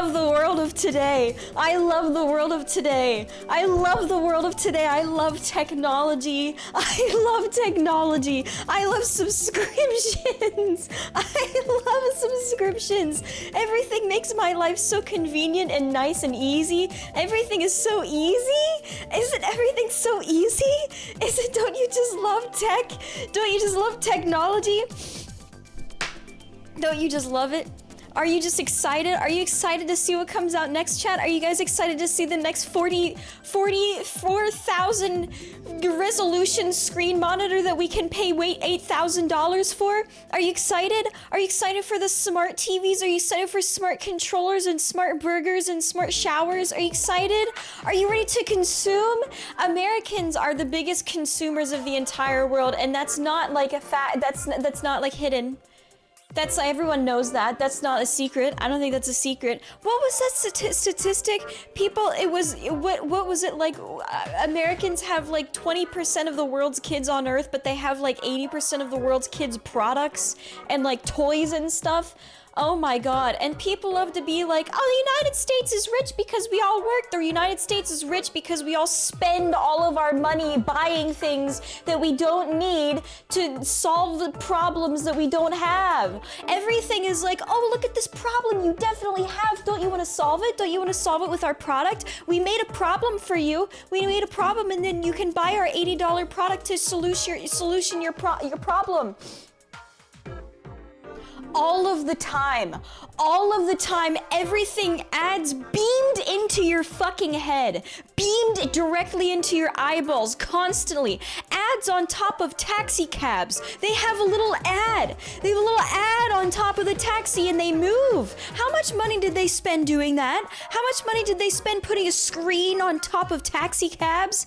love the world of today. I love the world of today. I love the world of today. I love technology. I love technology. I love subscriptions. I love subscriptions. Everything makes my life so convenient and nice and easy. Everything is so easy. Isn't everything so easy? Don't you just love tech? Don't you just love technology? Don't you just love it? Are you just excited? Are you excited to see what comes out next, chat? Are you guys excited to see the next 44,000 resolution screen monitor that we can pay $8,000 for? Are you excited? Are you excited for the smart TVs? Are you excited for smart controllers and smart burgers and smart showers? Are you excited? Are you ready to consume? Americans are the biggest consumers of the entire world, and that's not like a fact. That's not like hidden. That's everyone knows that. That's not a secret. I don't think that's a secret. What was that statistic? People, it was what was it like? Americans have like 20% of the world's kids on Earth, but they have like 80% of the world's kids' products and like toys and stuff. Oh my god. And people love to be like, oh, the United States is rich because we all work. The United States is rich because we all spend all of our money buying things that we don't need to solve the problems that we don't have. Everything is like, oh, look at this problem you definitely have. Don't you want to solve it? Don't you want to solve it with our product? We made a problem for you. We made a problem, and then you can buy our $80 product to solution your problem. All of the time, everything ads beamed into your fucking head, beamed directly into your eyeballs constantly. Ads on top of taxi cabs. They have a little ad. They have a little ad on top of the taxi and they move. How much money did they spend doing that? How much money did they spend putting a screen on top of taxi cabs?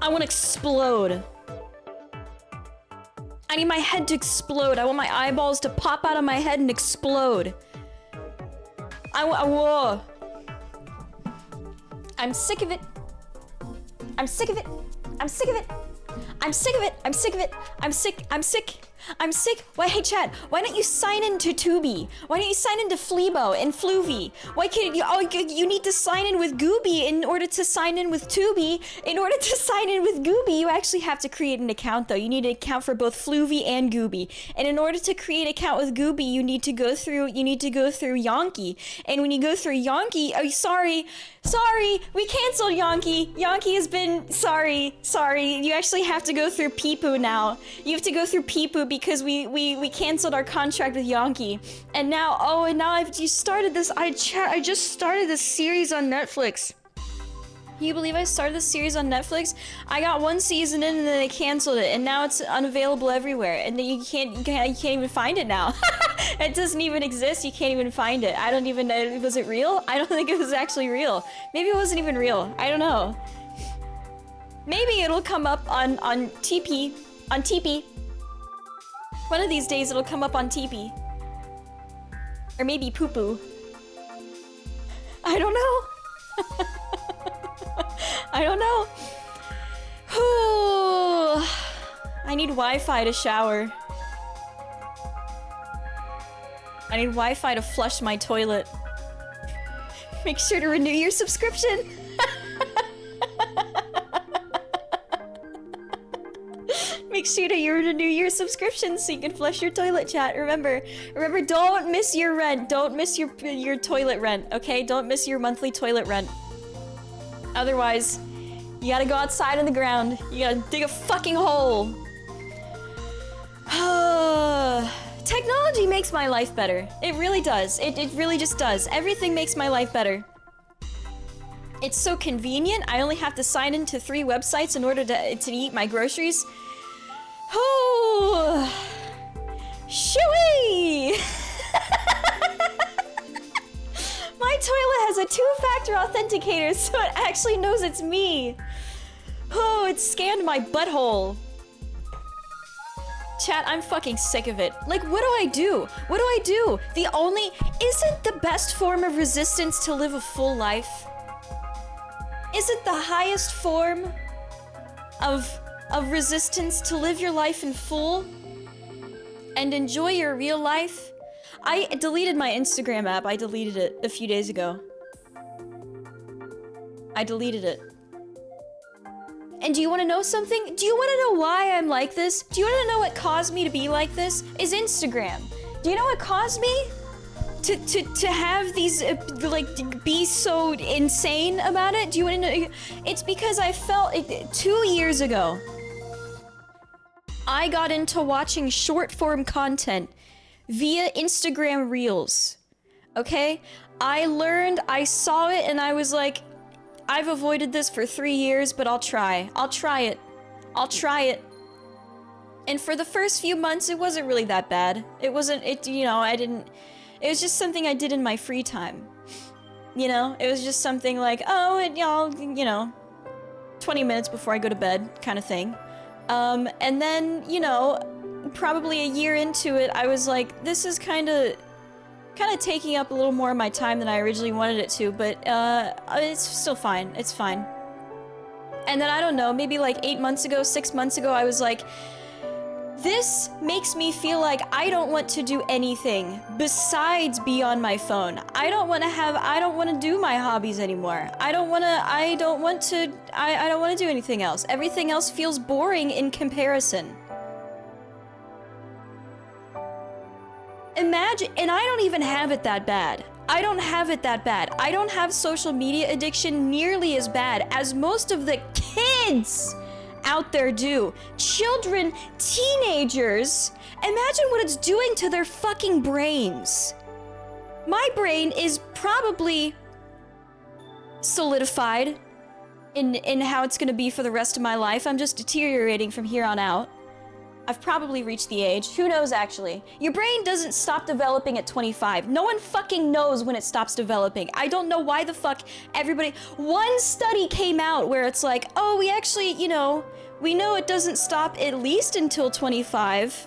I want to explode. I need my head to explode. I want my eyeballs to pop out of my head and explode. Whoa. I'm sick of it. I'm sick of it. I'm sick of it. I'm sick of it. I'm sick of it. I'm sick. I'm sick. I'm sick. Why, hey chat, why don't you sign into Tubi? Why don't you sign into Fleabo and Fluvy? Why can't you, you need to sign in with Gooby in order to sign in with Tubi. In order to sign in with Gooby, you actually have to create an account though. You need an account for both Fluvy and Gooby. And in order to create an account with Gooby, you need to go through Yonki. And when you go through Yonki, oh, sorry, we canceled Yonki. Yonki has been, sorry. You actually have to go through Peepoo now. You have to go through Peepoo because we canceled our contract with Yonki. And now, I've just started this, I just started this series on Netflix. Can you believe I started this series on Netflix? I got one season in and then they canceled it, and now it's unavailable everywhere. And then you can't even find it now. It doesn't even exist. You can't even find it. I don't even know. Was it real? I don't think it was actually real. Maybe it wasn't even real. I don't know. Maybe it'll come up on TP. On TP. One of these days it'll come up on TP. Or maybe poo-poo. I don't know. I don't know. I need Wi-Fi to shower. I need Wi-Fi to flush my toilet. Make sure to renew your subscription. Make sure to renew your subscription so you can flush your toilet, chat. Remember, don't miss your rent. Don't miss your toilet rent, okay? Don't miss your monthly toilet rent. Otherwise, you gotta go outside on the ground. You gotta dig a fucking hole. Technology makes my life better. It really does. It really just does. Everything makes my life better. It's so convenient. I only have to sign into 3 websites in order to eat my groceries. Oh, shooey! My toilet has a 2-factor authenticator, so it actually knows it's me. Oh, it scanned my butthole. Chat, I'm fucking sick of it. Like, what do I do? What do I do? Isn't the best form of resistance to live a full life? Isn't the highest form of of resistance to live your life in full and enjoy your real life. I deleted my Instagram app. I deleted it a few days ago. I deleted it. And do you want to know something? Do you want to know why I'm like this? Do you want to know what caused me to be like this? Is Instagram. Do you know what caused me to have these, like, be so insane about it? Do you want to know? It's because I felt, 2 years ago, I got into watching short form content via Instagram Reels, okay? I saw it and I was like, I've avoided this for 3 years, but I'll try it. And for the first few months, it wasn't really that bad. It wasn't, it was just something I did in my free time. You know, it was just something like, oh, y'all, 20 minutes before I go to bed kind of thing. And then, probably a year into it, I was like, this is kind of taking up a little more of my time than I originally wanted it to, but it's still fine. It's fine. And then I don't know, maybe like 8 months ago, 6 months ago, I was like, this makes me feel like I don't want to do anything besides be on my phone. I don't want to do my hobbies anymore. I don't want to do anything else. Everything else feels boring in comparison. Imagine, and I don't even have it that bad. I don't have social media addiction nearly as bad as most of the kids out there do. Children, teenagers, imagine what it's doing to their fucking brains. My brain is probably solidified in how it's gonna be for the rest of my life. I'm just deteriorating from here on out. I've probably reached the age. Who knows, actually? Your brain doesn't stop developing at 25. No one fucking knows when it stops developing. I don't know why the fuck everybody... One study came out where it's like, oh, we actually, we know it doesn't stop at least until 25.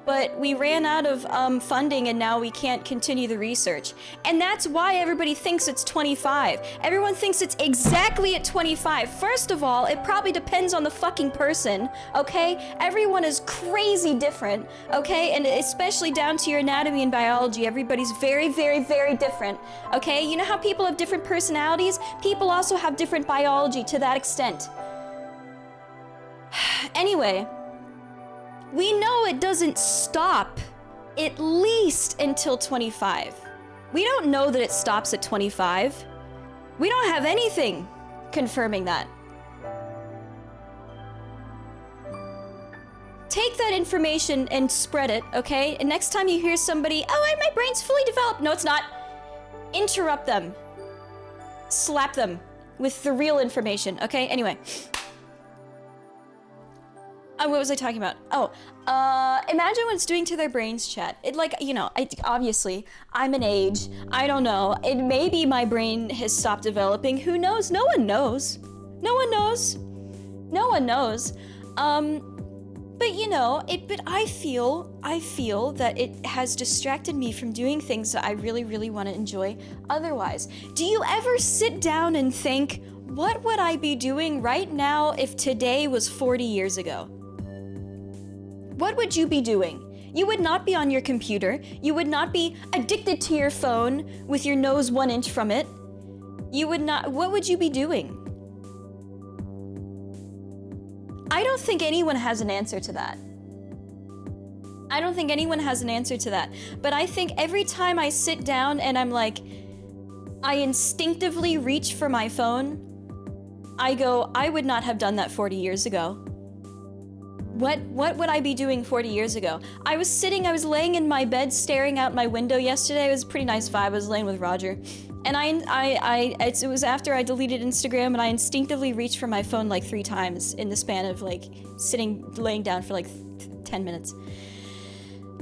But we ran out of funding and now we can't continue the research. And that's why everybody thinks it's 25. Everyone thinks it's exactly at 25. First of all, it probably depends on the fucking person, okay? Everyone is crazy different, okay? And especially down to your anatomy and biology, everybody's very, very, very different, okay? You know how people have different personalities? People also have different biology to that extent. Anyway, we know it doesn't stop at least until 25. We don't know that it stops at 25. We don't have anything confirming that. Take that information and spread it, okay? And next time you hear somebody, oh, my brain's fully developed. No, it's not. Interrupt them. Slap them with the real information, okay? Anyway. What was I talking about? Oh, imagine what it's doing to their brains, chat. It obviously, I'm an age. I don't know. It maybe my brain has stopped developing. Who knows? No one knows. No one knows. No one knows. But I feel that it has distracted me from doing things that I really, really want to enjoy otherwise. Do you ever sit down and think, what would I be doing right now if today was 40 years ago? What would you be doing? You would not be on your computer. You would not be addicted to your phone with your nose 1 inch from it. You would not, what would you be doing? I don't think anyone has an answer to that. I don't think anyone has an answer to that. But I think every time I sit down and I'm like, I instinctively reach for my phone, I go, I would not have done that 40 years ago. What would I be doing 40 years ago? I was laying in my bed staring out my window yesterday. It was a pretty nice vibe. I was laying with Roger. And it was after I deleted Instagram and I instinctively reached for my phone like 3 times in the span of like laying down for like 10 minutes.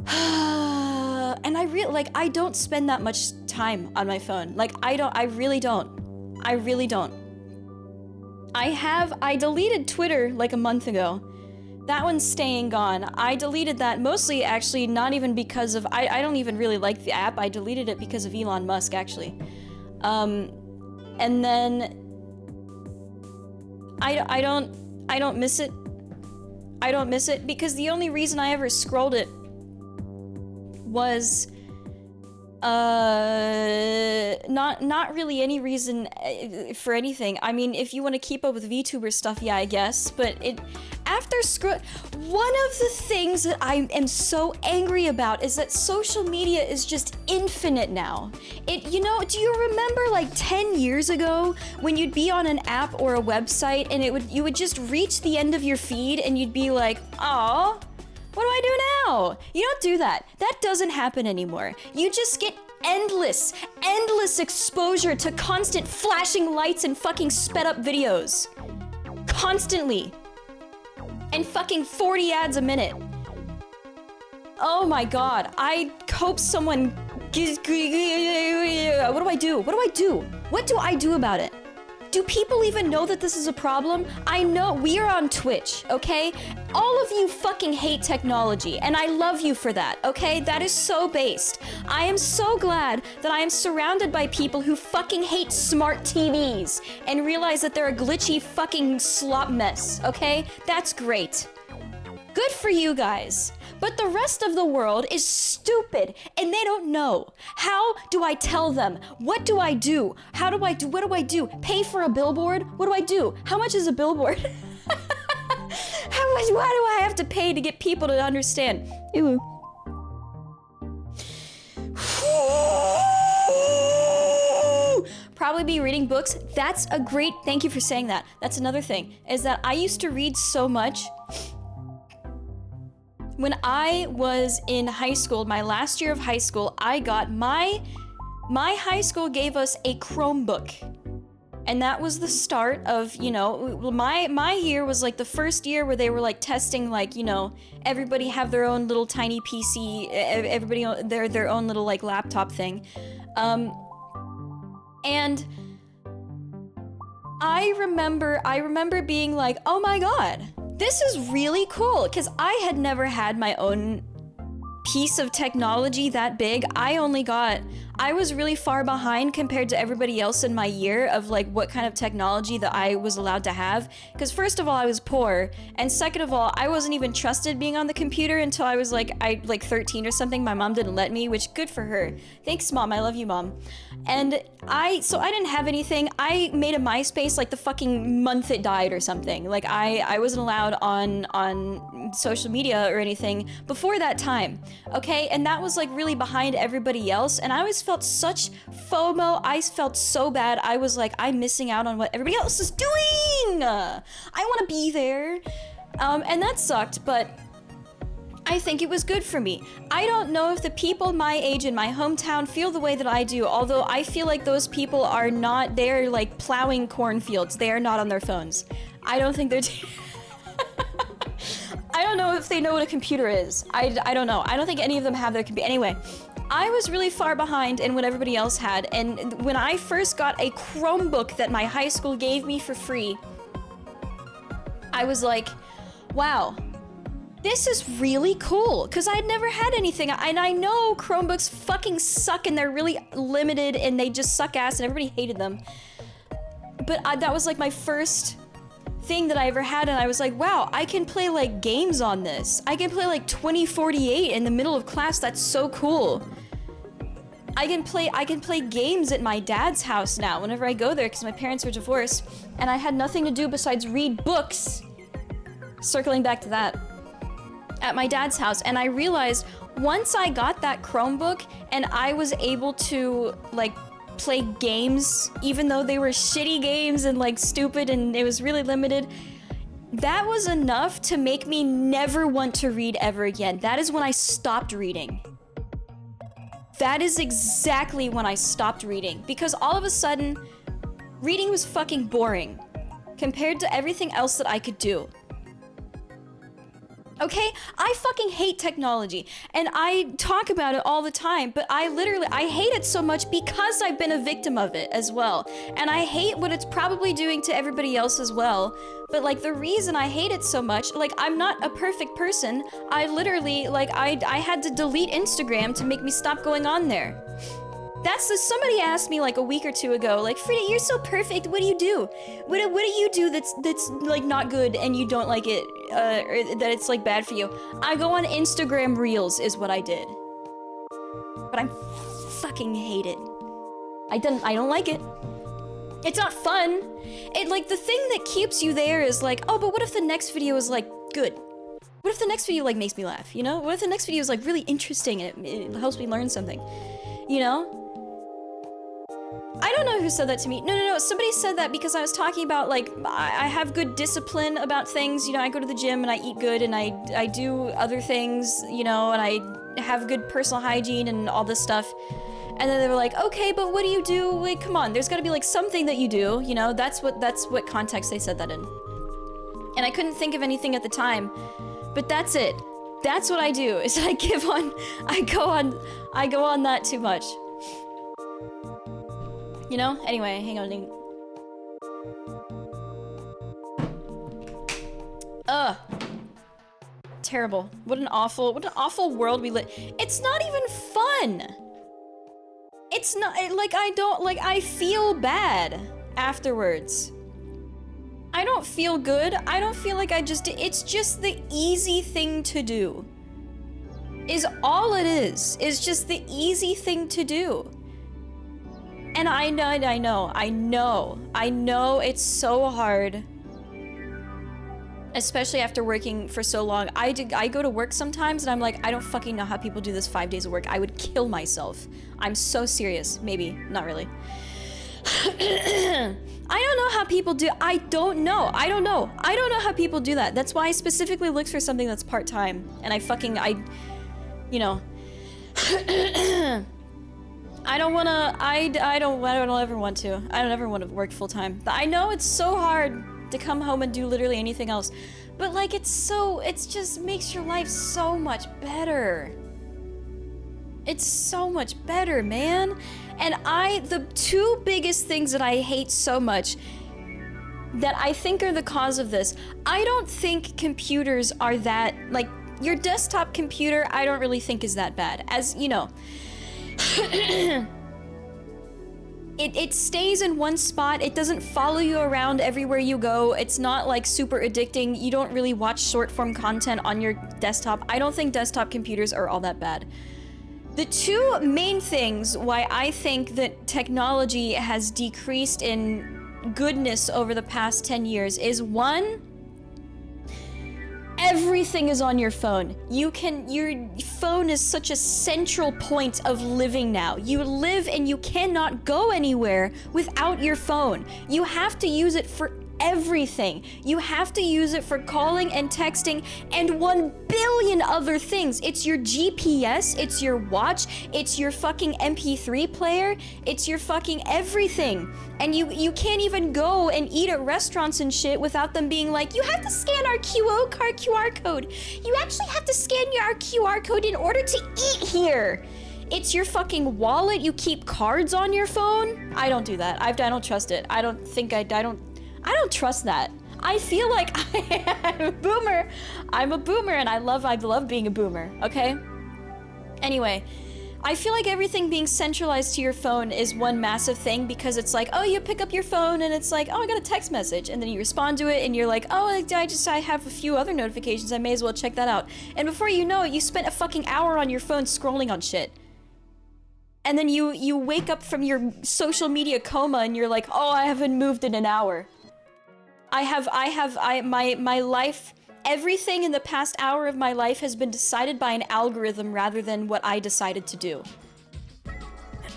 And I don't spend that much time on my phone. I really don't. I deleted Twitter like a month ago. That one's staying gone. I deleted that mostly actually not even because of, I don't even really like the app. I deleted it because of Elon Musk actually. And then I don't miss it I don't miss it because the only reason I ever scrolled it was not really any reason for anything. I mean, if you want to keep up with VTuber stuff, yeah, I guess, but one of the things that I am so angry about is that social media is just infinite now. You know, do you remember like 10 years ago when you'd be on an app or a website and you would just reach the end of your feed and you'd be like, "Aw, what do I do now?" You don't do that. That doesn't happen anymore. You just get endless exposure to constant flashing lights and fucking sped up videos. Constantly. And fucking 40 ads a minute. Oh my god. I hope someone... What do I do? What do I do? What do I do about it? Do people even know that this is a problem? I know we are on Twitch, okay? All of you fucking hate technology, and I love you for that, okay? That is so based. I am so glad that I am surrounded by people who fucking hate smart TVs and realize that they're a glitchy fucking slop mess, okay? That's great. Good for you guys. But the rest of the world is stupid and they don't know. How do I tell them? What do I do? How do I do? What do I do? Pay for a billboard? What do I do? How much is a billboard? Why do I have to pay to get people to understand? Ew. Probably be reading books. That's a great, thank you for saying that. That's another thing, is that I used to read so much. When I was in high school, my last year of high school, I got my high school gave us a Chromebook. And that was the start of, you know, my year was like the first year where they were like testing, like, you know, everybody have their own little tiny PC, everybody their own little like laptop thing. And I remember being like, oh my god, this is really cool, because I had never had my own piece of technology that big. I was really far behind compared to everybody else in my year of like what kind of technology that I was allowed to have. Because first of all, I was poor, and second of all, I wasn't even trusted being on the computer until I was like 13 or something. My mom didn't let me, which good for her. Thanks, Mom. I love you, Mom. And I didn't have anything. I made a MySpace like the fucking month it died or something. Like I wasn't allowed on social media or anything before that time. Okay, and that was like really behind everybody else, and I always felt such FOMO. I felt so bad. I was like, I'm missing out on what everybody else is doing. I want to be there, and that sucked, but I think it was good for me. I don't know if the people my age in my hometown feel the way that I do, although I feel like those people are not, they're like plowing cornfields. They are not on their phones. I don't think they're I don't know if they know what a computer is. I don't know. I don't think any of them have their computer. Anyway, I was really far behind in what everybody else had, and when I first got a Chromebook that my high school gave me for free, I was like, wow, this is really cool, because I had never had anything, and I know Chromebooks fucking suck and they're really limited and they just suck ass and everybody hated them. But that was like my first thing that I ever had, and I was like, wow, I can play like games on this. I can play like 2048 in the middle of class. That's so cool. I can play games at my dad's house now whenever I go there, because my parents are divorced and I had nothing to do besides read books. Circling back to that, at my dad's house, and I realized once I got that Chromebook and I was able to like play games, even though they were shitty games and like stupid and it was really limited, that was enough to make me never want to read ever again. That is when I stopped reading. That is exactly when I stopped reading, because all of a sudden reading was fucking boring compared to everything else that I could do. Okay? I fucking hate technology, and I talk about it all the time, but I hate it so much because I've been a victim of it as well. And I hate what it's probably doing to everybody else as well. But like the reason I hate it so much, like I'm not a perfect person. I literally, like I had to delete Instagram to make me stop going on there. Somebody asked me like a week or two ago, like, Frieda, you're so perfect, what do you do? What do you do that's like not good and you don't like it, or that it's like bad for you? I go on Instagram Reels is what I did. But I fucking hate it. I don't like it. It's not fun. It like the thing that keeps you there is like, oh, but what if the next video is like good? What if the next video like makes me laugh, you know? What if the next video is like really interesting and it helps me learn something, you know? I don't know who said that to me. No, somebody said that because I was talking about like, I have good discipline about things, you know, I go to the gym and I eat good and I do other things, you know, and I have good personal hygiene and all this stuff. And then they were like, okay, but what do you do? Like, come on, there's gotta be like something that you do, you know? That's what context they said that in. And I couldn't think of anything at the time, but that's it. That's what I do, is I go on that too much. You know? Anyway, hang on. Ugh. Terrible. What an awful world we live. It's not even fun. It's not, like, I feel bad afterwards. I don't feel good. I don't feel like it's just the easy thing to do. Is all it is just the easy thing to do. And I know it's so hard. Especially after working for so long. I go to work sometimes and I'm like, I don't fucking know how people do this 5 days of work. I would kill myself. I'm so serious. Maybe, not really. I don't know how people do, I don't know how people do that. That's why I specifically looked for something that's part-time. And you know. I don't ever want to. I don't ever want to work full-time. I know it's so hard to come home and do literally anything else. But like, it just makes your life so much better. It's so much better, man. And the two biggest things that I hate so much that I think are the cause of this, I don't think computers are that, like, your desktop computer, I don't really think is that bad. As, you know, It stays in one spot. It doesn't follow you around everywhere you go. It's not like super addicting. You don't really watch short form content on your desktop. I don't think desktop computers are all that bad. The two main things why I think that technology has decreased in goodness over the past 10 years is one, everything is on your phone. Your phone is such a central point of living now. You live and you cannot go anywhere without your phone. You have to use it for everything. You have to use it for calling and texting and 1 billion other things. It's your GPS, it's your watch, it's your fucking MP3 player, it's your fucking everything. And you can't even go and eat at restaurants and shit without them being like, you have to scan our QR code. You actually have to scan our QR code in order to eat here. It's your fucking wallet. You keep cards on your phone. I don't do that. I don't trust it. I don't trust that. I feel like I'm a boomer. I'm a boomer and I love being a boomer, okay? Anyway, I feel like everything being centralized to your phone is one massive thing because it's like, oh, you pick up your phone and it's like, oh, I got a text message. And then you respond to it and you're like, oh, I have a few other notifications. I may as well check that out. And before you know it, you spent a fucking hour on your phone scrolling on shit. And then you wake up from your social media coma and you're like, oh, I haven't moved in an hour. My life, everything in the past hour of my life has been decided by an algorithm rather than what I decided to do.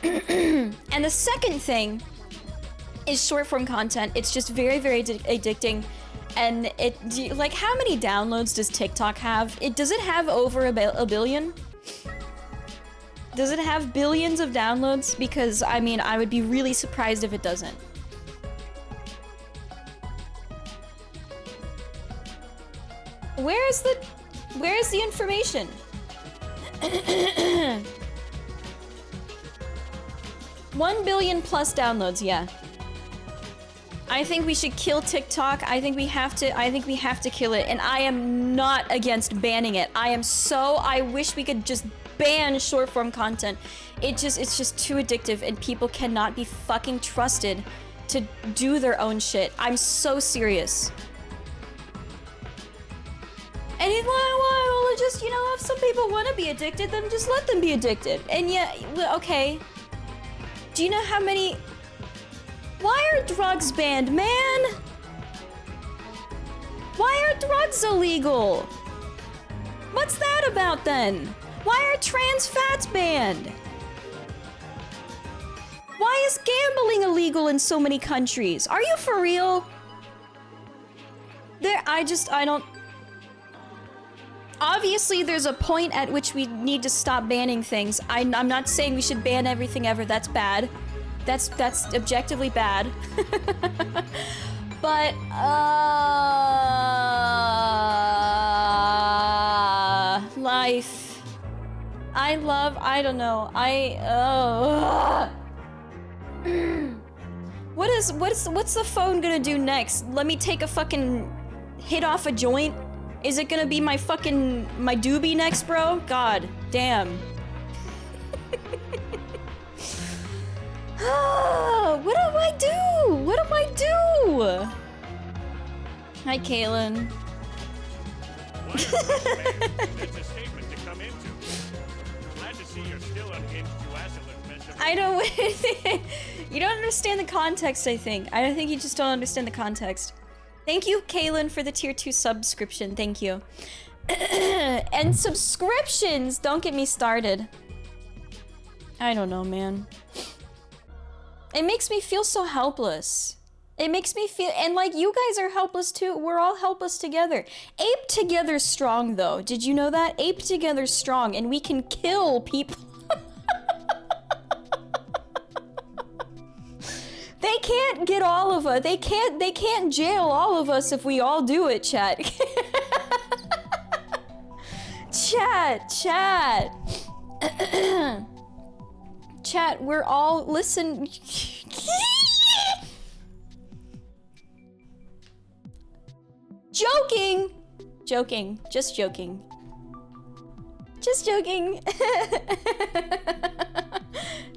And the second thing is short form content. It's just very, very addicting. And like, how many downloads does TikTok have? Does it have over a billion? Does it have billions of downloads? Because, I mean, I would be really surprised if it doesn't. Where's the information? 1 billion plus downloads, yeah. I think we should kill TikTok. I think we have to kill it. And I am not against banning it. I wish we could just ban short form content. It's just too addictive and people cannot be fucking trusted to do their own shit. I'm so serious. And he's like, well, just, you know, if some people want to be addicted, then just let them be addicted. And yeah, okay. Do you know how many... Why are drugs banned, man? Why are drugs illegal? What's that about then? Why are trans fats banned? Why is gambling illegal in so many countries? Are you for real? I don't... Obviously, there's a point at which we need to stop banning things. I'm not saying we should ban everything ever. That's bad. That's objectively bad. But, life. I don't know. What's the phone gonna do next? Let me take a fucking hit off a joint? Is it gonna be my doobie next, bro? God damn. What do I do? What do I do? Hi, Kaylin. That's a statement to come into. Glad to see you're still unhinged, you asshole. I don't. You don't understand the context, I think. I don't think you just don't understand the context. Thank you, Kaylin, for the tier 2 subscription. Thank you. And subscriptions! Don't get me started. I don't know, man. It makes me feel so helpless. It makes me feel... And, like, you guys are helpless, too. We're all helpless together. Ape together strong, though. Did you know that? Ape together strong, and we can kill people. They can't get all of us. They can't jail all of us if we all do it, chat. Chat. Chat, we're all... Listen... Joking. Just joking.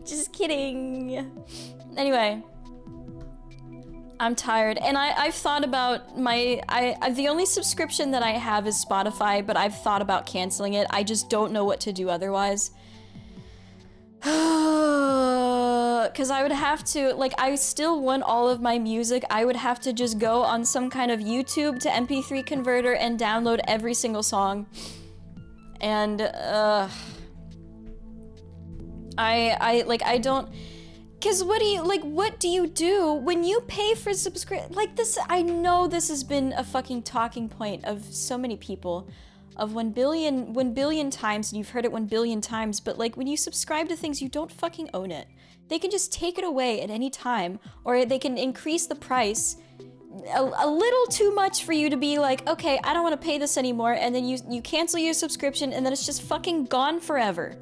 Just kidding. Anyway. I'm tired, and I've thought about the only subscription that I have is Spotify, but I've thought about canceling it. I just don't know what to do otherwise. Because I would have to, like, I still want all of my music. I would have to just go on some kind of YouTube to MP3 converter and download every single song. And, I don't... Because what do you do when you pay for subscription? Like this, I know this has been a fucking talking point of so many people, of 1 billion times, and you've heard it 1 billion times, but like when you subscribe to things, you don't fucking own it. They can just take it away at any time, or they can increase the price a little too much for you to be like, okay, I don't want to pay this anymore, and then you cancel your subscription, and then it's just fucking gone forever.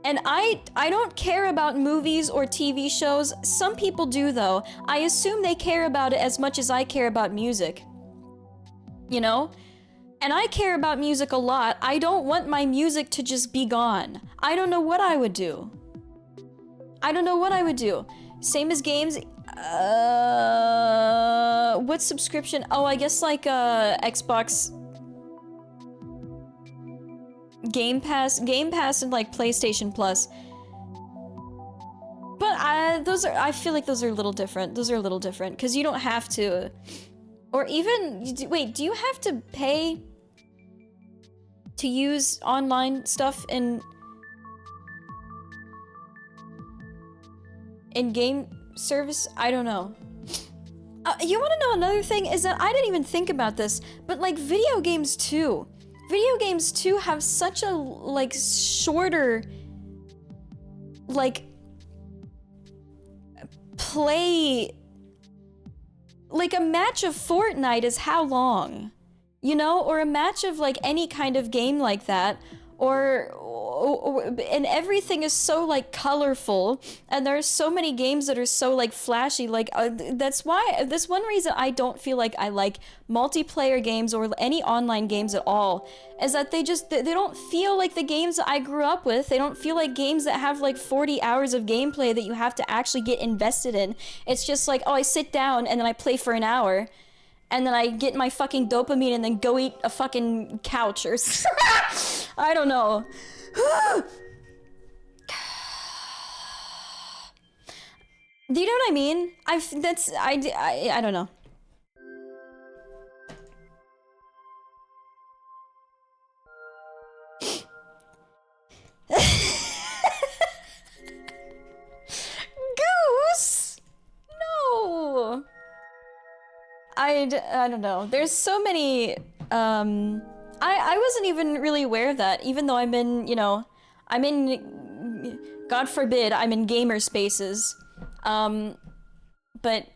And I don't care about movies or TV shows. Some people do, though. I assume they care about it as much as I care about music. You know? And I care about music a lot. I don't want my music to just be gone. I don't know what I would do. Same as games. What subscription? Oh, I guess like Xbox... Game Pass and like PlayStation Plus. But I feel like those are a little different. Because you don't have to, or even, wait, do you have to pay to use online stuff in game service? I don't know. You want to know another thing? Is that I didn't even think about this, but like video games too. Video games too have such a like shorter like play. Like a match of Fortnite is how long? You know, or a match of like any kind of game like that, and everything is so like colorful, and there's so many games that are so like flashy. Like that's one reason I don't feel like I like multiplayer games or any online games at all, is that they don't feel like the games that I grew up with. They don't feel like games that have like 40 hours of gameplay that you have to actually get invested in. It's just like, oh, I sit down and then I play for an hour, and then I get my fucking dopamine and then go eat a fucking couch or I don't know. Do you know what I mean? I don't know. Goose? No. I don't know. There's so many, I wasn't even really aware of that, even though I'm in, God forbid, I'm in gamer spaces. But,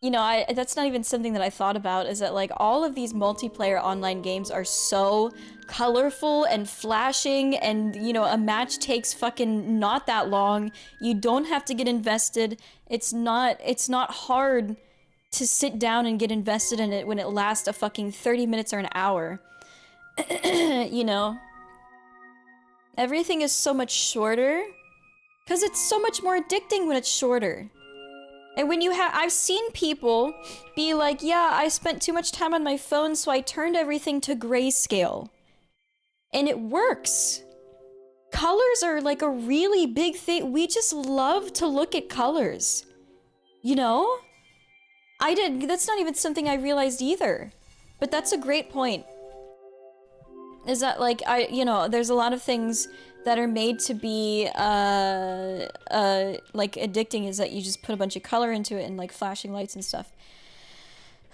that's not even something that I thought about, is that, like, all of these multiplayer online games are so colorful and flashing, and, a match takes fucking not that long. You don't have to get invested. It's not hard to sit down and get invested in it when it lasts a fucking 30 minutes or an hour. Everything is so much shorter, because it's so much more addicting when it's shorter. And when I've seen people be like, yeah, I spent too much time on my phone, so I turned everything to grayscale. And it works. Colors are like a really big thing. We just love to look at colors. That's not even something I realized either. But that's a great point. Is that, like, there's a lot of things that are made to be, like, addicting, is that you just put a bunch of color into it and, like, flashing lights and stuff.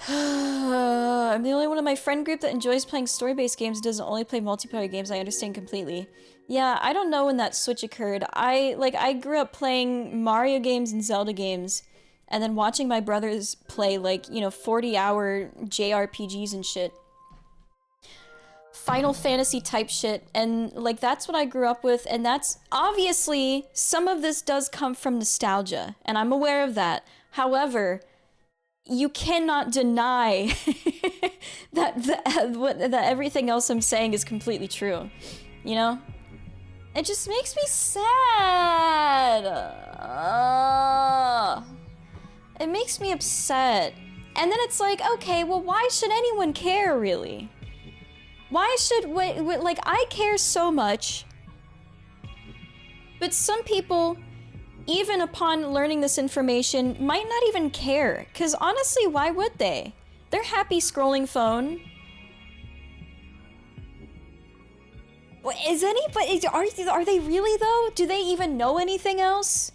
I'm the only one in my friend group that enjoys playing story-based games and doesn't only play multiplayer games. I understand completely. Yeah, I don't know when that switch occurred. I grew up playing Mario games and Zelda games, and then watching my brothers play, like, 40-hour JRPGs and shit. Final Fantasy type shit, and, like, that's what I grew up with, and that's, obviously, some of this does come from nostalgia, and I'm aware of that. However, you cannot deny that everything else I'm saying is completely true, It just makes me sad. It makes me upset. And then it's like, okay, well, why should anyone care, really? Why should, like, I care so much, but some people, even upon learning this information, might not even care, because honestly, why would they? They're happy scrolling phone. Is anybody, are they really, though? Do they even know anything else?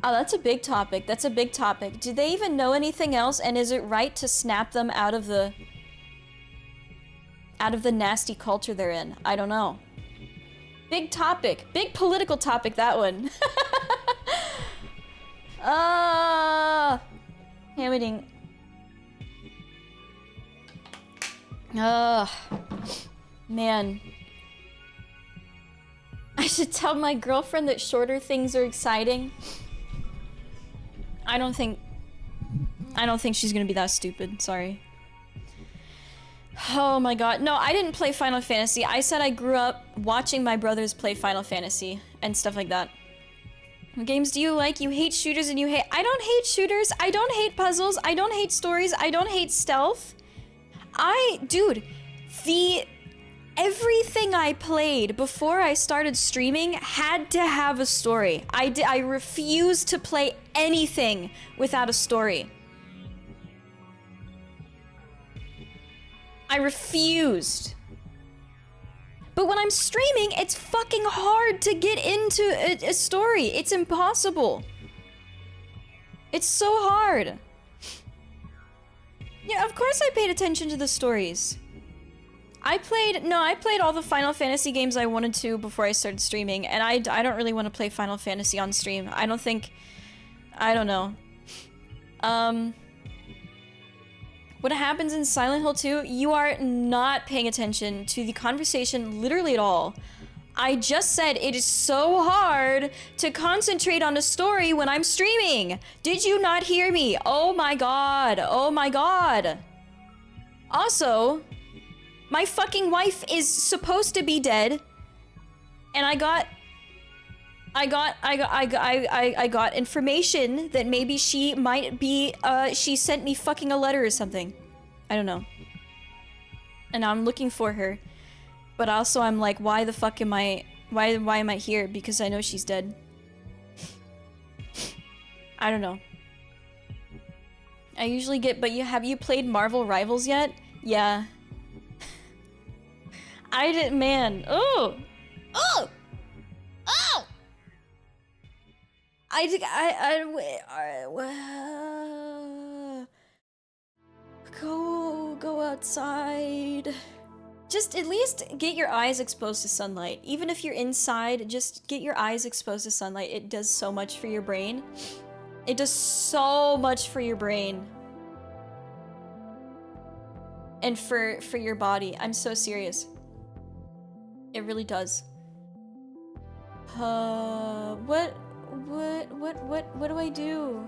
Oh, that's a big topic. That's a big topic. Do they even know anything else? And is it right to snap them out of the nasty culture they're in? I don't know. Big topic. Big political topic, that one. Hammering. Man. I should tell my girlfriend that shorter things are exciting. I don't think she's gonna be that stupid, sorry. Oh my god. No, I didn't play Final Fantasy. I said I grew up watching my brothers play Final Fantasy and stuff like that. What games do you like? You hate shooters and you hate— I don't hate shooters, I don't hate puzzles, I don't hate stories, I don't hate stealth. Dude, everything I played before I started streaming had to have a story. I refused to play anything without a story. I refused. But when I'm streaming, it's fucking hard to get into a story. It's impossible. It's so hard. Yeah, of course I paid attention to the stories. I played all the Final Fantasy games I wanted to before I started streaming, and I don't really want to play Final Fantasy on stream. I don't know. What happens in Silent Hill 2? You are not paying attention to the conversation literally at all. I just said it is so hard to concentrate on a story when I'm streaming. Did you not hear me? Oh my god. Oh my god. Also, my fucking wife is supposed to be dead. And I got information that maybe she might be, she sent me fucking a letter or something. I don't know. And now I'm looking for her. But also I'm like, why the fuck am I, why am I here? Because I know she's dead. I don't know. I usually get, but have you played Marvel Rivals yet? Yeah. I didn't, man. Oh! Oh! Oh! Go outside. Just at least get your eyes exposed to sunlight. Even if you're inside, just get your eyes exposed to sunlight. It does so much for your brain. It does so much for your brain. And for your body. I'm so serious. It really does. What do I do?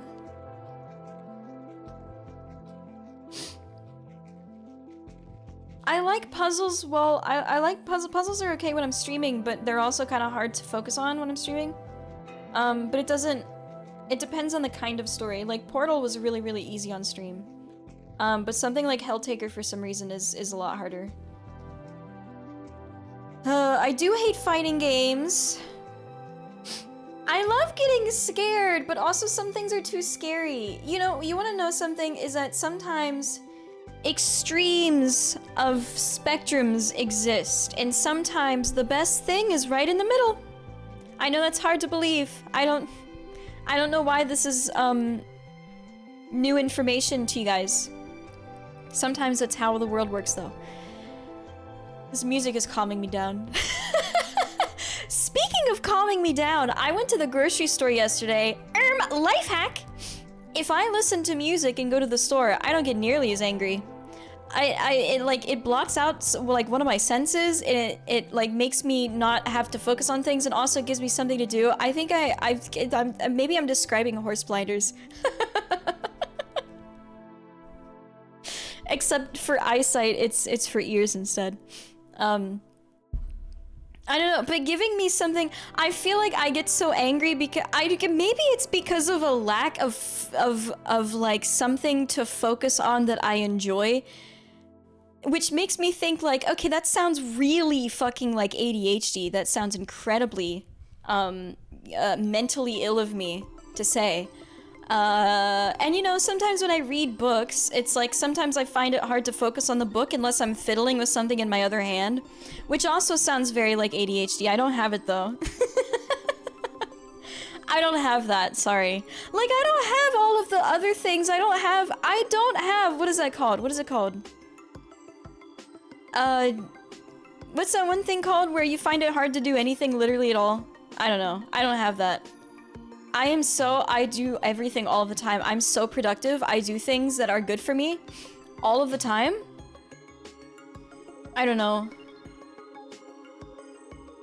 I like puzzles. Well, I like puzzles are okay when I'm streaming, but they're also kind of hard to focus on when I'm streaming. But it depends on the kind of story. Like Portal was really, really easy on stream. But something like Helltaker for some reason is a lot harder. I do hate fighting games. I love getting scared, but also some things are too scary. You know, you want to know something is that sometimes extremes of spectrums exist, and sometimes the best thing is right in the middle. I know that's hard to believe. I don't know why this is new information to you guys. Sometimes that's how the world works though. This music is calming me down. Speaking of calming me down, I went to the grocery store yesterday. Life hack! If I listen to music and go to the store, I don't get nearly as angry. It blocks out like one of my senses, and it like makes me not have to focus on things, and also gives me something to do. I think maybe I'm describing horse blinders. Except for eyesight, it's for ears instead. I don't know, but giving me something, I feel like I get so angry because maybe it's because of a lack of like something to focus on that I enjoy, which makes me think like, okay, that sounds really fucking like ADHD. That sounds incredibly mentally ill of me to say. And you know, sometimes when I read books, it's like sometimes I find it hard to focus on the book unless I'm fiddling with something in my other hand, which also sounds very like ADHD. I don't have it though. I don't have that, sorry. Like, I don't have all of the other things. I don't have, what is that called? What is it called? What's that one thing called where you find it hard to do anything literally at all? I don't know. I don't have that. I do everything all the time. I'm so productive. I do things that are good for me all of the time. I don't know.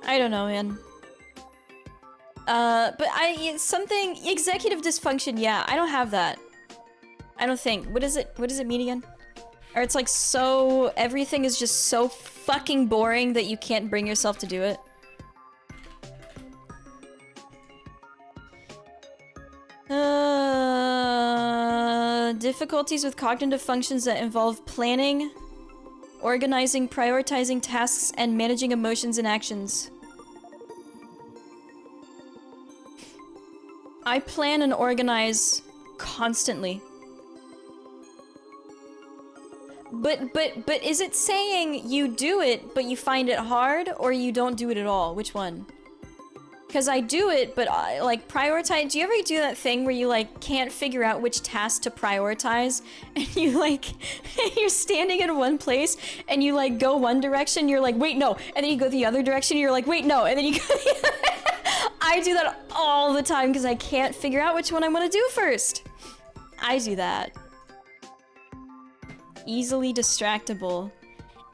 I don't know, man. But something, executive dysfunction, yeah, I don't have that. I don't think. What does it mean again? Or it's like so, everything is just so fucking boring that you can't bring yourself to do it. Difficulties with cognitive functions that involve planning, organizing, prioritizing tasks, and managing emotions and actions. I plan and organize constantly. But is it saying you do it, but you find it hard, or you don't do it at all? Which one? Because I do it, but I, like, prioritize. Do you ever do that thing where you, like, can't figure out which task to prioritize? And you, like, you're standing in one place, and you, like, go one direction, you're like, wait, no. And then you go the other direction, you're like, wait, no. And then you go the other. I do that all the time, because I can't figure out which one I want to do first. I do that. easily distractible.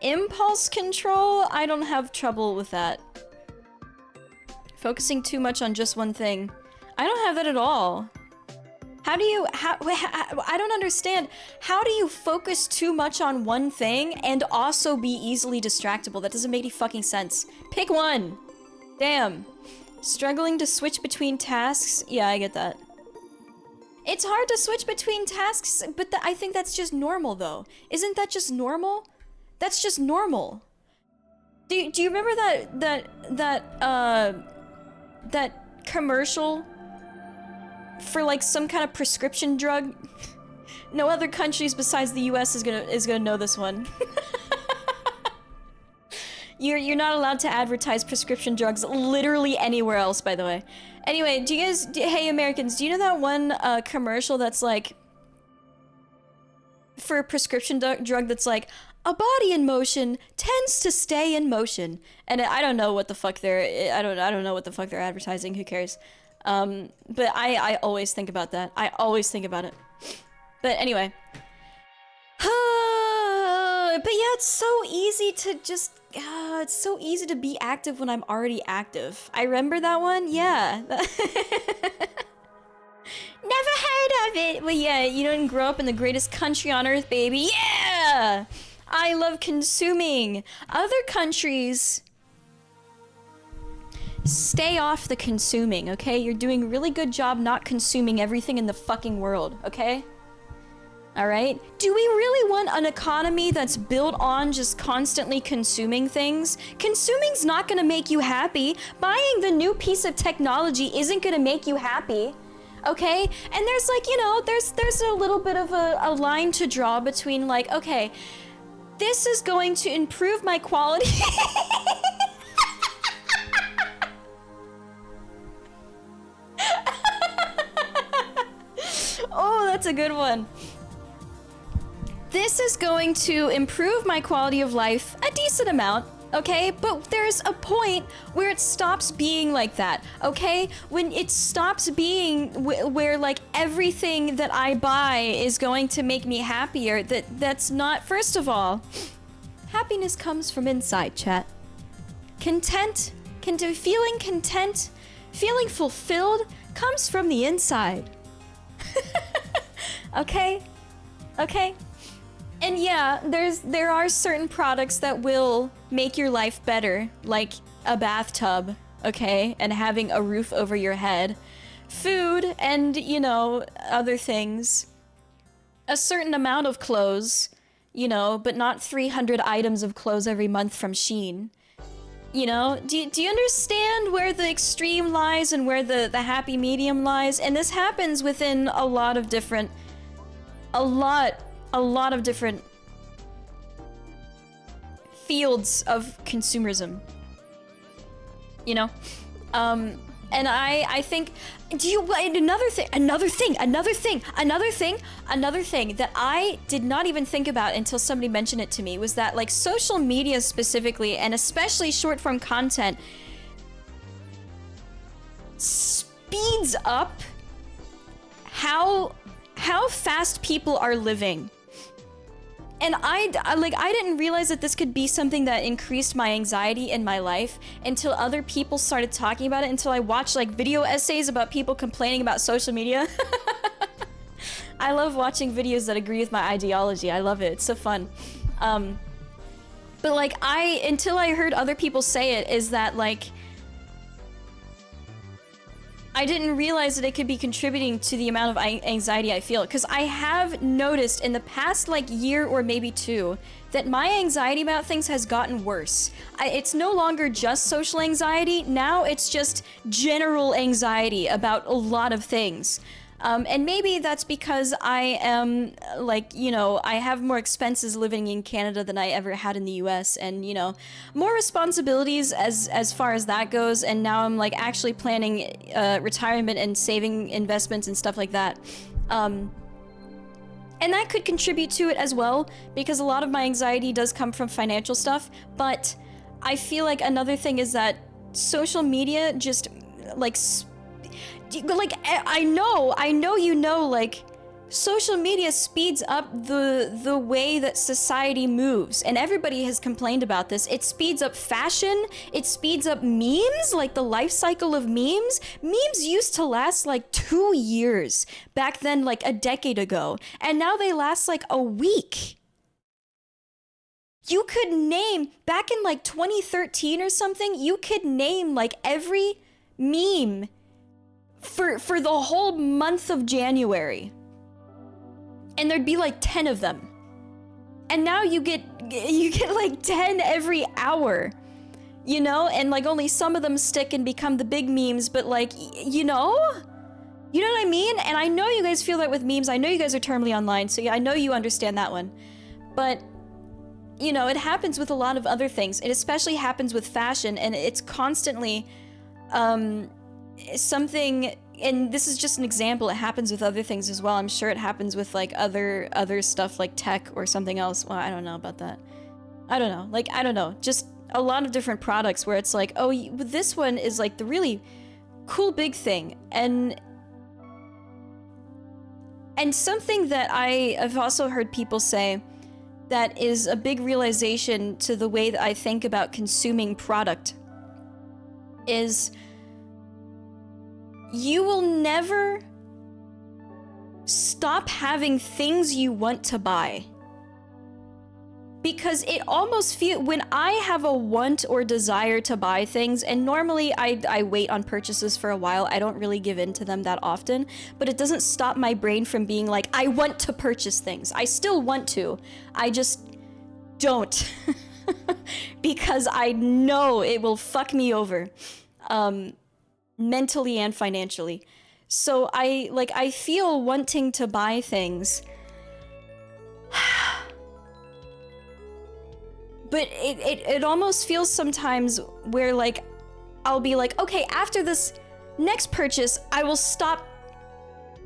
Impulse control, I don't have trouble with that. Focusing too much on just one thing. I don't have that at all. How do you, I don't understand. How do you focus too much on one thing and also be easily distractible? That doesn't make any fucking sense. Pick one. Damn. Struggling to switch between tasks? Yeah, I get that. It's hard to switch between tasks, but I think that's just normal though. Isn't that just normal? That's just normal. Do you remember that commercial for like some kind of prescription drug? No other countries besides the US is gonna know this one. You're not allowed to advertise prescription drugs literally anywhere else, by the way. Anyway, do you guys, hey Americans, do you know that one commercial that's like for a prescription drug that's like, a body in motion tends to stay in motion, and I don't know what the fuck I don't know what the fuck they're advertising. Who cares? But I always think about that. I always think about it. But anyway, but yeah, it's so easy to just. It's so easy to be active when I'm already active. I remember that one. Yeah. Never heard of it. Well, yeah, you didn't grow up in the greatest country on earth, baby. Yeah. I love consuming. Other countries, stay off the consuming, okay? You're doing a really good job not consuming everything in the fucking world, okay? All right? Do we really want an economy that's built on just constantly consuming things? Consuming's not gonna make you happy. Buying the new piece of technology isn't gonna make you happy. Okay? And there's like, you know, there's a little bit of a line to draw between like, okay, this is going to improve my quality. Oh, that's a good one. This is going to improve my quality of life a decent amount, okay? But there's a point where it stops being like that, okay? When it stops being where like everything that I buy is going to make me happier, that's not, first of all, happiness comes from inside, chat. Feeling content, feeling fulfilled comes from the inside. Okay? Okay? And yeah, there are certain products that will make your life better, like a bathtub, okay? And having a roof over your head. Food and, you know, other things. A certain amount of clothes, you know, but not 300 items of clothes every month from Shein. You know, do you understand where the extreme lies and where the happy medium lies? And this happens within a lot of different fields of consumerism, you know? And I think, another thing that I did not even think about until somebody mentioned it to me was that like social media specifically, and especially short form content, speeds up how fast people are living. And I didn't realize that this could be something that increased my anxiety in my life until other people started talking about it, until I watched like video essays about people complaining about social media. I love watching videos that agree with my ideology. I love it. It's so fun. But like until I heard other people say it, is that like I didn't realize that it could be contributing to the amount of anxiety I feel. Because I have noticed in the past like year or maybe two that my anxiety about things has gotten worse. It's no longer just social anxiety. Now it's just general anxiety about a lot of things. And maybe that's because I am like, you know, I have more expenses living in Canada than I ever had in the US, and, you know, more responsibilities as far as that goes. And now I'm like actually planning retirement and saving investments and stuff like that. And that could contribute to it as well, because a lot of my anxiety does come from financial stuff. But I feel like another thing is that social media just like I know, you know, like social media speeds up the way that society moves, and everybody has complained about this. It speeds up fashion, it speeds up memes, like the life cycle of memes. Memes used to last like 2 years back then, like a decade ago, and now they last like a week. You could name, back in like 2013 or something, you could name like every meme for the whole month of January. And there'd be like 10 of them. And now you get like 10 every hour, you know? And like only some of them stick and become the big memes, but like, you know what I mean? And I know you guys feel that with memes. I know you guys are terminally online, so yeah, I know you understand that one. But, you know, it happens with a lot of other things. It especially happens with fashion, and it's constantly something. And this is just an example. It happens with other things as well. I'm sure it happens with like other stuff like tech or something else. Well, I don't know about that. I don't know. Like, I don't know. Just a lot of different products where it's like, oh, this one is like the really cool big thing. And something that I have also heard people say that is a big realization to the way that I think about consuming product is you will never stop having things you want to buy. Because it almost feels, when I have a want or desire to buy things, and normally I wait on purchases for a while, I don't really give in to them that often, but it doesn't stop my brain from being like, I want to purchase things. I still want to, I just don't. Because I know it will fuck me over. Mentally and financially. So I feel wanting to buy things. But it almost feels sometimes where like I'll be like, okay, after this next purchase, I will stop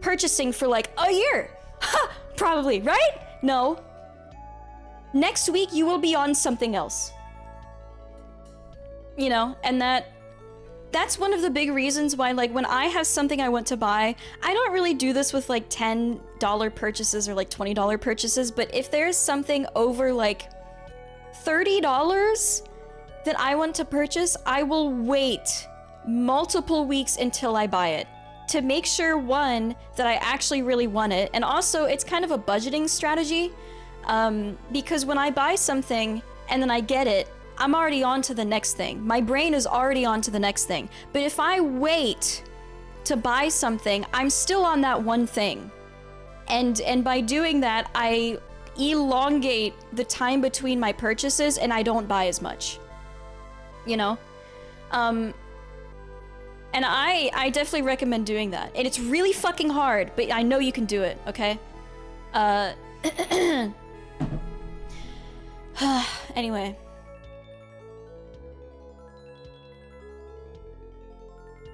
purchasing for like a year. Ha! Probably, right? No. Next week you will be on something else. You know, and that's one of the big reasons why, like, when I have something I want to buy, I don't really do this with like $10 purchases or like $20 purchases, but if there's something over like $30 that I want to purchase, I will wait multiple weeks until I buy it to make sure, one, that I actually really want it, and also it's kind of a budgeting strategy, because when I buy something and then I get it, I'm already on to the next thing. My brain is already on to the next thing. But if I wait to buy something, I'm still on that one thing. And by doing that, I elongate the time between my purchases and I don't buy as much. You know? And I definitely recommend doing that. And it's really fucking hard, but I know you can do it, okay? Anyway.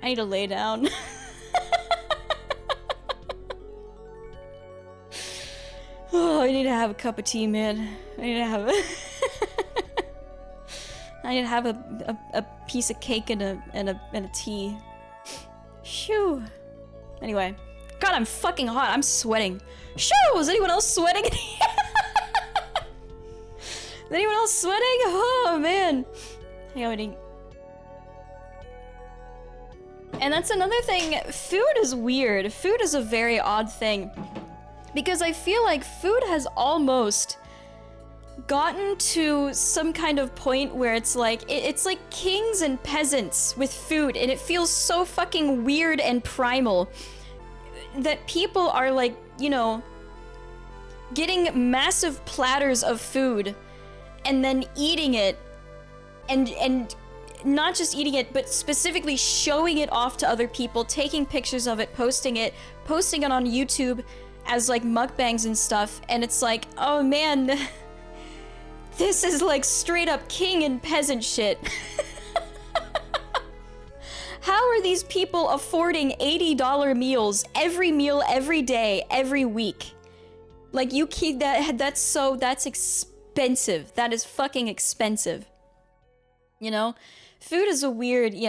I need to lay down. Oh, I need to have a cup of tea, man. I need to have a piece of cake and a tea. Phew. Anyway. God, I'm fucking hot. I'm sweating. Shoo! Is anyone else sweating? Is anyone else sweating? Oh, man. Hang on, and that's another thing, food is weird. Food is a very odd thing. Because I feel like food has almost gotten to some kind of point where it's like, it's like kings and peasants with food, and it feels so fucking weird and primal that people are like, you know, getting massive platters of food and then eating it and not just eating it, but specifically showing it off to other people, taking pictures of it, posting it on YouTube as like mukbangs and stuff, and it's like, oh man, this is like straight up king and peasant shit. How are these people affording $80 meals, every meal, every day, every week? Like, you keep that's expensive. That is fucking expensive. You know? Food is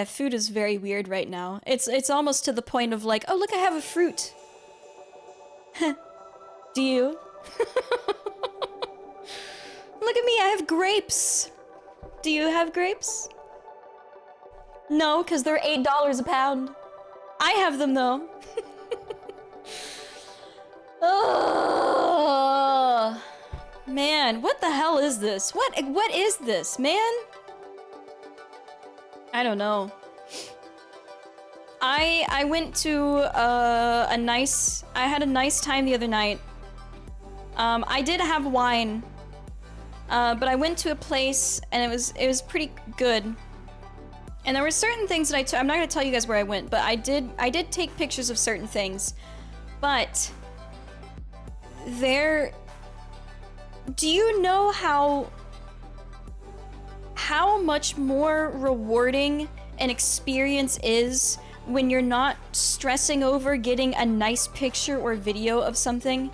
food is very weird right now. It's almost to the point of like, oh look, I have a fruit. Do you? Look at me, I have grapes. Do you have grapes? No, because they're $8 a pound. I have them though. Oh, man, what the hell is this? What is this, man? I don't know. I went to I had a nice time the other night. I did have wine, but I went to a place and it was pretty good. And there were certain things that I'm not gonna tell you guys where I went, but I did take pictures of certain things. But do you know how much more rewarding an experience is when you're not stressing over getting a nice picture or video of something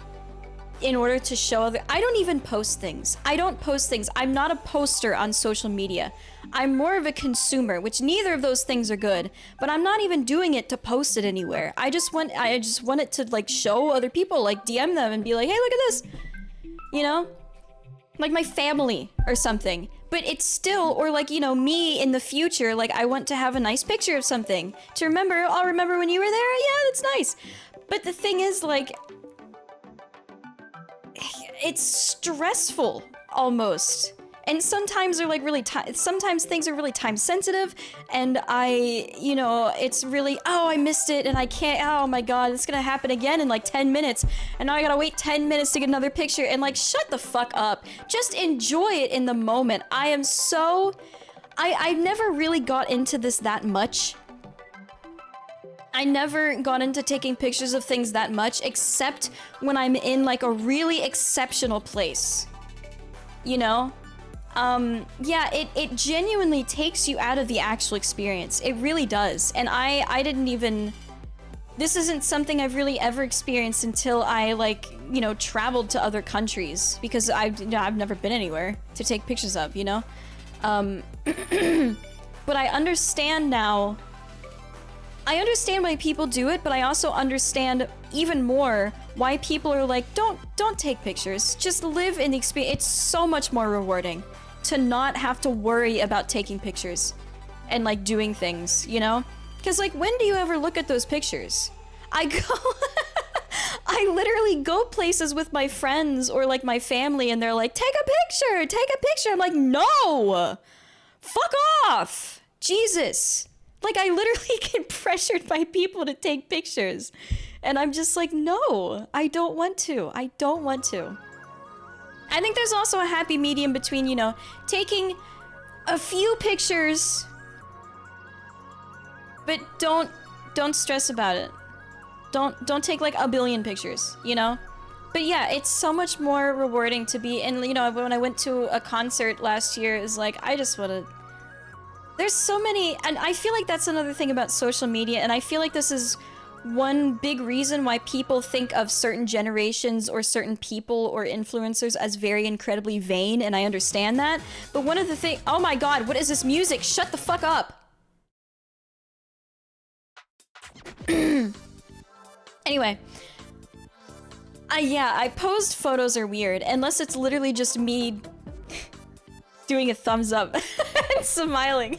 in order to show other? I don't even post things. I don't post things. I'm not a poster on social media. I'm more of a consumer, which neither of those things are good, but I'm not even doing it to post it anywhere. I just want it to like show other people, like DM them and be like, hey, look at this, you know? Like my family or something. But it's still, or like, you know, me in the future, like I want to have a nice picture of something to remember. I'll remember when you were there. Yeah, that's nice. But the thing is, like, it's stressful almost. And sometimes they're like really sometimes things are really time sensitive, and you know, it's really, oh, I missed it and I can't, oh my god, it's gonna happen again in like 10 minutes, and now I gotta wait 10 minutes to get another picture, and like, shut the fuck up. Just enjoy it in the moment. I've never really got into this that much. I never got into taking pictures of things that much, except when I'm in like a really exceptional place, you know? Yeah, it genuinely takes you out of the actual experience. It really does. And I didn't even, this isn't something I've really ever experienced until I, like, you know, traveled to other countries, because I've never been anywhere to take pictures of, you know? But I understand now. I understand why people do it, but I also understand even more why people are like, don't take pictures. Just live in the experience. It's so much more rewarding to not have to worry about taking pictures and like doing things, you know? Because like, when do you ever look at those pictures? I literally go places with my friends or like my family, and they're like, take a picture. I'm like, no, fuck off, Jesus. Like, I literally get pressured by people to take pictures, and I'm just like, no, I don't want to. I think there's also a happy medium between, you know, taking a few pictures, but don't stress about it. Don't take like a billion pictures, you know? But yeah, it's so much more rewarding to be, and you know, when I went to a concert last year, it's like, I just wanna, there's so many, and I feel like that's another thing about social media, and I feel like this is one big reason why people think of certain generations or certain people or influencers as very incredibly vain, and I understand that. But one of the things, oh my god, what is this music? Shut the fuck up. Anyway. Yeah, posed photos are weird, unless it's literally just me doing a thumbs up and smiling.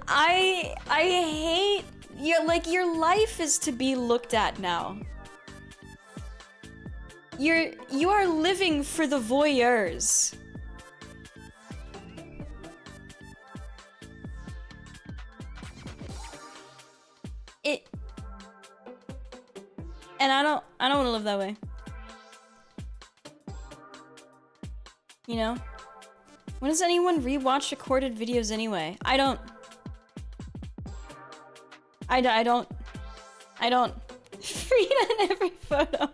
I hate, your life is to be looked at now. You are living for the voyeurs. And I don't want to live that way. You know? When does anyone rewatch recorded videos anyway? I don't. Frieda in every photo.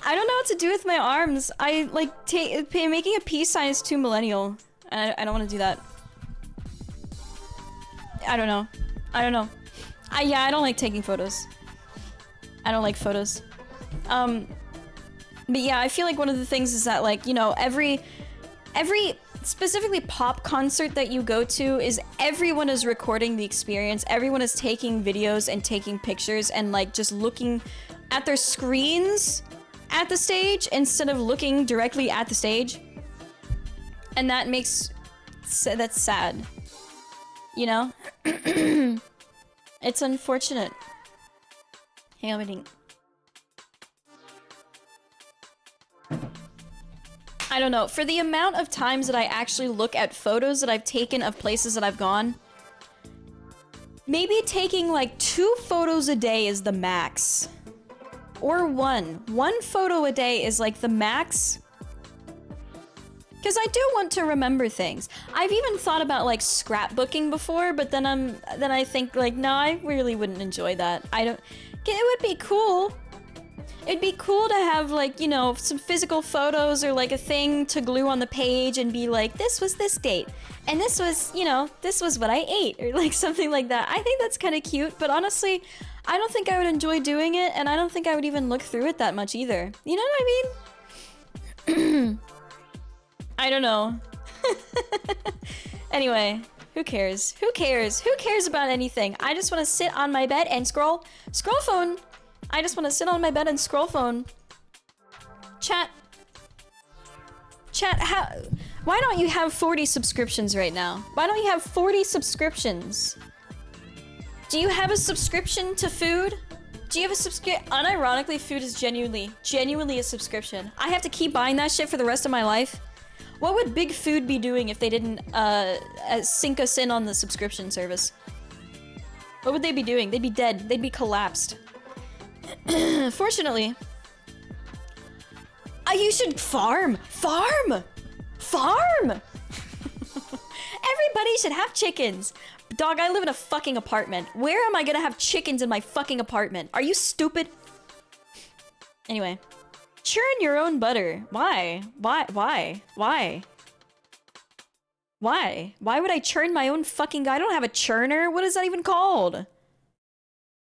I don't know what to do with my arms. I like making a peace sign is too millennial. I don't want to do that. I don't know. Yeah, I don't like taking photos. I don't like photos. But yeah, I feel like one of the things is that, like, you know, every specifically pop concert that you go to is everyone is recording the experience. Everyone is taking videos and taking pictures and like just looking at their screens at the stage instead of looking directly at the stage. And that makes, that's sad. You know? It's unfortunate. Hang on, waiting. I don't know. For the amount of times that I actually look at photos that I've taken of places that I've gone, maybe taking like 2 photos a day is the max. Or 1. 1 photo a day is like the max. Because I do want to remember things. I've even thought about like scrapbooking before, but then I think like, no, I really wouldn't enjoy that. It would be cool. It'd be cool to have like, you know, some physical photos or like a thing to glue on the page and be like, this was this date. And this was, you know, this was what I ate or like something like that. I think that's kind of cute, but honestly, I don't think I would enjoy doing it and I don't think I would even look through it that much either. You know what I mean? I don't know. Anyway, who cares? Who cares? Who cares about anything? I just want to sit on my bed and scroll phone. I just want to sit on my bed and scroll phone. Chat, why don't you have 40 subscriptions right now? Why don't you have 40 subscriptions? Do you have a subscription to food? Do you have a subscription? Unironically, food is genuinely a subscription. I have to keep buying that shit for the rest of my life. What would Big Food be doing if they didn't sync us in on the subscription service? What would they be doing? They'd be dead. They'd be collapsed. Fortunately. You should farm! Farm! Farm! Everybody should have chickens. Dog, I live in a fucking apartment. Where am I gonna have chickens in my fucking apartment? Are you stupid? Anyway. Churn your own butter. Why? Why? Why would I churn my own fucking guy? I don't have a churner. What is that even called?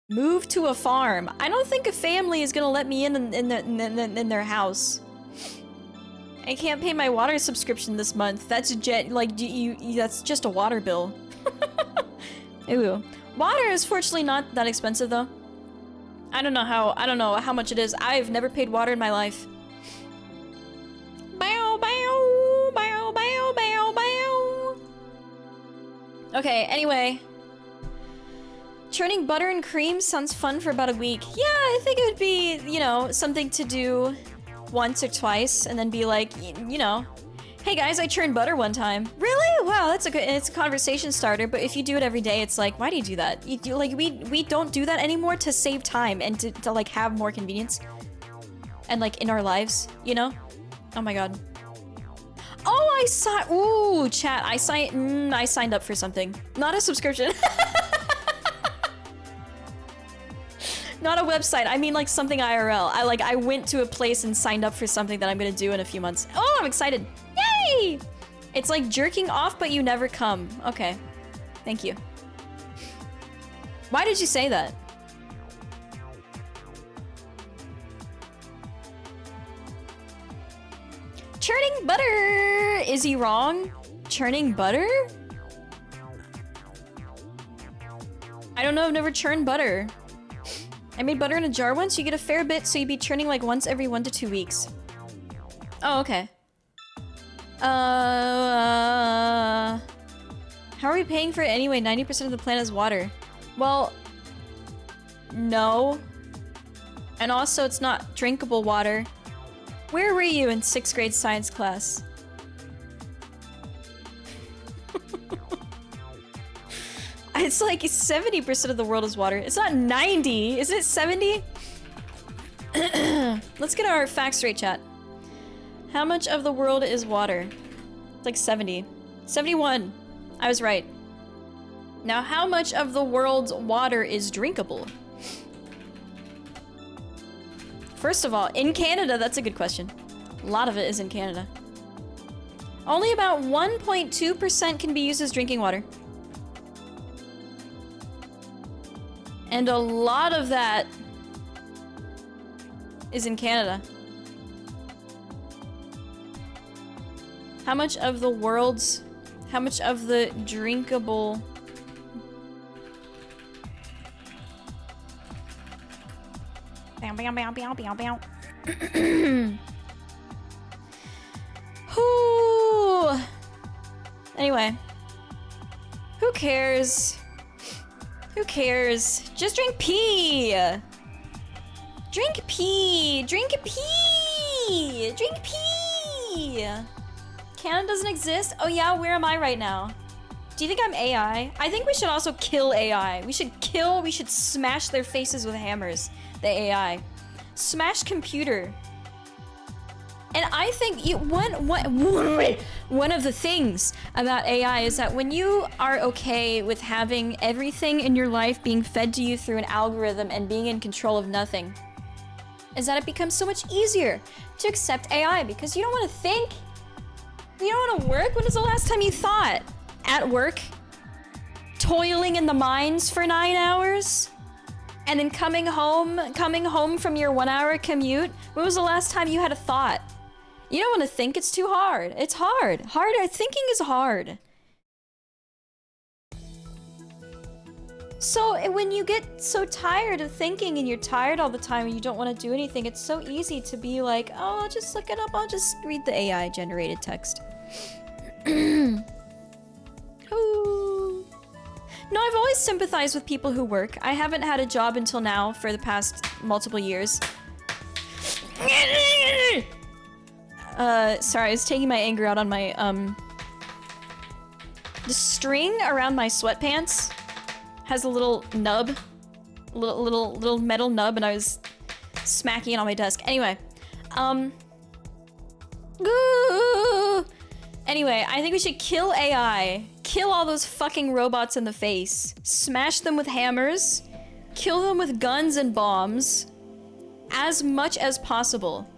Move to a farm. I don't think a family is gonna let me in their house. I can't pay my water subscription this month. That's that's just a water bill. Ooh. Water is fortunately not that expensive though. I don't know how much it is. I've never paid water in my life. Bow, bow, bow, bow, bow, bow. Okay, anyway. Churning butter and cream sounds fun for about a week. Yeah, I think it would be, you know, something to do once or twice and then be like, you know, hey guys, I churned butter one time. Really? Wow, that's it's a conversation starter, but if you do it every day, it's like, why do you do that? We don't do that anymore to save time and to like have more convenience. And like in our lives, you know? Oh my god. Oh, ooh, chat, I signed up for something. Not a subscription. Not a website, I mean like something IRL. I went to a place and signed up for something that I'm gonna do in a few months. Oh, I'm excited. Yay! It's like jerking off, but you never come. Okay. Thank you. Why did you say that? Churning butter! Is he wrong? Churning butter? I don't know, I've never churned butter. I made butter in a jar once. You get a fair bit, so you'd be churning like once every 1 to 2 weeks. Oh, okay. How are we paying for it anyway? 90% of the planet is water. Well, no. And also, it's not drinkable water. Where were you in 6th grade science class? It's like 70% of the world is water. It's not 90. Is it 70? Let's get our facts straight, chat. How much of the world is water? It's like 70. 71. I was right. Now, how much of the world's water is drinkable? First of all, in Canada, that's a good question. A lot of it is in Canada. Only about 1.2% can be used as drinking water. And a lot of that is in Canada. How much of the world's... How much of the drinkable... Whoo! Anyway. Who cares? Who cares? Just drink pee! Drink pee! Drink pee! Drink pee! Canada doesn't exist? Oh yeah, where am I right now? Do you think I'm AI? I think we should also kill AI. We should smash their faces with hammers. The AI. Smash computer. And I think one of the things about AI is that when you are okay with having everything in your life being fed to you through an algorithm and being in control of nothing, is that it becomes so much easier to accept AI because you don't want to think. You don't want to work? When was the last time you thought? At work? Toiling in the mines for 9 hours? And then coming home from your 1 hour commute? When was the last time you had a thought? You don't want to think, it's too hard. It's hard. Thinking is hard. So when you get so tired of thinking and you're tired all the time and you don't want to do anything, it's so easy to be like, oh, I'll just look it up. I'll just read the AI generated text. Ooh. No, I've always sympathized with people who work. I haven't had a job until now for the past multiple years. Sorry, I was taking my anger out on my, the string around my sweatpants has a little nub. Little metal nub, and I was smacking it on my desk. Anyway, Anyway, I think we should kill AI. Kill all those fucking robots in the face. Smash them with hammers. Kill them with guns and bombs. As much as possible.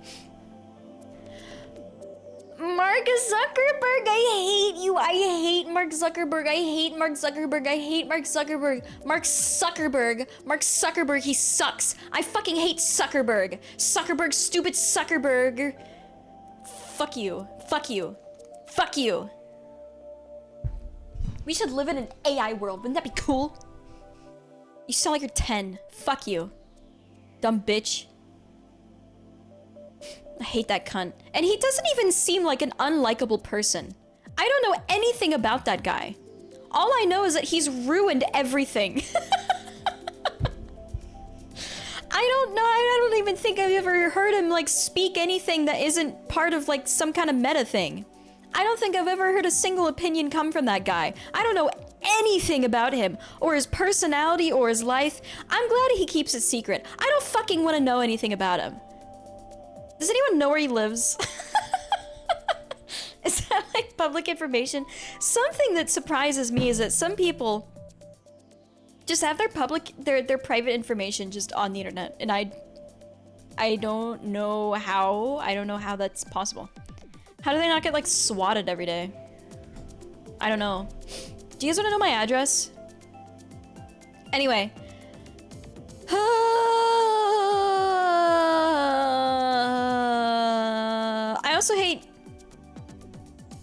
Mark Zuckerberg, I hate you. I hate Mark Zuckerberg. I hate Mark Zuckerberg. I hate Mark Zuckerberg. Mark Zuckerberg. Mark Zuckerberg, he sucks. I fucking hate Zuckerberg. Zuckerberg, stupid Zuckerberg. Fuck you. Fuck you. Fuck you. We should live in an AI world. Wouldn't that be cool? You sound like you're 10. Fuck you. Dumb bitch. I hate that cunt. And he doesn't even seem like an unlikable person. I don't know anything about that guy. All I know is that he's ruined everything. I don't even think I've ever heard him like speak anything that isn't part of like some kind of meta thing. I don't think I've ever heard a single opinion come from that guy. I don't know anything about him, or his personality, or his life. I'm glad he keeps it secret. I don't fucking want to know anything about him. Does anyone know where he lives? Is that like public information? Something that surprises me is that some people just have their private information just on the internet, and I don't know how. I don't know how that's possible. How do they not get like swatted every day? I don't know. Do you guys want to know my address? Anyway. I also hate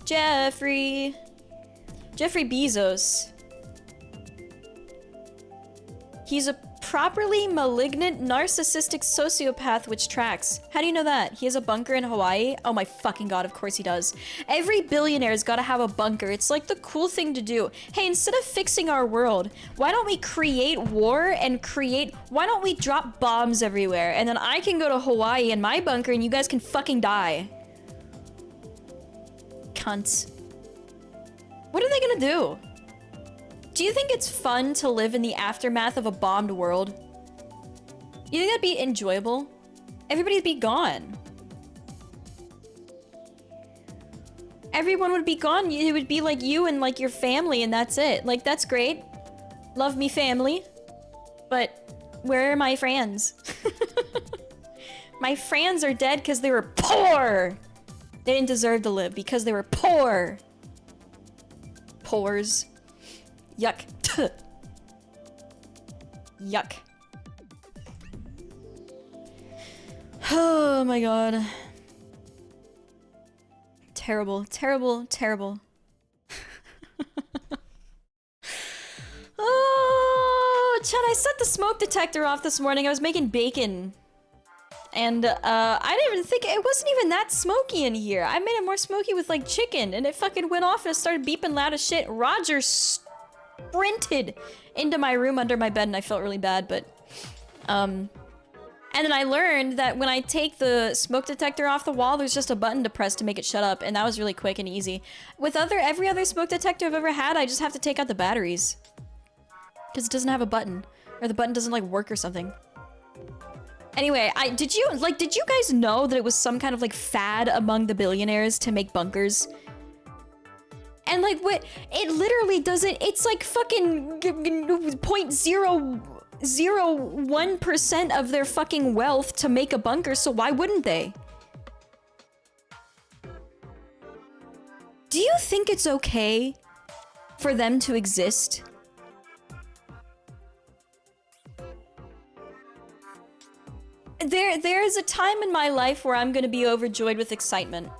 Jeffrey Bezos. He's a properly malignant, narcissistic sociopath, which tracks. How do you know that? He has a bunker in Hawaii? Oh my fucking god, of course he does. Every billionaire's gotta have a bunker. It's like the cool thing to do. Hey, instead of fixing our world, why don't we create war and why don't we drop bombs everywhere? And then I can go to Hawaii in my bunker and you guys can fucking die. Cunts. What are they gonna do? Do you think it's fun to live in the aftermath of a bombed world? You think that'd be enjoyable? Everybody'd be gone. Everyone would be gone. It would be like you and like your family and that's it. Like, that's great. Love me family. But where are my friends? My friends are dead because they were poor. They didn't deserve to live because they were poor. Pores. Yuck. Yuck. Oh my god. terrible, terrible, terrible. Oh, Chad, I set the smoke detector off this morning. I was making bacon. And I didn't even think, it wasn't even that smoky in here. I made it more smoky with like chicken, and it fucking went off and it started beeping loud as shit. Roger sprinted into my room under my bed and I felt really bad, but and then I learned that when I take the smoke detector off the wall, there's just a button to press to make it shut up, and that was really quick and easy. With every other smoke detector I've ever had, I just have to take out the batteries. Because it doesn't have a button. Or the button doesn't like work or something. Anyway, did you guys know that it was some kind of like fad among the billionaires to make bunkers? And like what, it literally doesn't, it's like fucking 0.001% of their fucking wealth to make a bunker, so why wouldn't they? Do you think it's okay for them to exist? There is a time in my life where I'm gonna be overjoyed with excitement.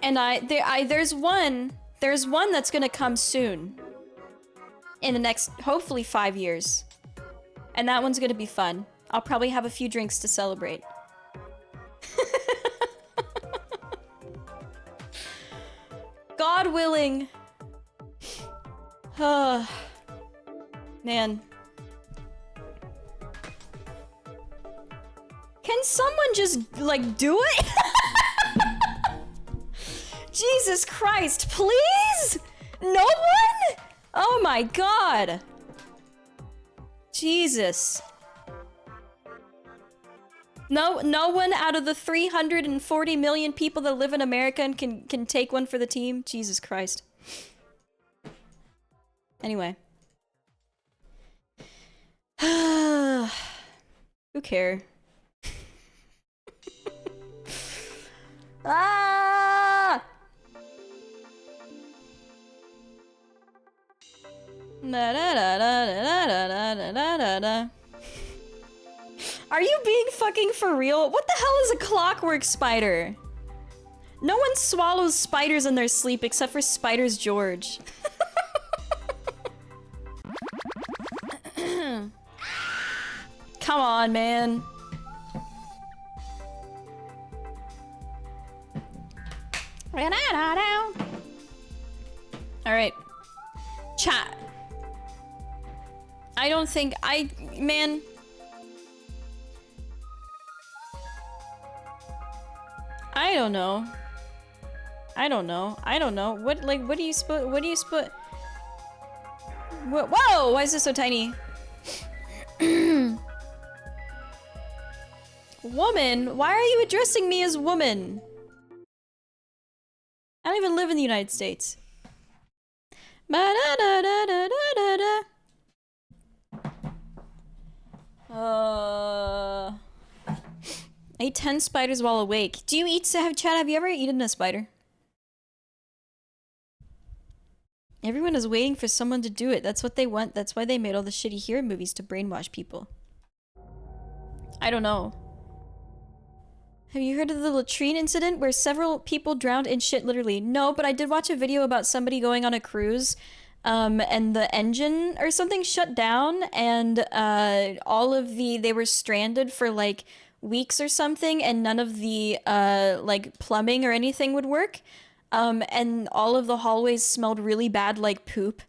And there's one that's gonna come soon. In the next, hopefully 5 years. And that one's gonna be fun. I'll probably have a few drinks to celebrate. God willing. Man. Can someone just, like, do it? Jesus Christ, please? No one? Oh my god. Jesus. No one out of the 340 million people that live in America and can take one for the team? Jesus Christ. Anyway. Who cares? Ah! Are you being fucking for real? What the hell is a clockwork spider? No one swallows spiders in their sleep except for Spiders George. Come on, man. Alright. Chat. I don't think man. I don't know. What do you whoa, why is this so tiny? Woman? Why are you addressing me as woman? I don't even live in the United States. I ate 10 spiders while awake. Do you eat, Chad, have you ever eaten a spider? Everyone is waiting for someone to do it. That's what they want. That's why they made all the shitty hero movies, to brainwash people. I don't know. Have you heard of the latrine incident where several people drowned in shit, literally? No, but I did watch a video about somebody going on a cruise, and the engine or something shut down, and they were stranded for like weeks or something, and none of the like plumbing or anything would work. And all of the hallways smelled really bad like poop.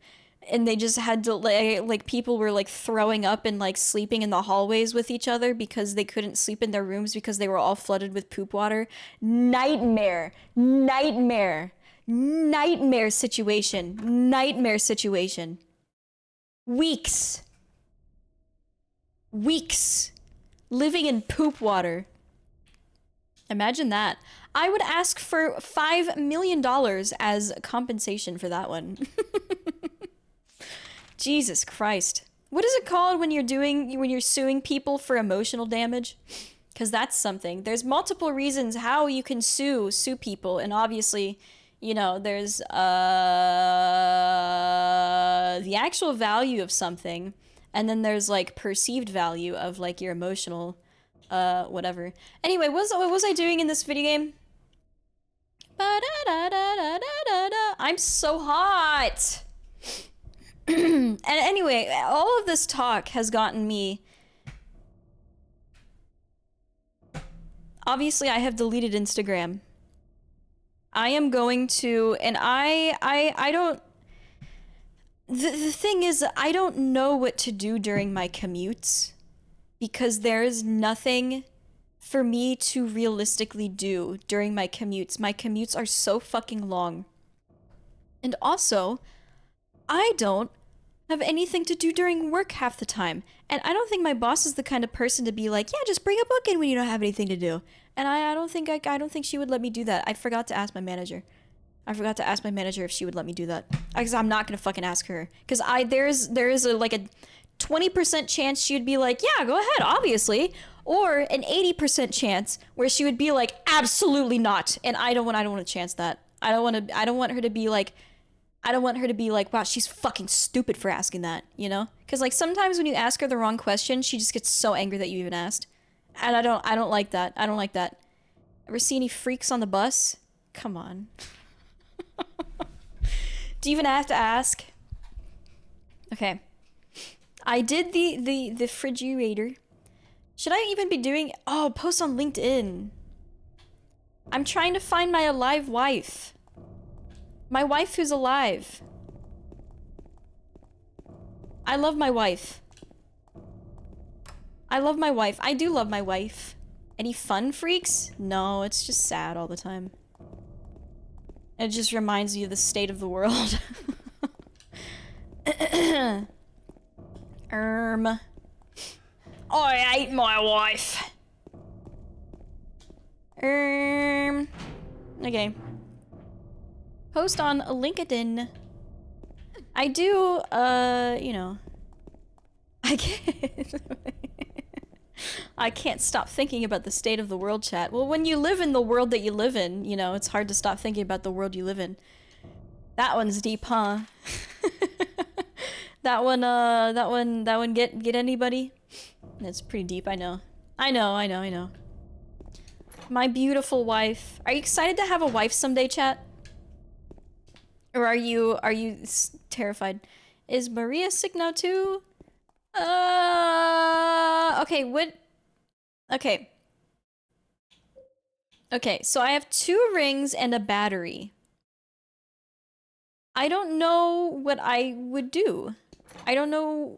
And they just had to, like, people were, like, throwing up and, like, sleeping in the hallways with each other because they couldn't sleep in their rooms because they were all flooded with poop water. Nightmare. Nightmare. Nightmare situation. Nightmare situation. Weeks. Weeks. Living in poop water. Imagine that. I would ask for $5 million as compensation for that one. Jesus Christ. What is it called when you're suing people for emotional damage? Because that's something. There's multiple reasons how you can sue people, and obviously, you know, there's the actual value of something, and then there's like perceived value of like your emotional whatever. Anyway, what was I doing in this video game? I'm so hot! And anyway, all of this talk has gotten me... Obviously, I have deleted Instagram. I am going to... And I don't... The thing is, I don't know what to do during my commutes. Because there is nothing for me to realistically do during my commutes. My commutes are so fucking long. And also, I don't have anything to do during work half the time. And I don't think my boss is the kind of person to be like, yeah, just bring a book in when you don't have anything to do. And I don't think she would let me do that. I forgot to ask my manager. I forgot to ask my manager if she would let me do that. Because I'm not gonna fucking ask her. Because there is a 20% chance she would be like, yeah, go ahead, obviously. Or an 80% chance where she would be like, absolutely not. And I don't want to chance that. I don't want her to be like, wow, she's fucking stupid for asking that, you know? Because like sometimes when you ask her the wrong question, she just gets so angry that you even asked. And I don't like that. I don't like that. Ever see any freaks on the bus? Come on. Do you even have to ask? Okay. I did the refrigerator. Should I even be doing... Oh, post on LinkedIn. I'm trying to find my alive wife. My wife who's alive. I love my wife. I love my wife. I do love my wife. Any fun freaks? No, it's just sad all the time. It just reminds you of the state of the world. I hate my wife. Okay. Post on LinkedIn. I do, you know. I can't stop thinking about the state of the world, chat. Well, when you live in the world that you live in, you know, it's hard to stop thinking about the world you live in. That one's deep, huh? That one get anybody? It's pretty deep, I know. I know. My beautiful wife. Are you excited to have a wife someday, chat? Or are you terrified? Is Maria sick now too? Okay, what? Okay. Okay, so I have 2 rings and a battery. I don't know what I would do. I don't know.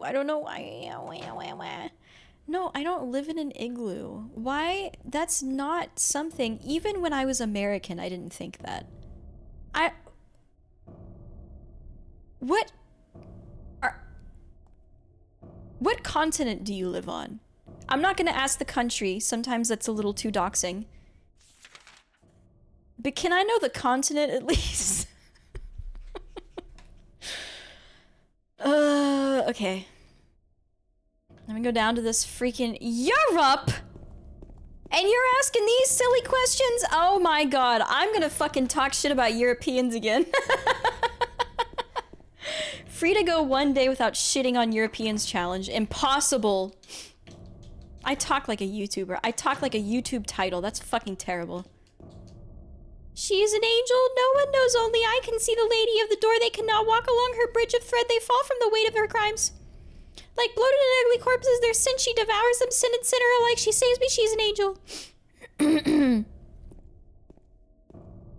No, I don't live in an igloo. Why? That's not something. Even when I was American, I didn't think that. What continent do you live on? I'm not gonna ask the country. Sometimes that's a little too doxing. But can I know the continent at least? Okay. I'm gonna go down to this freaking Europe! And you're asking these silly questions? Oh my god, I'm gonna fucking talk shit about Europeans again. Free to go 1 day without shitting on Europeans challenge. Impossible. I talk like a YouTuber. I talk like a YouTube title. That's fucking terrible. She's an angel. No one knows, only I can see the lady of the door. They cannot walk along her bridge of thread. They fall from the weight of her crimes. Like bloated and ugly corpses, their sin she devours them. Sin and sinner alike. She saves me. She's an angel.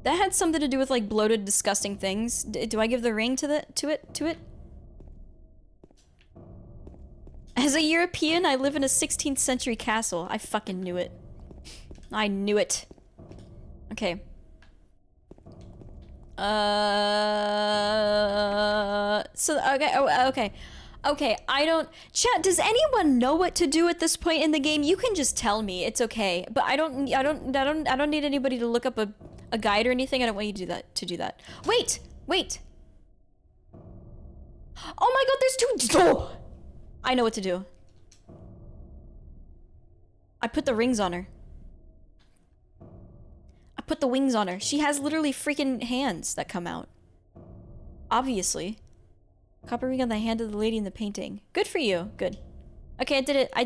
That had something to do with like bloated, disgusting things. Do I give the ring to it? As a European, I live in a 16th century castle. I fucking knew it. I knew it. Okay. Okay, I don't... Chat, does anyone know what to do at this point in the game? You can just tell me. It's okay. But I don't need anybody to look up a guide or anything. I don't want you to do that. Wait! Oh my god, there's 2... Oh! I know what to do. I put the rings on her. I put the wings on her. She has literally freaking hands that come out. Obviously. Copper ring on the hand of the lady in the painting. Good for you. Good. Okay, I did it. I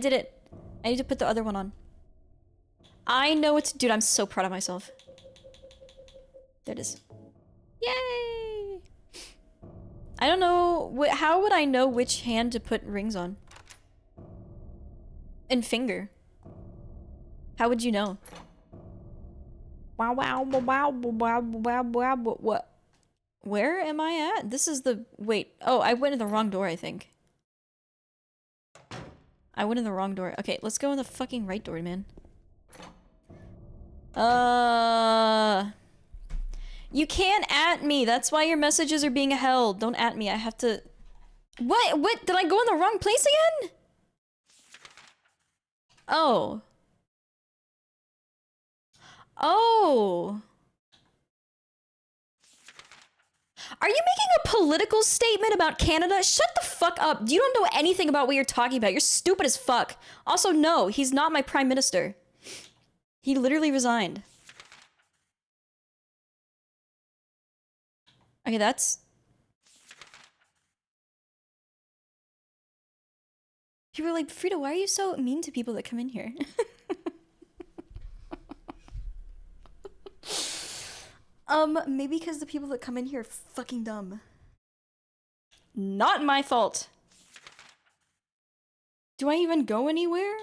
need to put the other one on. I know it's- dude, I'm so proud of myself. There it is. Yay! I don't know, how would I know which hand to put rings on? And finger. How would you know? Wow, wow, wow, wow, wow, wow, what? Where am I at? This is the- wait. Oh, I went in the wrong door, I think. I went in the wrong door. Okay, let's go in the fucking right door, man. You can't at me. That's why your messages are being held. Don't at me. I have to... What? What? Did I go in the wrong place again? Oh. Oh. Are you making a political statement about Canada? Shut the fuck up. You don't know anything about what you're talking about. You're stupid as fuck. Also, no, he's not my prime minister. He literally resigned. Okay, that's... People are like, Frieda, why are you so mean to people that come in here? Maybe because the people that come in here are fucking dumb. Not my fault. Do I even go anywhere?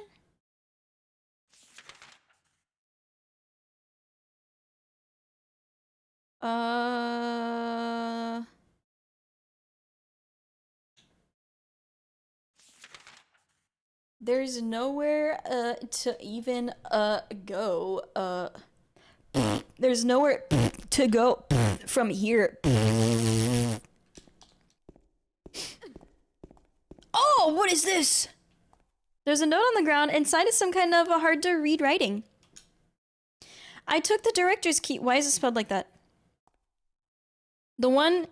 There's nowhere, to even, go, there's nowhere to go from here. Oh, what is this? There's a note on the ground. Inside is some kind of a hard to read writing. I took the director's key. Why is it spelled like that? The one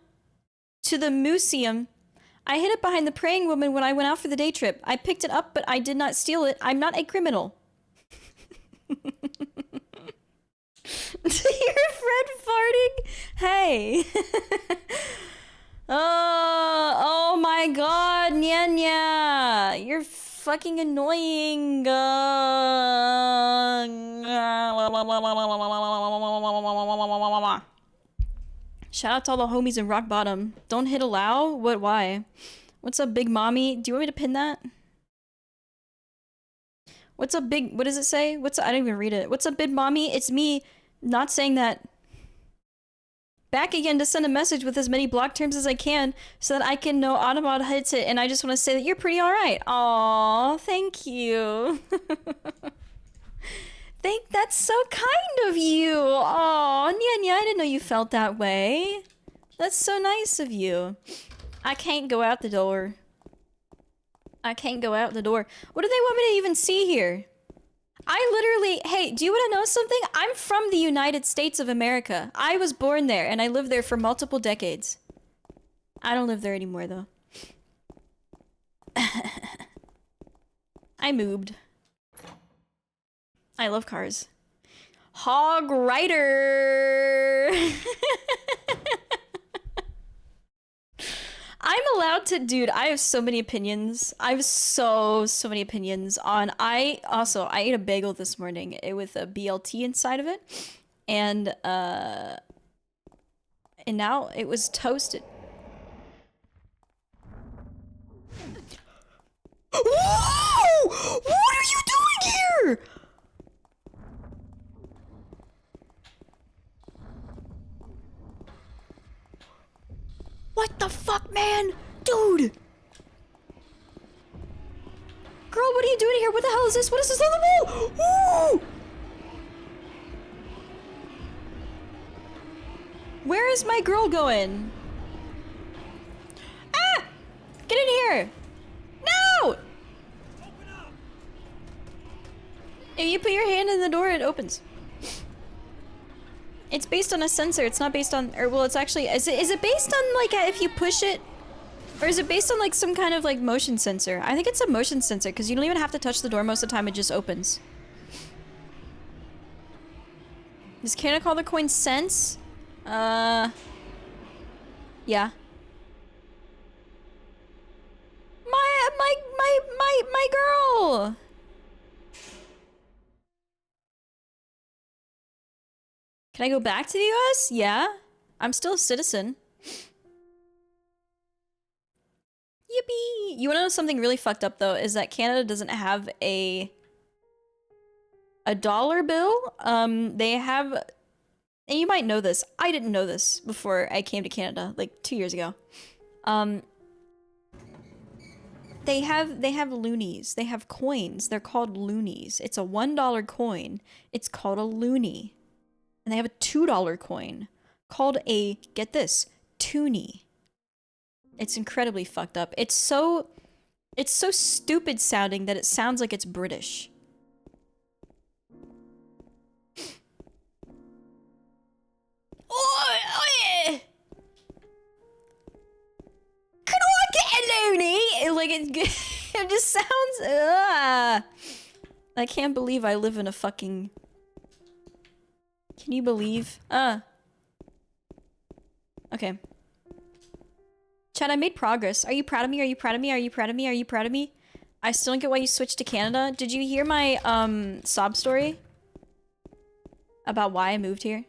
to the museum. I hid it behind the praying woman when I went out for the day trip. I picked it up, but I did not steal it. I'm not a criminal. To hear Fred farting? Hey. Oh my god, Nya. You're fucking annoying. Shout out to all the homies in Rock Bottom. Don't hit allow? What, why? What's up, Big Mommy? Do you want me to pin that? What's up, Big... What does it say? What's up? I didn't even read it. What's up, Big Mommy? It's me not saying that. Back again to send a message with as many block terms as I can so that I can know Automod hits it, and I just want to say that you're pretty alright. Aww, thank you. That's so kind of you. Aw, Nya, I didn't know you felt that way. That's so nice of you. I can't go out the door. I can't go out the door. What do they want me to even see here? I literally, hey, do you want to know something? I'm from the United States of America. I was born there and I lived there for multiple decades. I don't live there anymore though. I moved. I love cars. Hog Rider! I'm allowed to, dude, I have so many opinions. I have so many opinions on, I ate a bagel this morning with a BLT inside of it. And now it was toasted. Whoa! What are you doing here? What the fuck, man? Dude! Girl, what are you doing here? What the hell is this? What is this on the wall? Ooh! Where is my girl going? Ah! Get in here! No! If you put your hand in the door, it opens. It's based on a sensor. It's not based on, or well, it's actually, is it based on like if you push it? Or is it based on like some kind of like motion sensor? I think it's a motion sensor because you don't even have to touch the door most of the time. It just opens. Does Canada call the coin sense? Yeah. My girl! Can I go back to the US? Yeah. I'm still a citizen. Yippee! You wanna know something really fucked up though? Is that Canada doesn't have a dollar bill. They have, and you might know this. I didn't know this before I came to Canada, like 2 years ago. They have loonies. They have coins. They're called loonies. It's a $1 coin. It's called a loonie. And they have a $2 coin called a, get this, toonie. It's incredibly fucked up. It's so stupid sounding that it sounds like it's British. Oh, can I get a loony? Like it just sounds. I can't believe I live in a fucking. Can you believe? Okay. Chad, I made progress. Are you proud of me? Are you proud of me? Are you proud of me? Are you proud of me? I still don't get why you switched to Canada. Did you hear my sob story about why I moved here?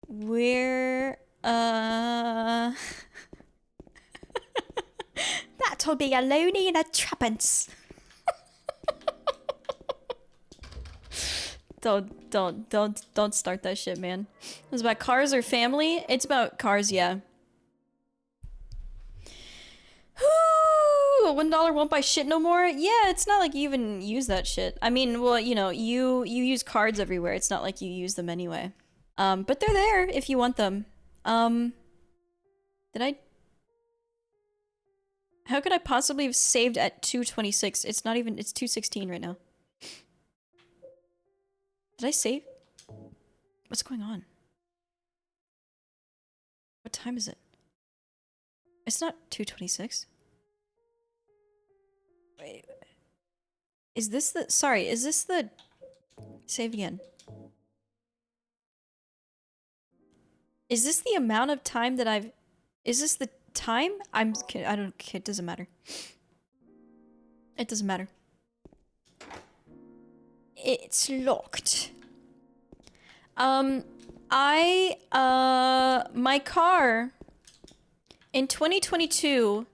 Where that will be a loony and a tuppence. Don't start that shit, man. It's about cars or family? It's about cars, yeah. $1 won't buy shit no more? Yeah, it's not like you even use that shit. I mean, well, you know, you use cards everywhere. It's not like you use them anyway. But they're there if you want them. Did I... How could I possibly have saved at 226? It's not even... It's 216 right now. Did I save? What's going on? What time is it? It's not 226. Wait. Is this the... Sorry, is this the... Save again. Is this the amount of time that I've... Is this the time? I don't... It doesn't matter. It doesn't matter. It's locked. My car in 2022,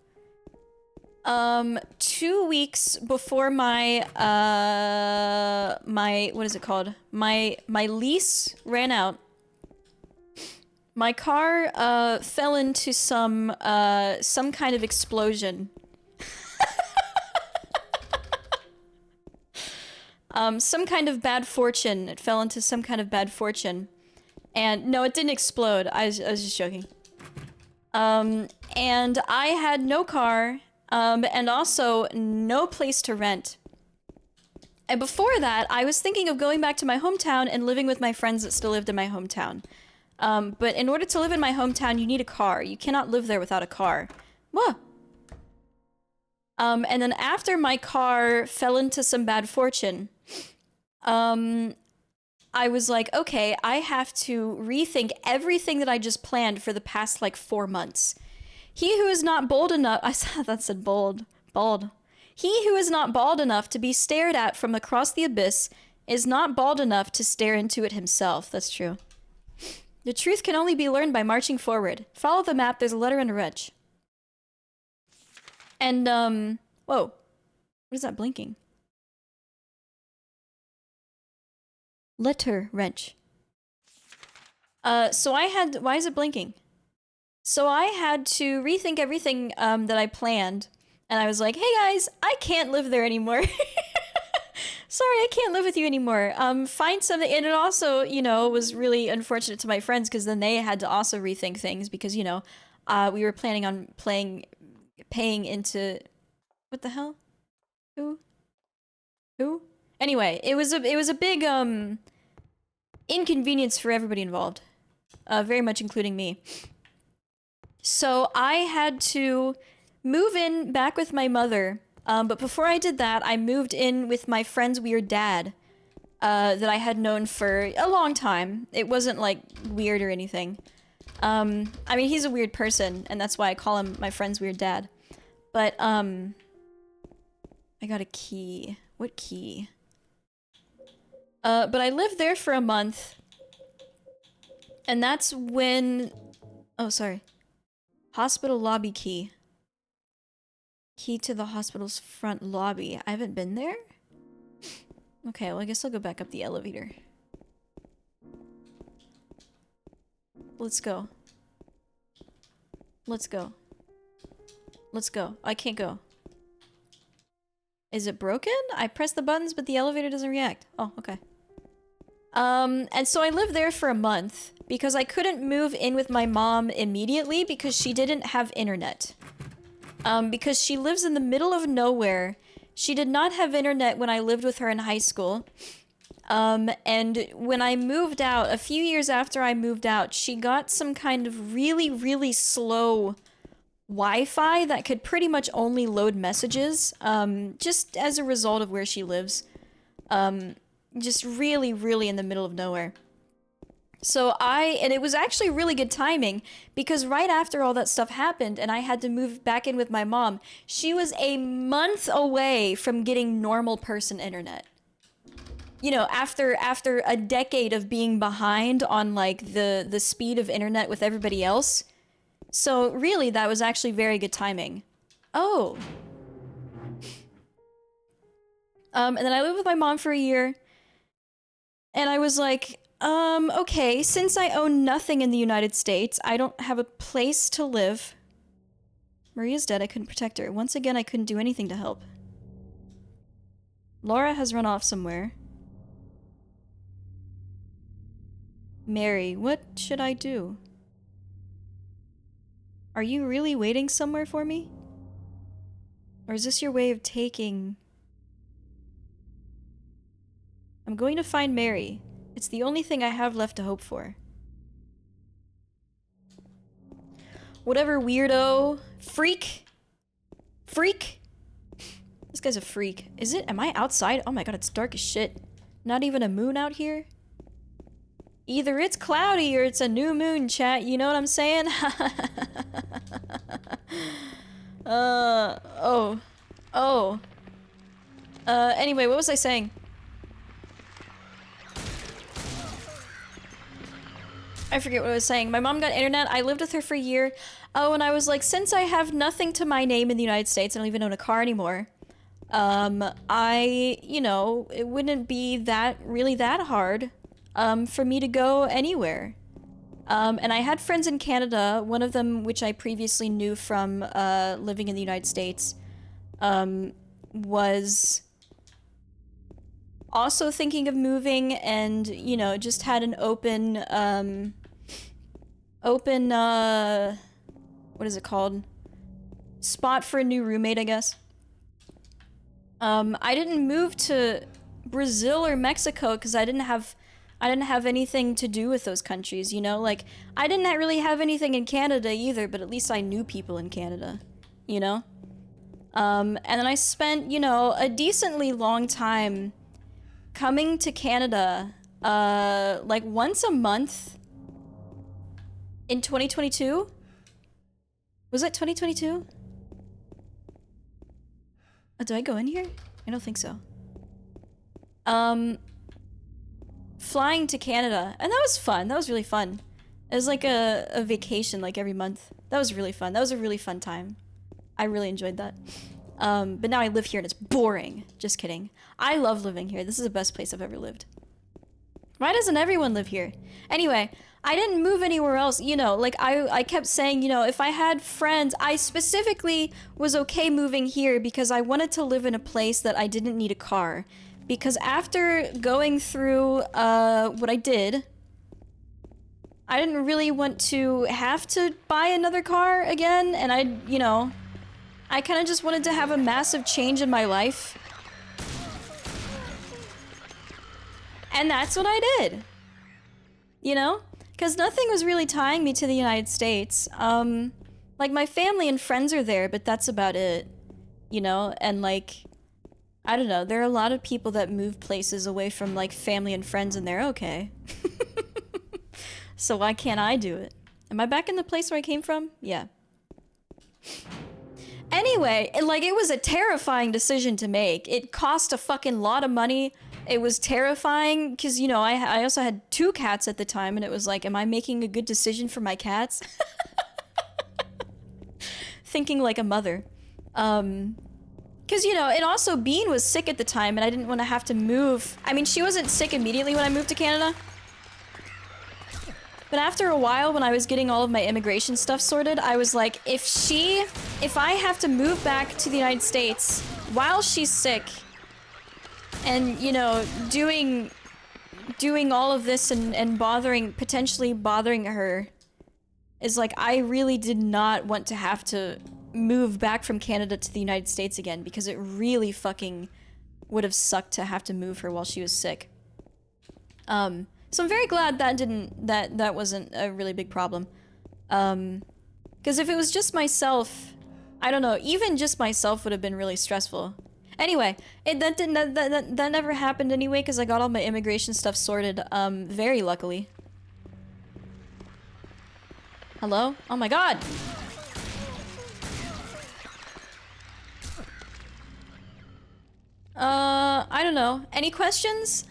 2 weeks before my what is it called? My lease ran out. My car fell into some kind of explosion. Some kind of bad fortune. It fell into some kind of bad fortune. And no, it didn't explode. I was just joking. And I had no car, and also no place to rent. And before that, I was thinking of going back to my hometown and living with my friends that still lived in my hometown. But in order to live in my hometown, you need a car. You cannot live there without a car. Whoa. And then after my car fell into some bad fortune, I was like, okay, I have to rethink everything that I just planned for the past, like, 4 months. He who is not bold enough... I saw that said bold. Bald. He who is not bald enough to be stared at from across the abyss is not bald enough to stare into it himself. That's true. The truth can only be learned by marching forward. Follow the map, there's a letter and a wrench. And, whoa. What is that blinking? Letter wrench. So I had... Why is it blinking? So I had to rethink everything, that I planned. And I was like, hey guys, I can't live there anymore. Sorry, I can't live with you anymore. Find something... And it also, you know, was really unfortunate to my friends because then they had to also rethink things because, you know, we were planning on paying into... What the hell? Who? Anyway, it was a big, inconvenience for everybody involved. Very much including me. So I had to move in back with my mother. But before I did that, I moved in with my friend's weird dad. That I had known for a long time. It wasn't, like, weird or anything. I mean, he's a weird person, and that's why I call him my friend's weird dad. But, I got a key. What key? But I lived there for a month. And that's when... Oh, sorry. Hospital lobby key. Key to the hospital's front lobby. I haven't been there? Okay, well I guess I'll go back up the elevator. Let's go. Let's go. Let's go. I can't go. Is it broken? I press the buttons, but the elevator doesn't react. Oh, okay. And so I lived there for a month because I couldn't move in with my mom immediately because she didn't have internet. Because she lives in the middle of nowhere. She did not have internet when I lived with her in high school. And when I moved out, a few years after I moved out, she got some kind of really, really slow Wi-Fi that could pretty much only load messages, just as a result of where she lives. Just really, really in the middle of nowhere. So and it was actually really good timing, because right after all that stuff happened and I had to move back in with my mom, she was a month away from getting normal person internet. You know, after a decade of being behind on like the speed of internet with everybody else. So really, that was actually very good timing. Oh. And then I lived with my mom for a year. And I was like, okay, since I own nothing in the United States, I don't have a place to live. Maria's dead, I couldn't protect her. Once again, I couldn't do anything to help. Laura has run off somewhere. Mary, what should I do? Are you really waiting somewhere for me? Or is this your way of taking... I'm going to find Mary. It's the only thing I have left to hope for. Whatever, weirdo. Freak. Freak. This guy's a freak. Is it? Am I outside? Oh my god, it's dark as shit. Not even a moon out here? Either it's cloudy or it's a new moon, chat. You know what I'm saying? Anyway, what was I saying? I forget what I was saying. My mom got internet. I lived with her for a year. Oh, and I was like, since I have nothing to my name in the United States, I don't even own a car anymore. You know, it wouldn't be really that hard, for me to go anywhere. And I had friends in Canada, one of them, which I previously knew from, living in the United States, was also thinking of moving and, you know, just had an open, what is it called? Spot for a new roommate, I guess. I didn't move to Brazil or Mexico because I didn't have anything to do with those countries, you know? Like, I didn't really have anything in Canada either, but at least I knew people in Canada, you know? And then I spent, you know, a decently long time coming to Canada, like once a month in 2022? Was it 2022? Oh, do I go in here? I don't think so. Flying to Canada, and that was fun. That was really fun. It was like a vacation, like every month. That was really fun. That was a really fun time. I really enjoyed that. But now I live here and it's boring. Just kidding. I love living here. This is the best place I've ever lived. Why doesn't everyone live here? Anyway, I didn't move anywhere else, you know, like I kept saying, you know, if I had friends, I specifically was okay moving here because I wanted to live in a place that I didn't need a car. Because after going through what I did, I didn't really want to have to buy another car again, and you know, I kind of just wanted to have a massive change in my life. And that's what I did. You know? Because nothing was really tying me to the United States. Like, my family and friends are there, but that's about it. You know? And, like, I don't know. There are a lot of people that move places away from, like, family and friends, and they're okay. So why can't I do it? Am I back in the place where I came from? Yeah. Anyway, it was a terrifying decision to make. It cost a fucking lot of money. It was terrifying because, you know, I also had 2 cats at the time, and it was like, am I making a good decision for my cats? Thinking like a mother. Because, you know, and also Bean was sick at the time, and I didn't want to have to move. I mean, she wasn't sick immediately when I moved to Canada. But after a while, when I was getting all of my immigration stuff sorted, I was like, if I have to move back to the United States while she's sick, and, you know, doing all of this and potentially bothering her, is like, I really did not want to have to move back from Canada to the United States again, because it really fucking would have sucked to have to move her while she was sick. So I'm very glad that wasn't a really big problem. Because if it was just myself, I don't know, even just myself would have been really stressful. Anyway, that never happened anyway, because I got all my immigration stuff sorted, very luckily. Hello? Oh my god! I don't know. Any questions?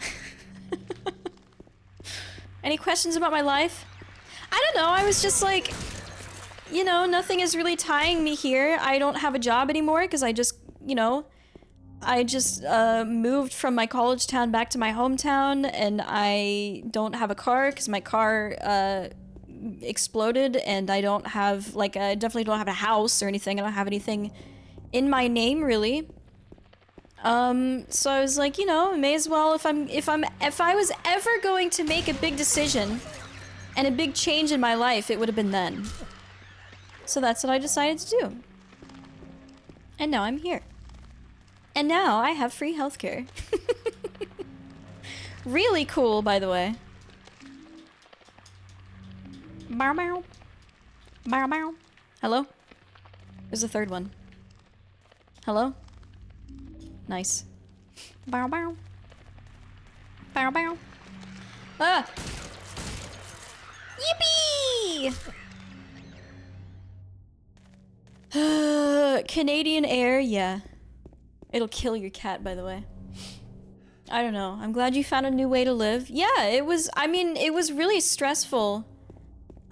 Any questions about my life? I don't know, I was just like, you know, nothing is really tying me here. I don't have a job anymore because I just, you know, moved from my college town back to my hometown, and I don't have a car because my car exploded, and I don't have, like, I definitely don't have a house or anything. I don't have anything in my name, really. So I was like, you know, may as well, if I was ever going to make a big decision and a big change in my life, it would have been then. So that's what I decided to do. And now I'm here. And now I have free healthcare. Really cool, by the way. Bow bow. Bow bow. Hello? There's a third one. Hello? Nice. Bow bow. Bow bow. Ah! Yippee! Canadian Air, yeah. It'll kill your cat, by the way. I don't know. I'm glad you found a new way to live. Yeah, it was, I mean, it was really stressful.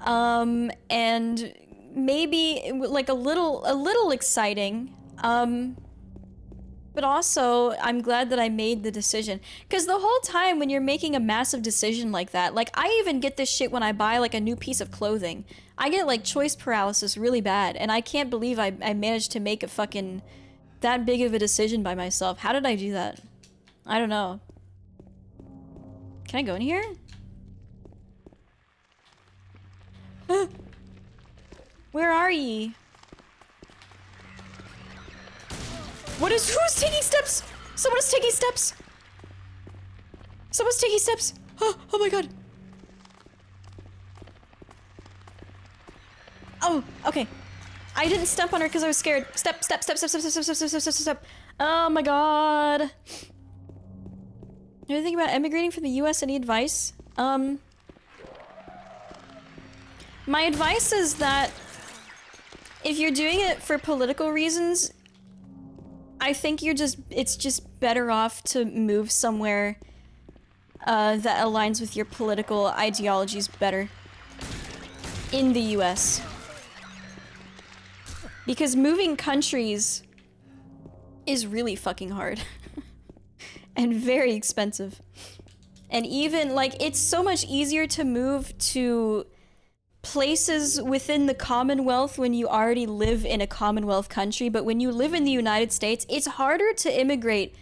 And maybe, like, a little exciting. But also, I'm glad that I made the decision. Because the whole time when you're making a massive decision like that, like, I even get this shit when I buy, like, a new piece of clothing. I get, like, choice paralysis really bad, and I can't believe I managed to make a fucking that big of a decision by myself. How did I do that? I don't know. Can I go in here? Where are ye? Who's taking steps? Someone is taking steps. Someone's taking steps. Oh my god. Oh, okay. I didn't step on her because I was scared. Step. Oh my god. Anything about emigrating from the US? Any advice? My advice is that if you're doing it for political reasons, I think it's just better off to move somewhere that aligns with your political ideologies better in the US. Because moving countries is really fucking hard and very expensive. And even, like, it's so much easier to move to places within the Commonwealth when you already live in a Commonwealth country, but when you live in the United States, it's harder to immigrate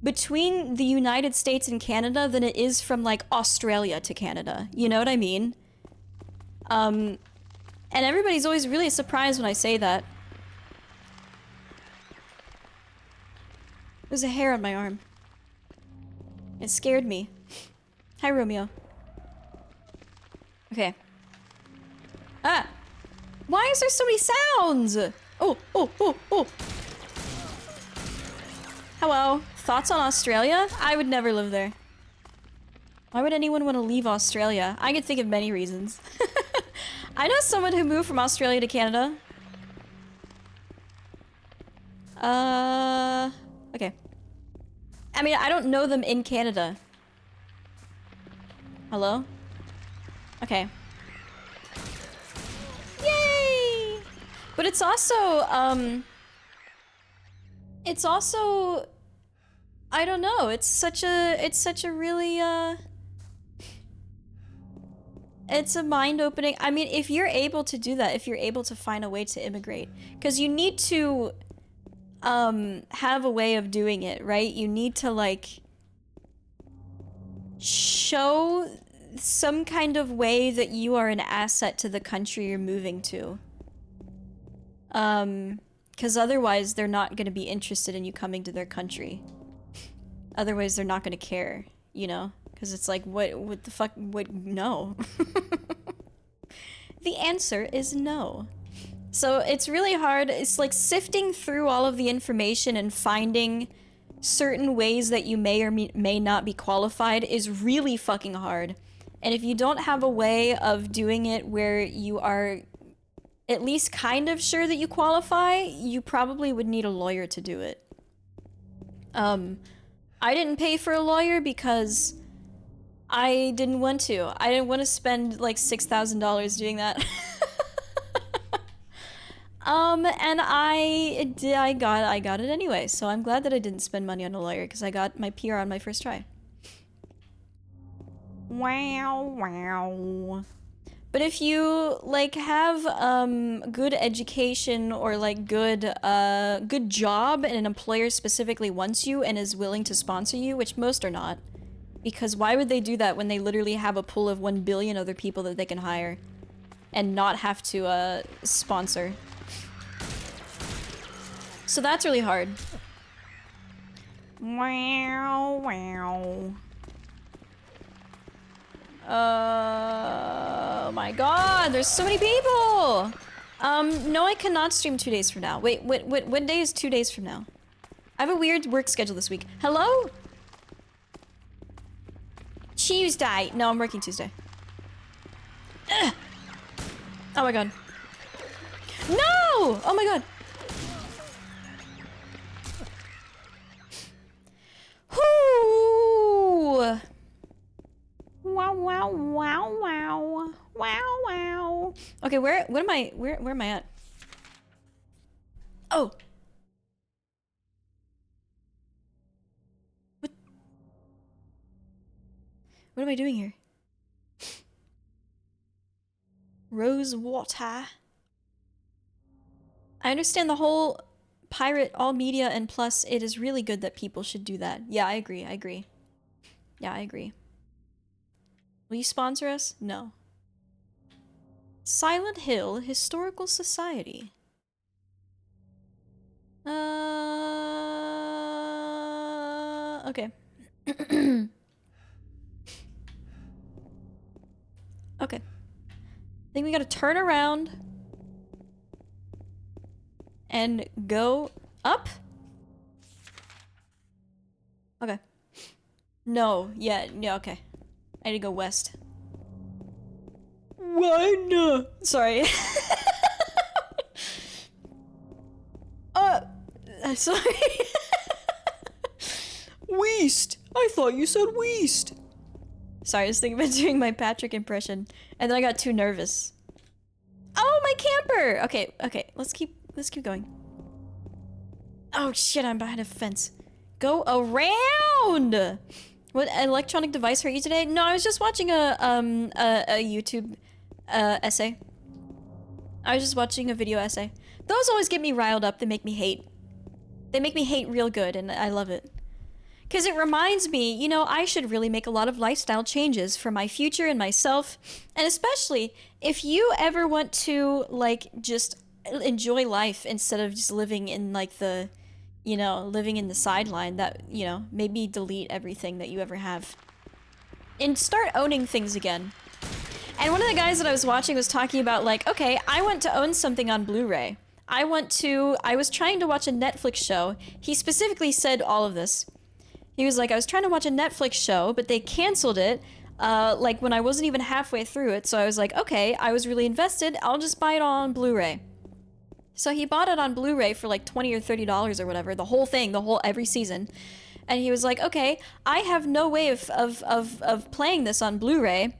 between the United States and Canada than it is from, like, Australia to Canada. You know what I mean? And everybody's always really surprised when I say that. There's a hair on my arm. It scared me. Hi, Romeo. Okay. Ah! Why is there so many sounds? Oh. Hello. Thoughts on Australia? I would never live there. Why would anyone want to leave Australia? I could think of many reasons. I know someone who moved from Australia to Canada. Okay. I mean, I don't know them in Canada. Hello? Okay. Yay! But it's also, I don't know, it's such a really, it's a mind-opening. I mean, if you're able to do that, if you're able to find a way to immigrate, because you need to, have a way of doing it, right? You need to, like, show some kind of way that you are an asset to the country you're moving to. Because otherwise they're not going to be interested in you coming to their country. Otherwise they're not going to care, you know? Because it's like, what the fuck, what, no. The answer is no. So it's really hard. It's like sifting through all of the information and finding certain ways that you may or may not be qualified is really fucking hard. And if you don't have a way of doing it where you are at least kind of sure that you qualify, you probably would need a lawyer to do it. I didn't pay for a lawyer because I didn't want to. I didn't want to spend like $6,000 doing that. And I got it anyway, so I'm glad that I didn't spend money on a lawyer because I got my PR on my first try. Wow. But if you like have good education or like good job and an employer specifically wants you and is willing to sponsor you, which most are not, because why would they do that when they literally have a pool of 1 billion other people that they can hire and not have to sponsor? So that's really hard. Wow. Oh my god, there's so many people! No, I cannot stream 2 days from now. Wait, what day is 2 days from now? I have a weird work schedule this week. Hello? Tuesday. No, I'm working Tuesday. Ugh. Oh my god. No! Oh my god. Whoo! Wow, wow, wow, wow. Wow, wow. Okay, where am I at? Oh. What am I doing here? Rose water. I understand the whole pirate all media, and plus it is really good that people should do that. Yeah, I agree. Yeah, I agree. Will you sponsor us? No. Silent Hill Historical Society. Okay. Okay. I think we gotta turn around and go up? Okay. No, yeah, okay. I need to go west. One! Sorry. Sorry. Weast! I thought you said weast! Sorry, I was thinking about doing my Patrick impression, and then I got too nervous. Oh, my camper! Okay, let's keep going. Oh shit, I'm behind a fence. Go around! What electronic device hurt you today? No, I was just watching a YouTube essay. I was just watching a video essay. Those always get me riled up. They make me hate. They make me hate real good, and I love it. Because it reminds me, you know, I should really make a lot of lifestyle changes for my future and myself. And especially, if you ever want to, like, just enjoy life instead of just living in, like, the, you know, living in the sideline, that, you know, maybe delete everything that you ever have. And start owning things again. And one of the guys that I was watching was talking about, like, okay, I want to own something on Blu-ray. I was trying to watch a Netflix show. He specifically said all of this. He was like, I was trying to watch a Netflix show, but they canceled it, like, when I wasn't even halfway through it. So I was like, okay, I was really invested. I'll just buy it all on Blu-ray. So he bought it on Blu-ray for like $20 or $30 or whatever, the whole thing, every season. And he was like, okay, I have no way of playing this on Blu-ray.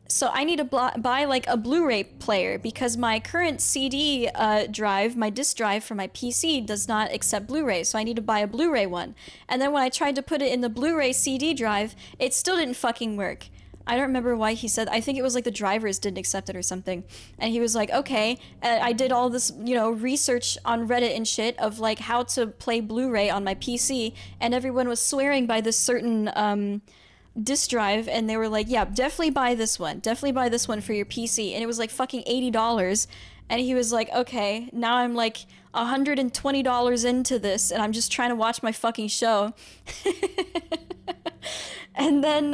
So I need to buy like a Blu-ray player because my current CD drive, my disc drive for my PC does not accept Blu-ray, so I need to buy a Blu-ray one. And then when I tried to put it in the Blu-ray CD drive, it still didn't fucking work. I don't remember why he said, I think it was like the drivers didn't accept it or something. And he was like, okay, I did all this, you know, research on Reddit and shit of like how to play Blu-ray on my PC, and everyone was swearing by this certain, disc drive, and they were like, yeah, definitely buy this one for your PC, and it was like fucking $80, and he was like, okay, now I'm like $120 into this, and I'm just trying to watch my fucking show. And then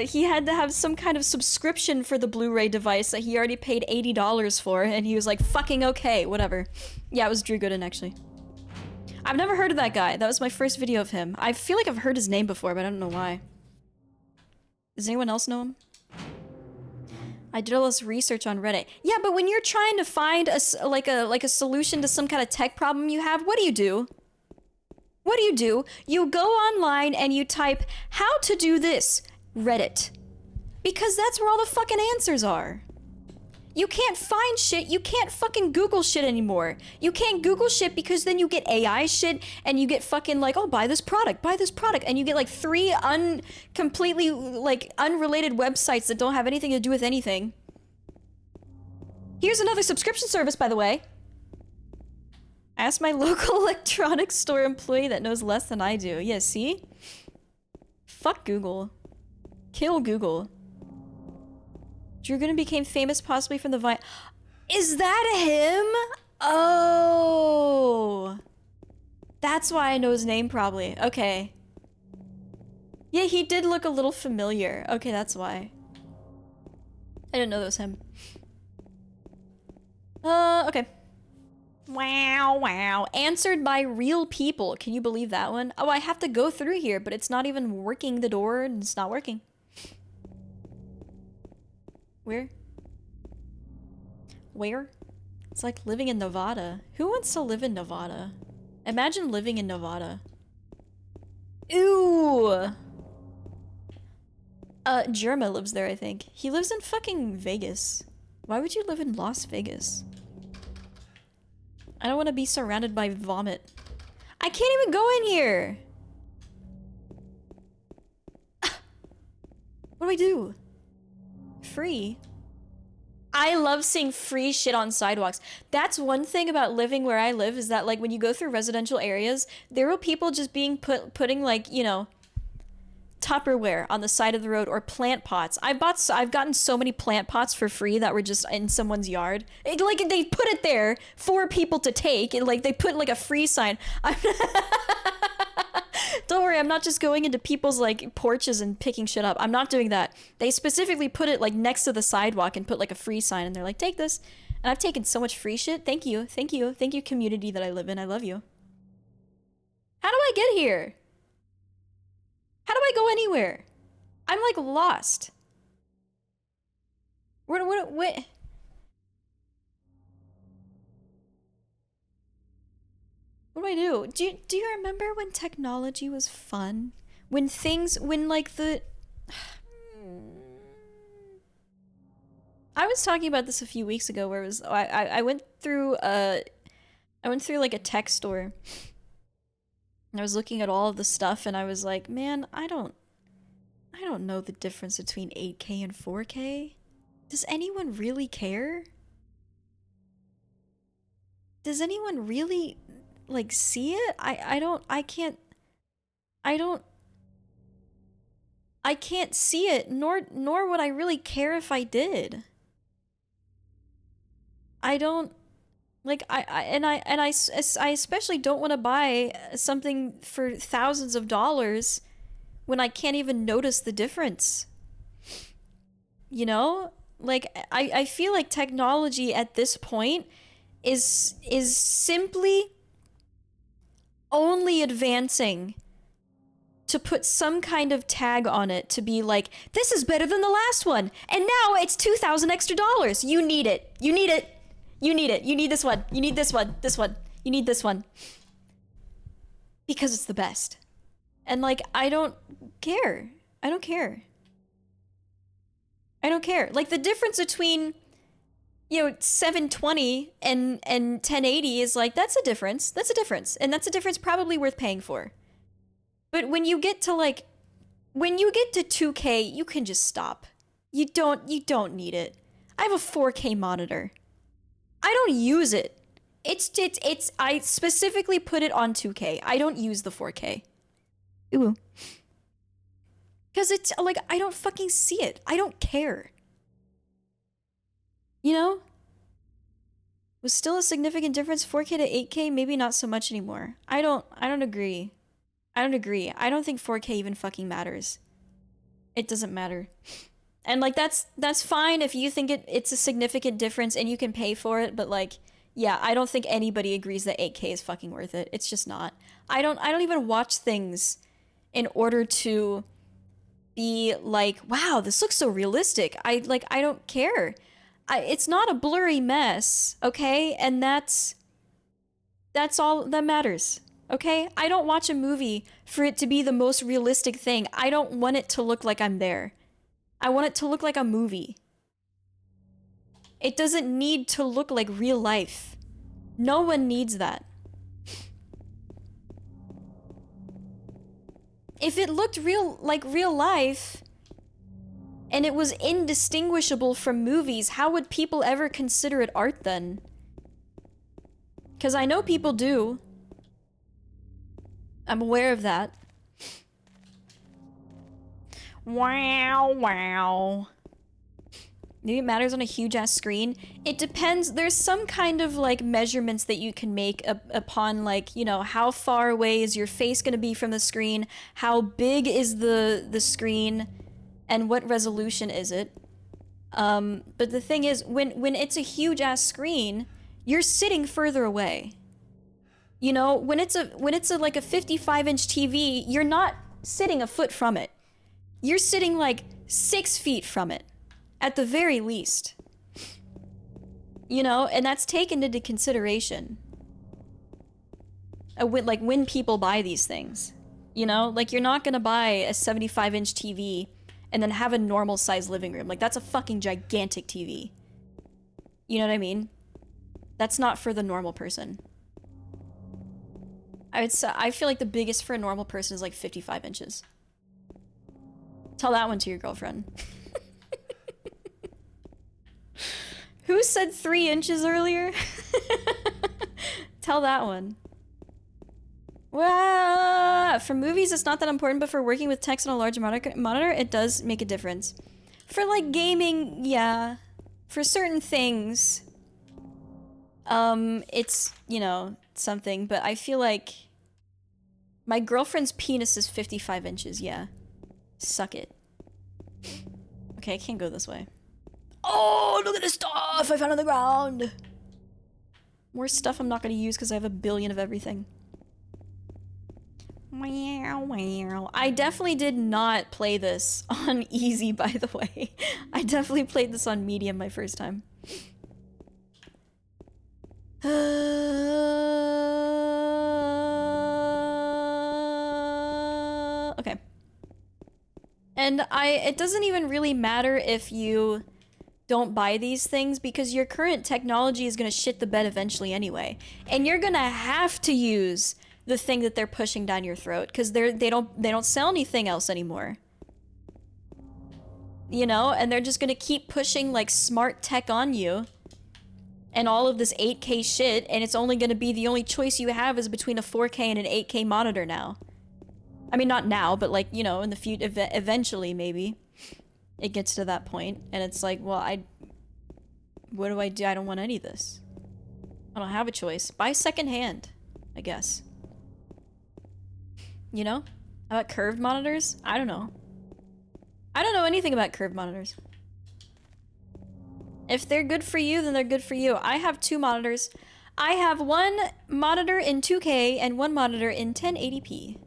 he had to have some kind of subscription for the Blu-ray device that he already paid $80 for, and he was like, fucking okay, whatever. Yeah, it was Drew Gooden, actually. I've never heard of that guy. That was my first video of him. I feel like I've heard his name before, but I don't know why. Does anyone else know him? I did all this research on Reddit. Yeah, but when you're trying to find a solution to some kind of tech problem you have, what do you do? What do? You go online and you type, how to do this, Reddit. Because that's where all the fucking answers are. You can't find shit, you can't fucking Google shit anymore. You can't Google shit because then you get AI shit and you get fucking like, oh, buy this product, and you get like 3 completely like unrelated websites that don't have anything to do with anything. Here's another subscription service, by the way. Ask my local electronics store employee that knows less than I do. Yeah, see? Fuck Google. Kill Google. Drew Gooden became famous possibly from the Vine. Is that him? Oh. That's why I know his name probably. Okay. Yeah, he did look a little familiar. Okay, that's why. I didn't know that was him. Okay. Wow. Answered by real people. Can you believe that one? Oh, I have to go through here, but it's not even working the door, and it's not working. Where? It's like living in Nevada. Who wants to live in Nevada? Imagine living in Nevada. Ew! Jerma lives there, I think. He lives in fucking Vegas. Why would you live in Las Vegas? I don't want to be surrounded by vomit. I can't even go in here! What do I do? Free? I love seeing free shit on sidewalks. That's one thing about living where I live, is that like when you go through residential areas, there are people just being putting like, you know, Tupperware on the side of the road, or plant pots. I've gotten so many plant pots for free that were just in someone's yard. Like they put it there for people to take, and like they put like a free sign. Don't worry, I'm not just going into people's like porches and picking shit up. I'm not doing that. They specifically put it like next to the sidewalk and put like a free sign, and they're like, take this. And I've taken so much free shit. Thank you community that I live in. I love you. How do I get here? How do I go anywhere? I'm like lost. What? What do I do? Do you remember when technology was fun? When like the... I was talking about this a few weeks ago, where it was... I went through like a tech store. And I was looking at all of the stuff, and I was like, man, I don't know the difference between 8K and 4K. Does anyone really care? Does anyone really... like see it? I can't see it, nor would I really care if I did. I don't like I especially don't want to buy something for thousands of dollars when I can't even notice the difference. You know? Like I feel like technology at this point is simply only advancing to put some kind of tag on it to be like, this is better than the last one, and now it's 2,000 extra dollars. You need it. You need it. You need it. You need this one. You need this one. This one. You need this one. because it's the best. And like, I don't care. I don't care. I don't care. Like the difference between, you know, 720 and 1080 is like, that's a difference. That's a difference. And that's a difference probably worth paying for. But when you get to like, when you get to 2K, you can just stop. You don't need it. I have a 4K monitor. I don't use it. I specifically put it on 2K. I don't use the 4K. Ooh. Because it's like, I don't fucking see it. I don't care. You know? Was still a significant difference, 4K to 8K, maybe not so much anymore. I don't agree. I don't agree. I don't think 4K even fucking matters. It doesn't matter. And like that's fine if you think it's a significant difference and you can pay for it, but like, yeah, I don't think anybody agrees that 8K is fucking worth it. It's just not. I don't even watch things in order to be like, wow, this looks so realistic. I don't care. It's not a blurry mess, okay? And that's all that matters, okay? I don't watch a movie for it to be the most realistic thing. I don't want it to look like I'm there. I want it to look like a movie. It doesn't need to look like real life. No one needs that. If it looked like real life, and it was indistinguishable from movies, how would people ever consider it art then? Because I know people do. I'm aware of that. Wow. Maybe it matters on a huge ass screen. It depends. There's some kind of like measurements that you can make upon like, you know, how far away is your face going to be from the screen? How big is the screen? And what resolution is it? But the thing is, when it's a huge ass screen, you're sitting further away. You know, when it's a like a 55-inch TV, you're not sitting a foot from it. You're sitting like 6 feet from it, at the very least. You know, and that's taken into consideration. Like when people buy these things, you know, like you're not gonna buy a 75-inch TV and then have a normal size living room. Like that's a fucking gigantic TV. You know what I mean? That's not for the normal person. I feel like the biggest for a normal person is like 55 inches. Tell that one to your girlfriend. Who said 3 inches earlier? Tell that one. Well, for movies, it's not that important, but for working with text on a large monitor, it does make a difference. For like gaming, yeah. For certain things, it's, you know, something, but I feel like my girlfriend's penis is 55 inches, yeah. Suck it. Okay, I can't go this way. Oh, look at this stuff I found on the ground! More stuff I'm not gonna use because I have a billion of everything. I definitely did not play this on easy, by the way. I definitely played this on medium my first time. Okay. And it doesn't even really matter if you don't buy these things because your current technology is gonna shit the bed eventually anyway. And you're gonna have to use the thing that they're pushing down your throat because they don't sell anything else anymore. You know, and they're just gonna keep pushing like smart tech on you and all of this 8K shit, and it's only gonna be the only choice you have is between a 4K and an 8K monitor now. I mean, not now, but like, you know, in the future, eventually maybe it gets to that point, and it's like, well, what do I do? I don't want any of this. I don't have a choice. Buy secondhand, I guess. You know? How about curved monitors? I don't know. I don't know anything about curved monitors. If they're good for you, then they're good for you. I have 2 monitors. I have one monitor in 2K and one monitor in 1080p.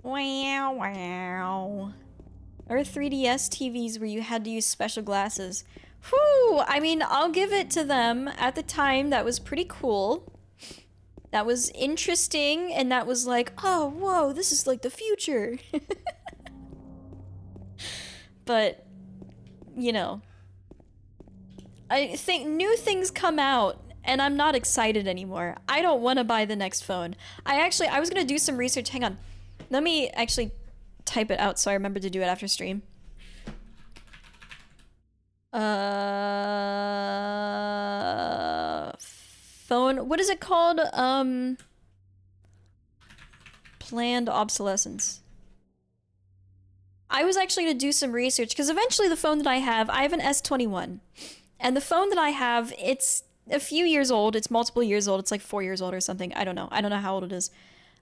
Wow. Or 3DS TVs where you had to use special glasses. Whew! I mean, I'll give it to them. At the time, that was pretty cool. that was interesting, and that was like, oh, whoa, this is like the future. But, you know, I think new things come out, and I'm not excited anymore. I don't want to buy the next phone. I was gonna do some research. Hang on. Let me actually type it out so I remember to do it after stream. Phone, what is it called? Planned obsolescence. I was actually gonna do some research because eventually the phone that I have an S21. And the phone that I have, it's a few years old. It's multiple years old. It's like 4 years old or something. I don't know. I don't know how old it is.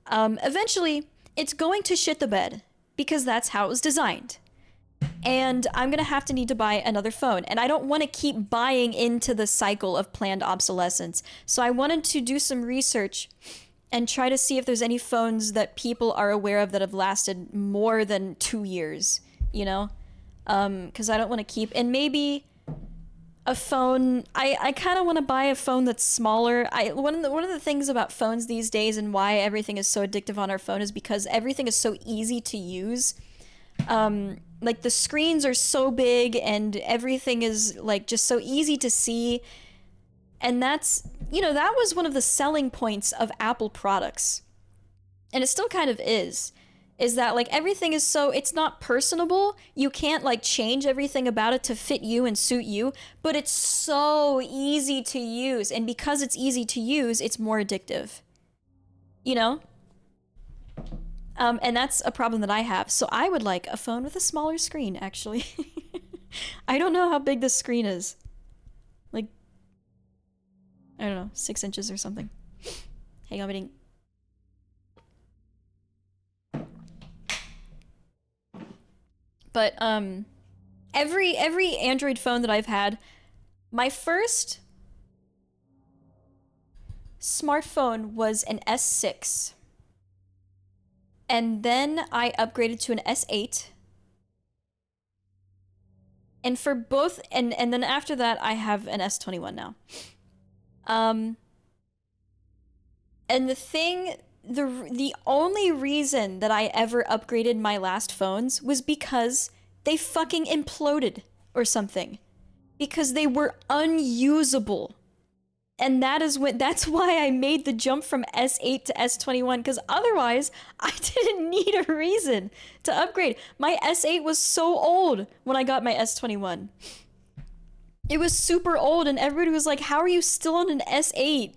Eventually, it's going to shit the bed because that's how it was designed. And I'm gonna have to need to buy another phone. And I don't want to keep buying into the cycle of planned obsolescence. So I wanted to do some research and try to see if there's any phones that people are aware of that have lasted more than 2 years, you know? Because I don't want to keep... And maybe a phone... I kind of want to buy a phone that's smaller. One of the things about phones these days and why everything is so addictive on our phone is because everything is so easy to use. Like, the screens are so big and everything is, like, just so easy to see. And that's, you know, that was one of the selling points of Apple products. And it still kind of is that, like, everything is so, it's not personable. You can't, like, change everything about it to fit you and suit you, but it's so easy to use. And because it's easy to use, it's more addictive. You know? And that's a problem that I have. So I would like a phone with a smaller screen, actually. I don't know how big this screen is. Like, I don't know, 6 inches or something. Hang on, I'm eating. But, every Android phone that I've had, my first smartphone was an S6. And then I upgraded to an S8. And for both, and then after that, I have an S21 now. And the only reason that I ever upgraded my last phones was because they fucking imploded or something. Because they were unusable. And that's why I made the jump from S8 to S21, because otherwise I didn't need a reason to upgrade. My S8 was so old when I got my S21. It was super old and everybody was like, how are you still on an S8?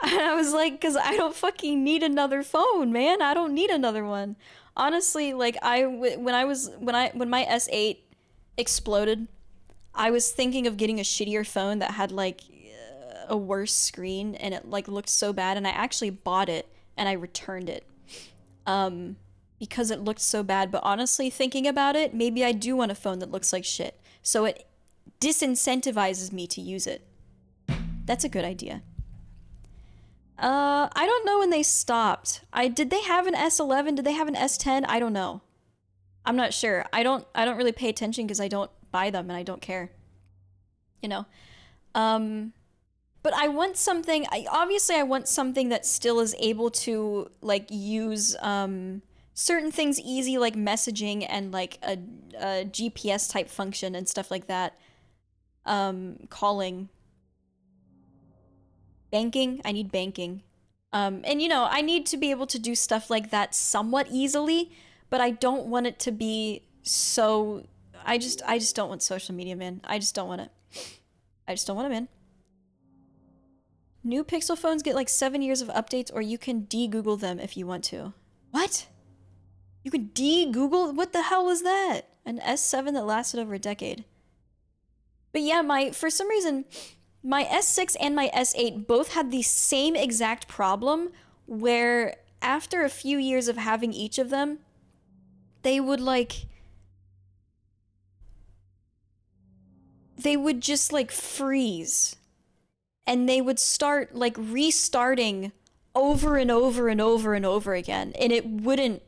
And I was like, because I don't fucking need another phone, man. I don't need another one. Honestly, like when my S8 exploded, I was thinking of getting a shittier phone that had like a worse screen and it like looked so bad, and I actually bought it and I returned it because it looked so bad. But honestly, thinking about it, maybe I do want a phone that looks like shit, so it disincentivizes me to use it. That's a good idea. I don't know when they stopped. Did they have an S11? Did they have an S10? I don't know. I'm not sure. I don't really pay attention because I don't buy them and I don't care. You know? But I want something, obviously I want something that still is able to like use certain things easy, like messaging and like a GPS type function and stuff like that. Calling. Banking, I need banking. And you know, I need to be able to do stuff like that somewhat easily, but I don't want it to be so... I just don't want social media, man. I just don't want it. I just don't want it, man. New Pixel phones get like 7 years of updates, or you can de-Google them if you want to. What? You can de-Google? What the hell was that? An S7 that lasted over a decade. But yeah, for some reason, my S6 and my S8 both had the same exact problem where after a few years of having each of them, they would just like freeze. And they would start like restarting over and over and over and over again. And it wouldn't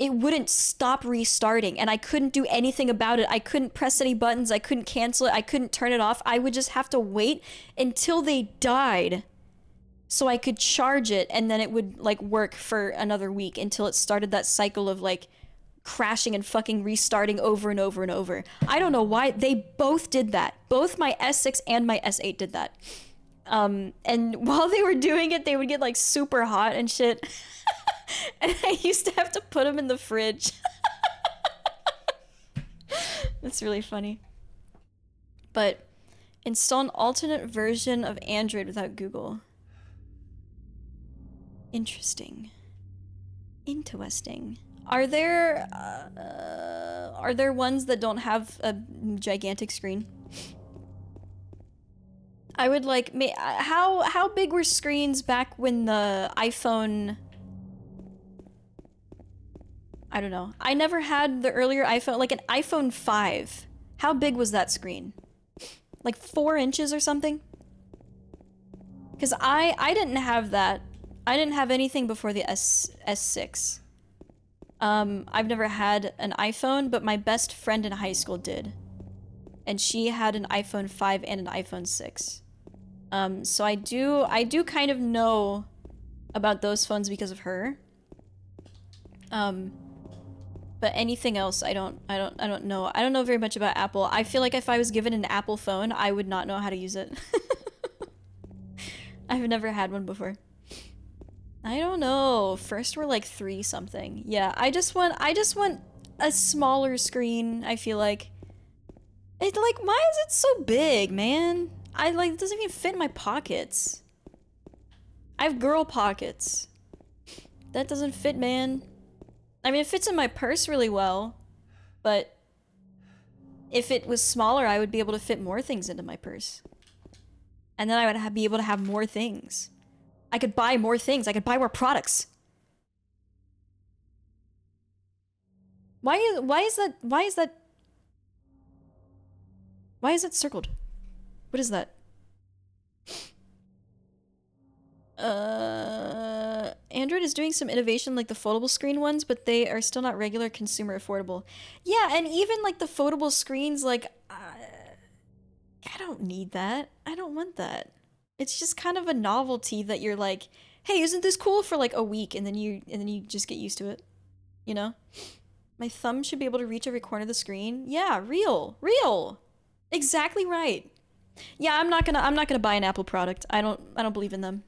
it wouldn't stop restarting, and I couldn't do anything about it. I couldn't press any buttons, I couldn't cancel it, I couldn't turn it off. I would just have to wait until they died so I could charge it, and then it would like work for another week until it started that cycle of like crashing and fucking restarting over and over and over. I don't know why. They both did that. Both my S6 and my S8 did that. And while they were doing it, they would get like super hot and shit. And I used to have to put them in the fridge. That's really funny. But install an alternate version of Android without Google. Interesting. Interesting. Are there ones that don't have a gigantic screen? I would like, how big were screens back when the iPhone, I don't know. I never had the earlier iPhone, like an iPhone 5. How big was that screen? Like 4 inches or something? Because I didn't have that. I didn't have anything before the S6. I've never had an iPhone, but my best friend in high school did. And she had an iPhone 5 and an iPhone 6. So I do kind of know about those phones because of her. But anything else, I don't know. I don't know very much about Apple. I feel like if I was given an Apple phone, I would not know how to use it. I've never had one before. I don't know. First we're like 3 something. Yeah, I just want a smaller screen, I feel like. It like, why is it so big, man? It doesn't even fit in my pockets. I have girl pockets. That doesn't fit, man. I mean, it fits in my purse really well, but if it was smaller, I would be able to fit more things into my purse. And then I would be able to have more things. I could buy more things. I could buy more products. Why is that circled? What is that? Android is doing some innovation like the foldable screen ones, but they are still not regular consumer affordable. Yeah, and even like the foldable screens, like, I don't need that. I don't want that. It's just kind of a novelty that you're like, hey, isn't this cool for like a week, and then you just get used to it. You know? My thumb should be able to reach every corner of the screen. Yeah, real. Exactly right. Yeah, I'm not gonna buy an Apple product. I don't believe in them.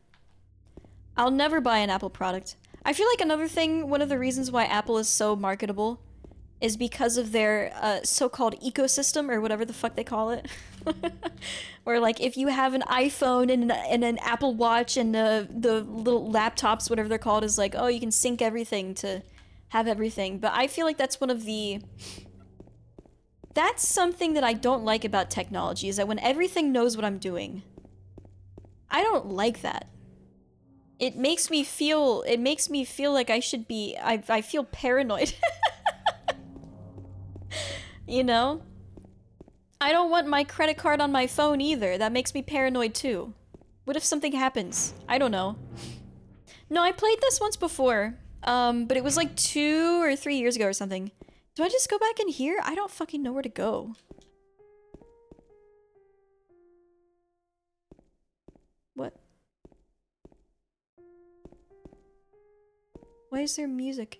I'll never buy an Apple product. I feel like another thing, one of the reasons why Apple is so marketable is because of their so-called ecosystem, or whatever the fuck they call it. Where like if you have an iPhone and an Apple Watch and the little laptops, whatever they're called, is like, oh, you can sync everything to have everything. But I feel like that's something that I don't like about technology, is that when everything knows what I'm doing, I don't like that. It makes me feel like I should be, I feel paranoid. You know? I don't want my credit card on my phone either. That makes me paranoid too. What if something happens? I don't know. No, I played this once before, but it was like 2 or 3 years ago or something. Do I just go back in here? I don't fucking know where to go. What? Why is there music?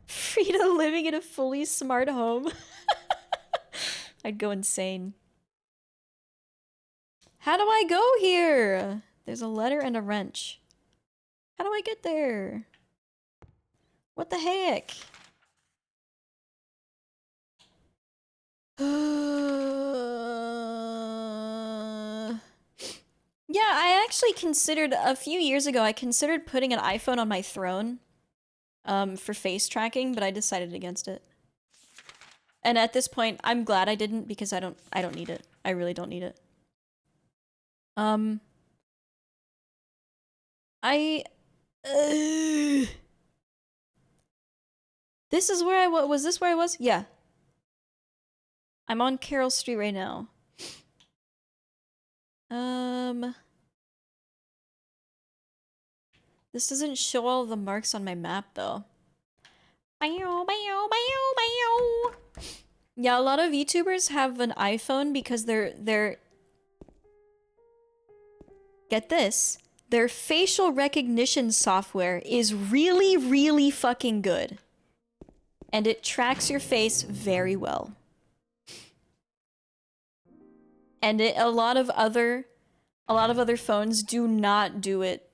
Frieda living in a fully smart home. I'd go insane. How do I go here? There's a letter and a wrench. How do I get there? What the heck? Yeah, I actually considered, a few years ago, I considered putting an iPhone on my throne for face tracking, but I decided against it. And at this point, I'm glad I didn't, because I don't need it. I really don't need it. This is where was this where I was? Yeah. I'm on Carroll Street right now. This doesn't show all the marks on my map, though. Bow, bow, bow, bow. Yeah, a lot of VTubers have an iPhone because they're... Get this. Their facial recognition software is really, really fucking good. And it tracks your face very well. And a lot of other phones do not do it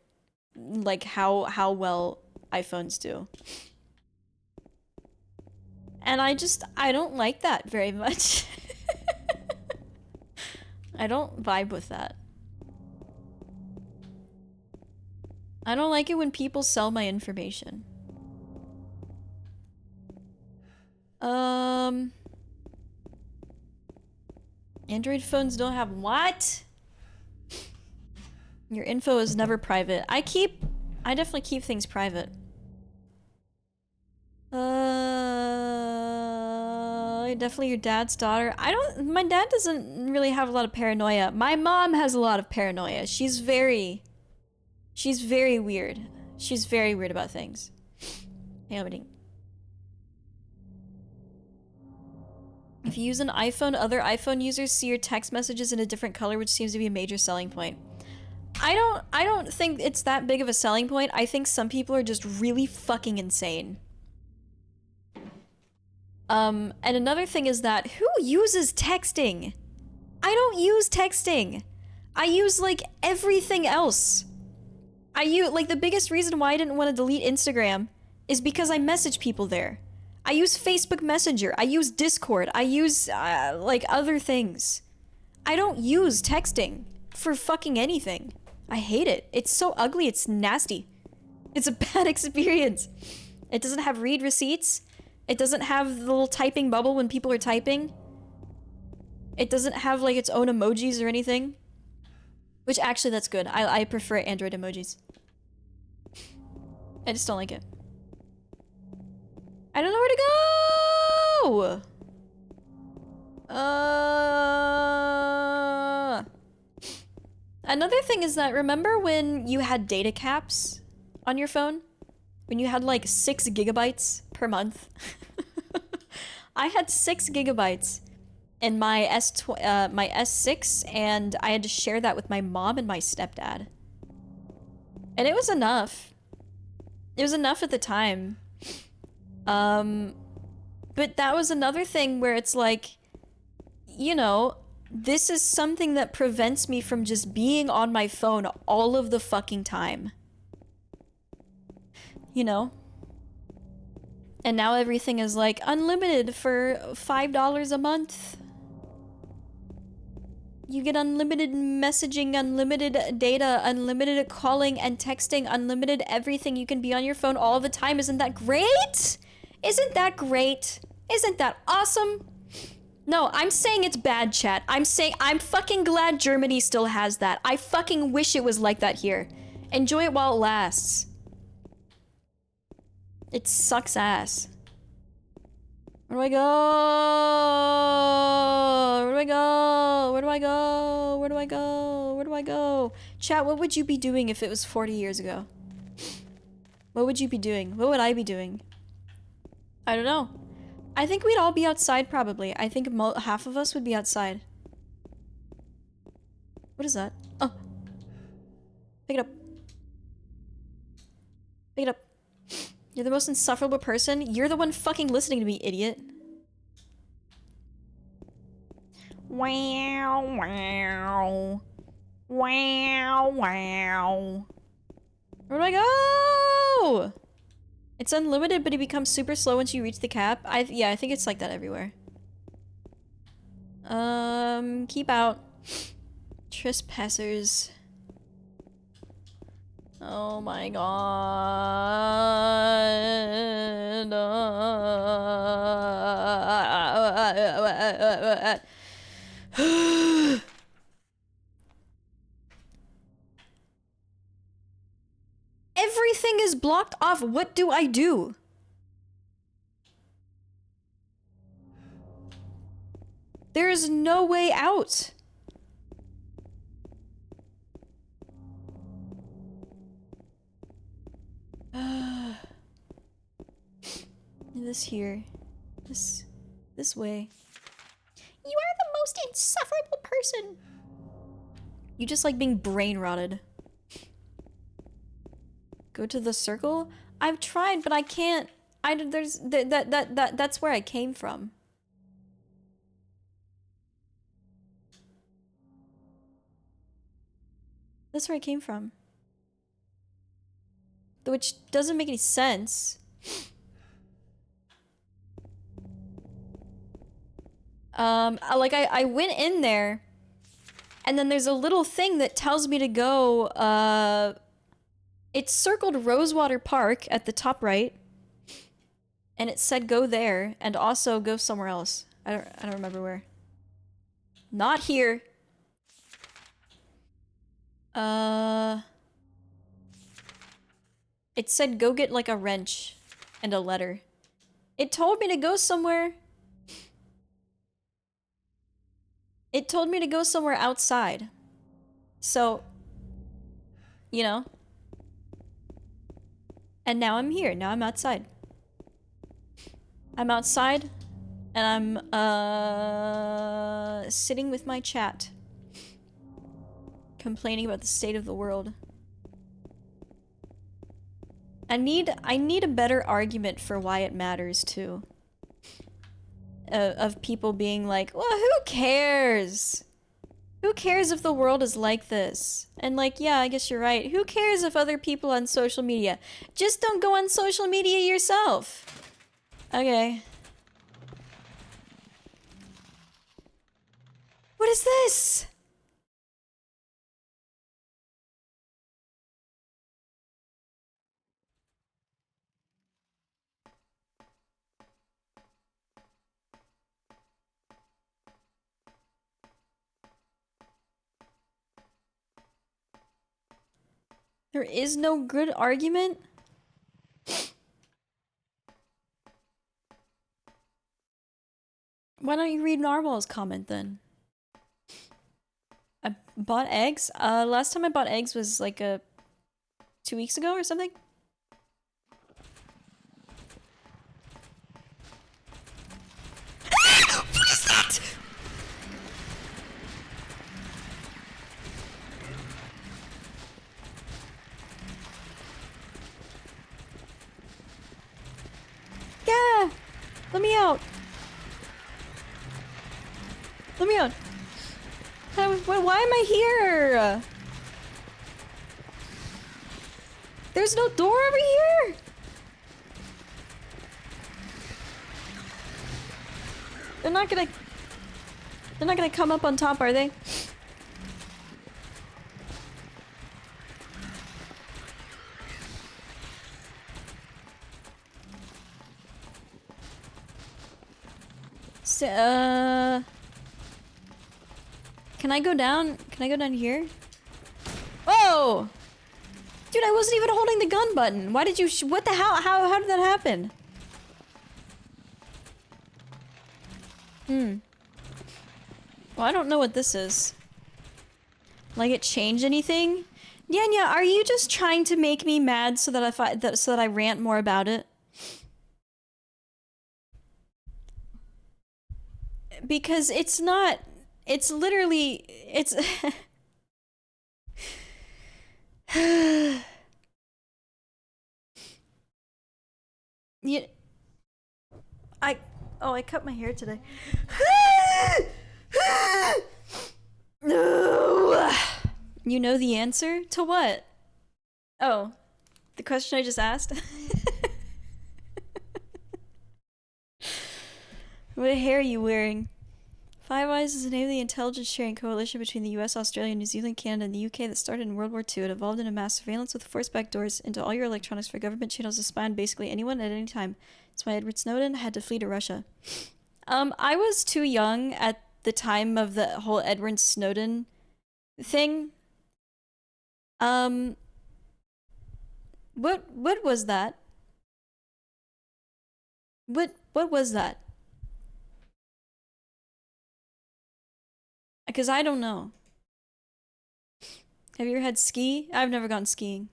like how well iPhones do. And I don't like that very much. I don't vibe with that. I don't like it when people sell my information. Android phones don't have what? Your info is never private. I definitely keep things private. Definitely your dad's daughter. My dad doesn't really have a lot of paranoia. My mom has a lot of paranoia. She's very weird. She's very weird about things. Hey, if you use an iPhone, other iPhone users see your text messages in a different color, which seems to be a major selling point. I don't think it's that big of a selling point. I think some people are just really fucking insane. And another thing is that who uses texting? I don't use texting. I use like everything else. Like the biggest reason why I didn't want to delete Instagram is because I message people there. I use Facebook Messenger. I use Discord. I use like other things. I don't use texting for fucking anything. I hate it. It's so ugly. It's nasty. It's a bad experience. It doesn't have read receipts. It doesn't have the little typing bubble when people are typing. It doesn't have like its own emojis or anything. Which actually that's good. I prefer Android emojis. I just don't like it. I don't know where to go! Another thing is that, remember when you had data caps on your phone? When you had like 6 gigabytes per month? I had 6 gigabytes in my my S6, and I had to share that with my mom and my stepdad. And it was enough. It was enough at the time. But that was another thing where it's like, you know, this is something that prevents me from just being on my phone all of the fucking time. You know? And now everything is like unlimited for $5 a month. You get unlimited messaging, unlimited data, unlimited calling and texting, unlimited everything. You can be on your phone all the time. Isn't that great? Isn't that great? Isn't that awesome? No, I'm saying it's bad, chat. I'm fucking glad Germany still has that. I fucking wish it was like that here. Enjoy it while it lasts. It sucks ass. Where do I go? Where do I go? Where do I go? Where do I go? Where do I go? Chat, what would you be doing if it was 40 years ago? What would you be doing? What would I be doing? I don't know. I think we'd all be outside probably. I think half of us would be outside. What is that? Oh. Pick it up. Pick it up. You're the most insufferable person. You're the one fucking listening to me, idiot. Wow, wow. Wow, wow. Where do I go? It's unlimited, but it becomes super slow once you reach the cap. Yeah, I think it's like that everywhere. Keep out. Trespassers. Oh my god. Everything is blocked off. What do I do? There is no way out. This here. This way. You are the most insufferable person. You just like being brain rotted. Go to the circle? I've tried, but I can't. That's where I came from. That's where I came from. Which doesn't make any sense. Like I went in there, and then there's a little thing that tells me to go, it's circled Rosewater Park at the top right, and it said go there, and also go somewhere else. I don't remember where. Not here. It said go get like a wrench and a letter. It told me to go somewhere. It told me to go somewhere outside. So, you know. And now I'm here. Now I'm outside. I'm outside, and I'm, sitting with my chat. Complaining about the state of the world. I need a better argument for why it matters, too. Of people being like, well, who cares? Who cares if the world is like this? And like, yeah, I guess you're right. Who cares if other people on social media? Just don't go on social media yourself. Okay. What is this? There is no good argument? Why don't you read Narwhal's comment then? I bought eggs? Last time I bought eggs was like 2 weeks ago or something? Ah! What is that? Yeah! Let me out! Let me out! Why am I here? There's no door over here? They're not gonna come up on top, are they? So, can I go down? Can I go down here? Whoa! Dude, I wasn't even holding the gun button. Why did you what the hell? How did that happen? Well, I don't know what this is. Like it changed anything? Nyanya, are you just trying to make me mad so that so that I rant more about it? Because it's not. It's literally. It's. Yeah. I cut my hair today. No. You know the answer to what? Oh, the question I just asked. What hair are you wearing? Five Eyes is the name of the intelligence sharing coalition between the US, Australia, New Zealand, Canada, and the UK that started in World War II. It evolved into mass surveillance with forced backdoors into all your electronics for government channels to spy on basically anyone at any time. That's why Edward Snowden had to flee to Russia. I was too young at the time of the whole Edward Snowden thing. What was that? What was that? Because I don't know. Have you ever had ski? I've never gone skiing.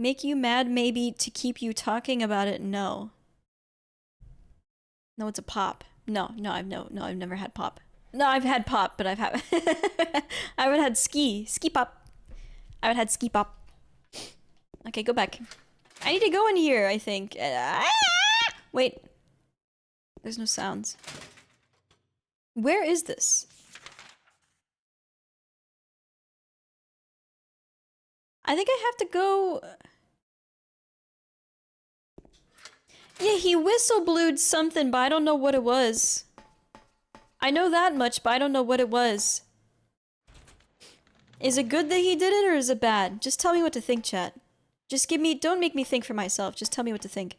Make you mad maybe to keep you talking about it? No. No, it's a pop. No, I've never had pop. No, I've had pop, but I haven't had ski pop. I haven't had ski pop. Okay, go back. I need to go in here, I think. Wait. There's no sounds. Where is this? I think I have to go... Yeah, he whistle blewed something, but I don't know what it was. I know that much, but I don't know what it was. Is it good that he did it, or is it bad? Just tell me what to think, chat. Just give me- don't make me think for myself. Just tell me what to think.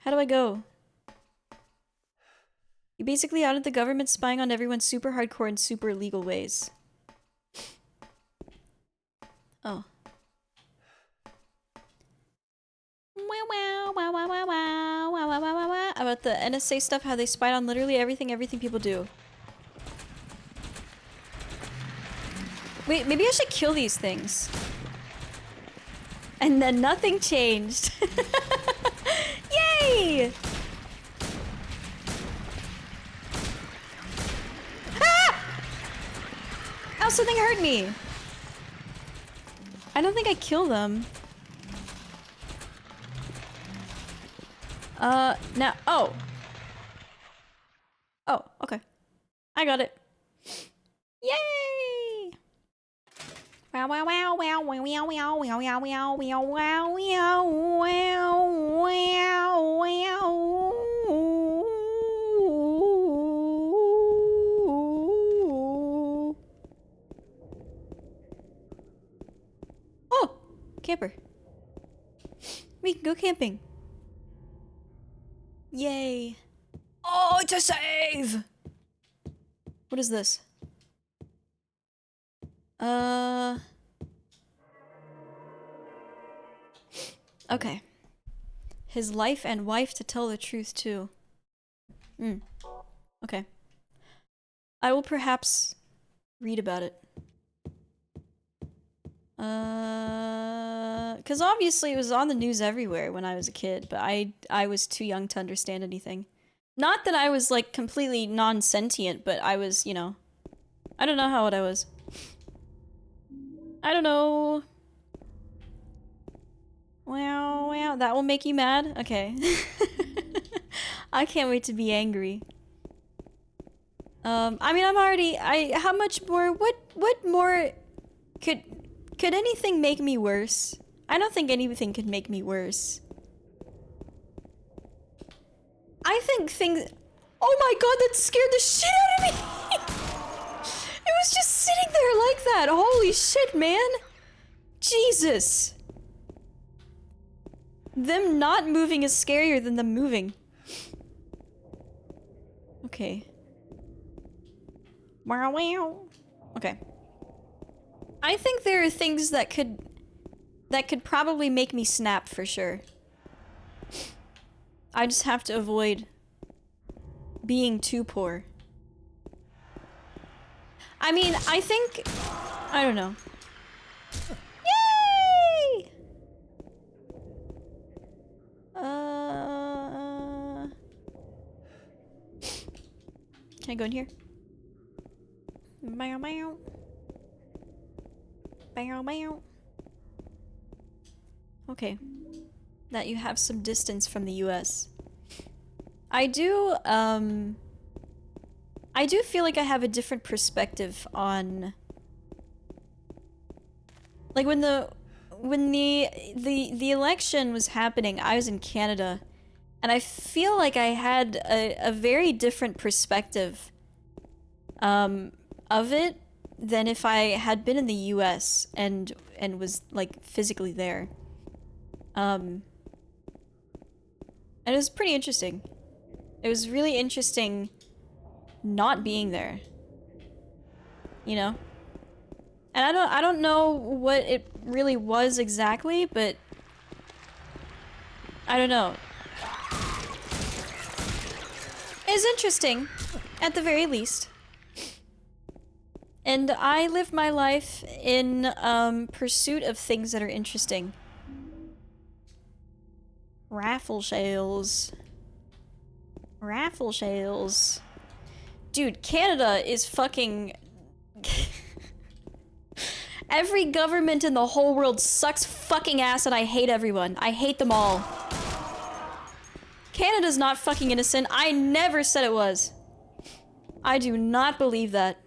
How do I go? You basically outed the government spying on everyone super hardcore and super illegal ways. Oh. About the NSA stuff, how they spied on literally everything people do. Wait, maybe I should kill these things. And then nothing changed. Yay! Ah! Oh, something hurt me. I don't think I kill them. Now, oh. Oh, okay. I got it. Yay! Wow, wow, wow, wow, wow, wow, wow, wow, wow, wow, wow, wow, wow, wow, wow. Oh, camper. We can go camping. Yay. Oh, it's a save! What is this? Okay. His life and wife to tell the truth too. Okay. I will perhaps read about it. Cause obviously it was on the news everywhere when I was a kid, but I was too young to understand anything. Not that I was like completely non-sentient, but I was, you know, I don't know how old I was. I don't know. Wow, wow, that will make you mad? Okay. I can't wait to be angry. I mean, I'm already, how much more, what more could anything make me worse? I don't think anything could make me worse. I think things, oh my god, that scared the shit out of me! It was just sitting there like that, holy shit, man! Jesus! Them not moving is scarier than them moving. Okay. Wow, wow. Okay. I think there are things that could probably make me snap for sure. I just have to avoid being too poor. I mean, I think, I don't know. Yay! Can I go in here? Meow meow. Meow meow. Okay. That you have some distance from the US. I do feel like I have a different perspective on, like, when the election was happening, I was in Canada, and I feel like I had a very different perspective of it than if I had been in the US and was like physically there. And it was pretty interesting. It was really interesting not being there. You know? And I don't know what it really was exactly, but I don't know. It's interesting, at the very least. And I live my life in pursuit of things that are interesting. Raffle shells. Raffle shells. Dude, Canada is fucking... Every government in the whole world sucks fucking ass and I hate everyone. I hate them all. Canada's not fucking innocent. I never said it was. I do not believe that.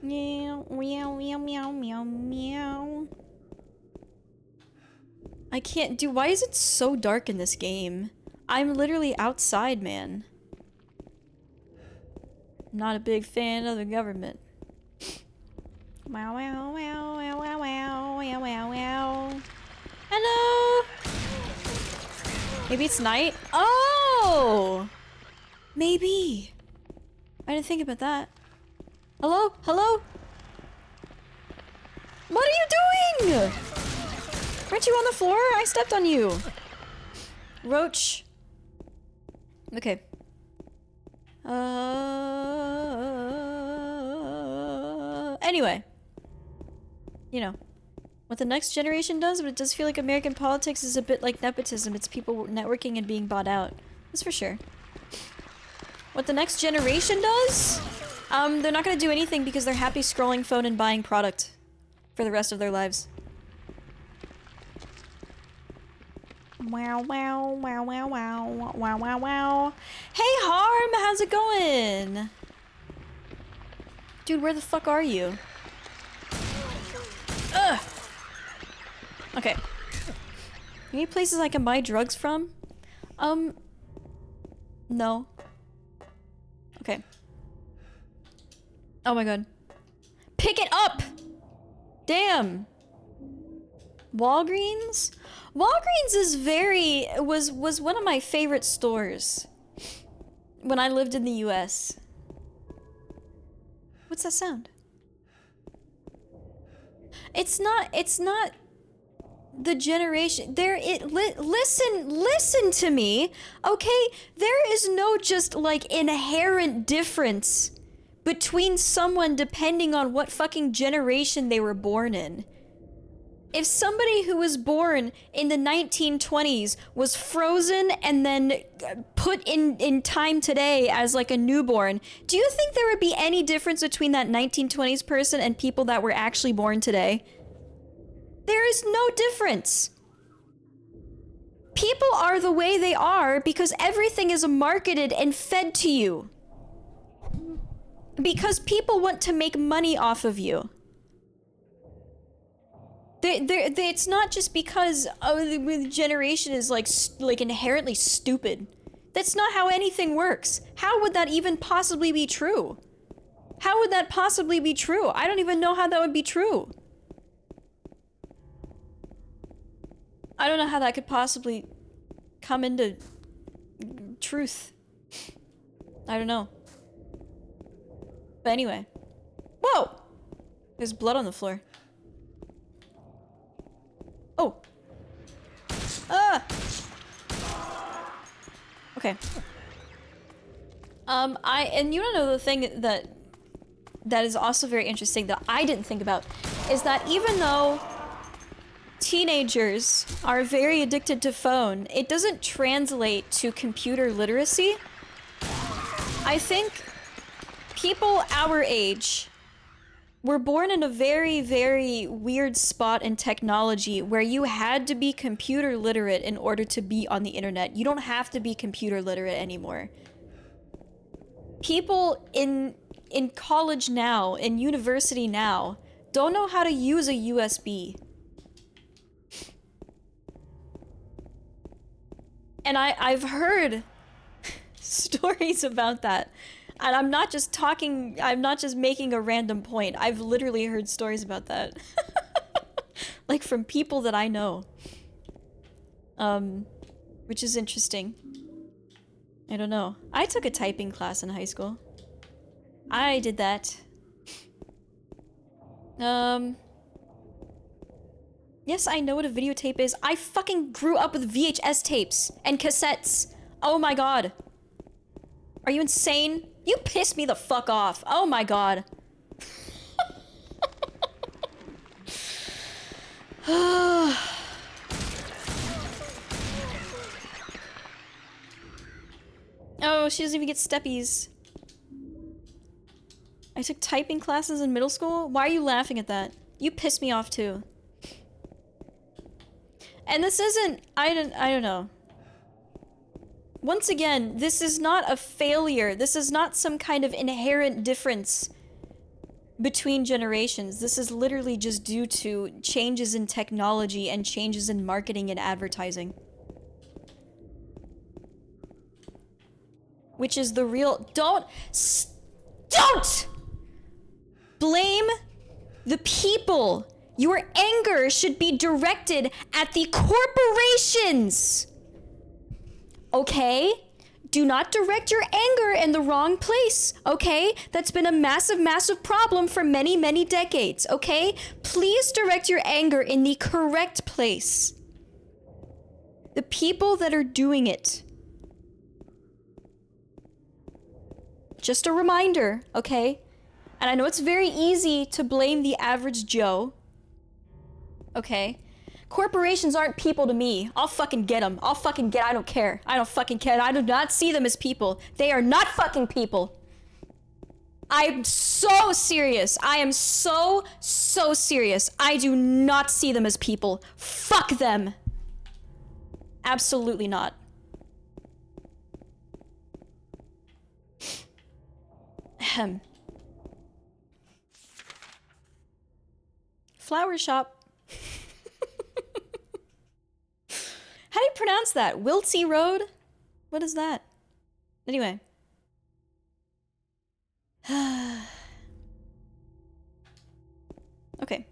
Meow, meow, meow, meow, meow, meow. I can't do. Why is it so dark in this game? I'm literally outside, man. Not a big fan of the government. Wow, wow, wow, wow, wow, wow, wow, wow, wow. Hello? Maybe it's night? Oh! Maybe. I didn't think about that. Hello? Hello? What are you doing? Weren't you on the floor? I stepped on you. Roach. Okay. Anyway. You know. What the next generation does, but it does feel like American politics is a bit like nepotism. It's people networking and being bought out. That's for sure. What the next generation does? They're not gonna do anything because they're happy scrolling phone and buying product for the rest of their lives. Wow, wow, wow, wow, wow, wow, wow, wow. Hey, Harm, how's it going? Dude, where the fuck are you? Ugh. Okay. Any places I can buy drugs from? No. Okay. Oh my god. Pick it up! Damn. Walgreens? Walgreens is was one of my favorite stores when I lived in the US. What's that sound? It's not the generation listen to me, okay? There is no just like inherent difference between someone depending on what fucking generation they were born in. If somebody who was born in the 1920s was frozen and then put in time today as like a newborn, do you think there would be any difference between that 1920s person and people that were actually born today? There is no difference. People are the way they are because everything is marketed and fed to you. Because people want to make money off of you. It's not just because the generation is like inherently stupid. That's not how anything works. How would that even possibly be true? How would that possibly be true? I don't even know how that would be true. I don't know how that could possibly come into truth. I don't know. But anyway. Whoa! There's blood on the floor. Oh. Okay. And you don't know the thing that is also very interesting that I didn't think about is that even though teenagers are very addicted to phone, it doesn't translate to computer literacy. I think people our age were born in a very, very weird spot in technology where you had to be computer literate in order to be on the internet. You don't have to be computer literate anymore. People in college now, in university now, don't know how to use a USB. And I've heard stories about that. And I'm not just making a random point. I've literally heard stories about that. Like from people that I know. Which is interesting. I don't know. I took a typing class in high school. I did that. Yes, I know what a videotape is. I fucking grew up with VHS tapes and cassettes. Oh my god. Are you insane? You pissed me the fuck off. Oh my god. Oh, she doesn't even get steppies. I took typing classes in middle school? Why are you laughing at that? You piss me off too. And this isn't, I don't know. Once again, this is not a failure. This is not some kind of inherent difference between generations. This is literally just due to changes in technology and changes in marketing and advertising. Which is the real, don't blame the people. Your anger should be directed at the corporations. Okay? Do not direct your anger in the wrong place, okay? That's been a massive, massive problem for many, many decades, okay? Please direct your anger in the correct place. The people that are doing it. Just a reminder, okay? And I know it's very easy to blame the average Joe, okay? Corporations aren't people to me. I'll fucking get them. I don't care. I don't fucking care. I do not see them as people. They are not fucking people. I'm so serious. I am so serious. I do not see them as people. Fuck them. Absolutely not. Ahem. Flower shop. How do you pronounce that? Wiltsey Road? What is that? Anyway. Okay.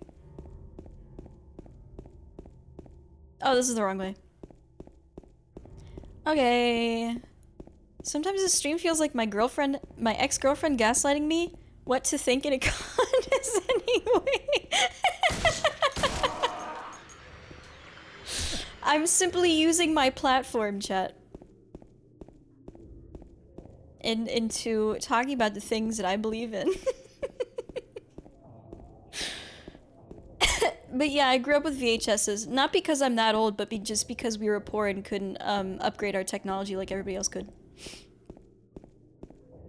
Oh, this is the wrong way. Okay. Sometimes the stream feels like my ex-girlfriend gaslighting me what to think in a condescending way. I'm simply using my platform, chat. Into talking about the things that I believe in. But yeah, I grew up with VHSs. Not because I'm that old, but just because we were poor and couldn't upgrade our technology like everybody else could.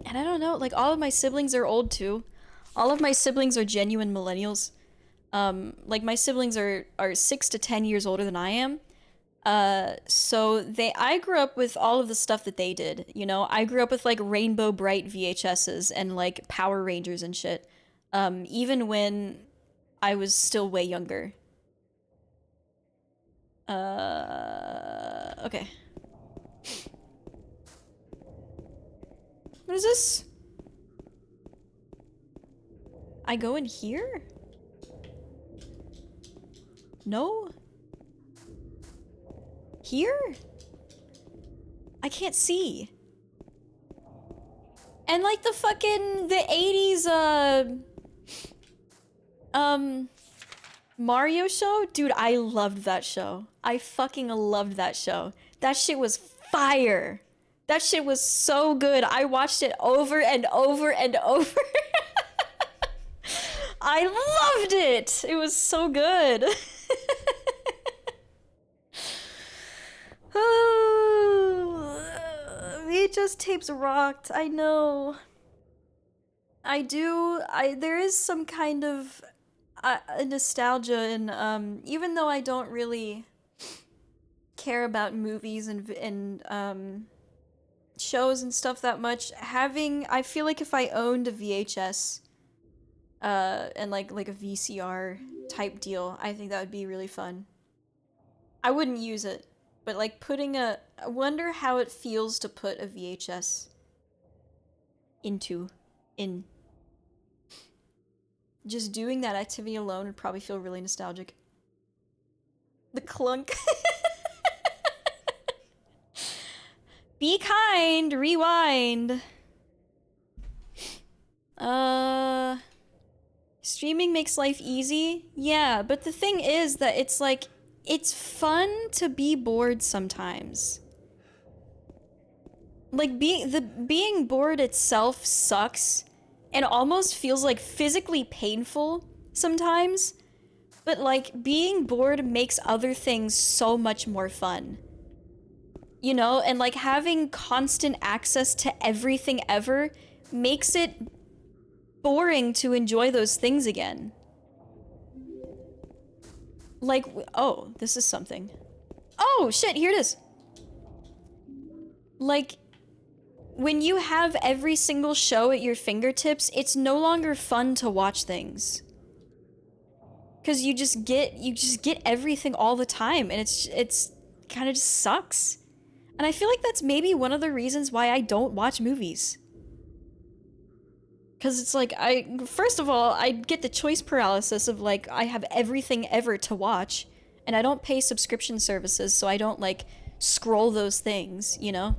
And I don't know, like all of my siblings are old too. All of my siblings are genuine millennials. Like my siblings are 6 to 10 years older than I am. So I grew up with all of the stuff that they did, you know? I grew up with like Rainbow Bright VHSs and like Power Rangers and shit. Even when I was still way younger. Okay. What is this? I go in here? No? Here? I can't see. And like the 80s, Mario show? Dude, I loved that show. I fucking loved that show. That shit was fire. That shit was so good. I watched it over and over and over. I loved it. It was so good. Oh, VHS tapes rocked. I know. I do. There is some kind of nostalgia in even though I don't really care about movies and shows and stuff that much, I feel like if I owned a VHS and like a VCR type deal, I think that would be really fun. I wouldn't use it, but like I wonder how it feels to put a VHS in. Just doing that activity alone would probably feel really nostalgic. The clunk. Be kind, rewind. Streaming makes life easy? Yeah, but the thing is that it's like, it's fun to be bored sometimes. Like, being bored itself sucks and almost feels like physically painful sometimes. But like being bored makes other things so much more fun. You know, and like having constant access to everything ever makes it boring to enjoy those things again. Like, oh, this is something. Oh, shit, here it is. Like, when you have every single show at your fingertips, it's no longer fun to watch things. Cause you just get everything all the time, and it's kind of just sucks. And I feel like that's maybe one of the reasons why I don't watch movies. Cause it's like, first of all, I get the choice paralysis of like, I have everything ever to watch, and I don't pay subscription services, so I don't like scroll those things, you know?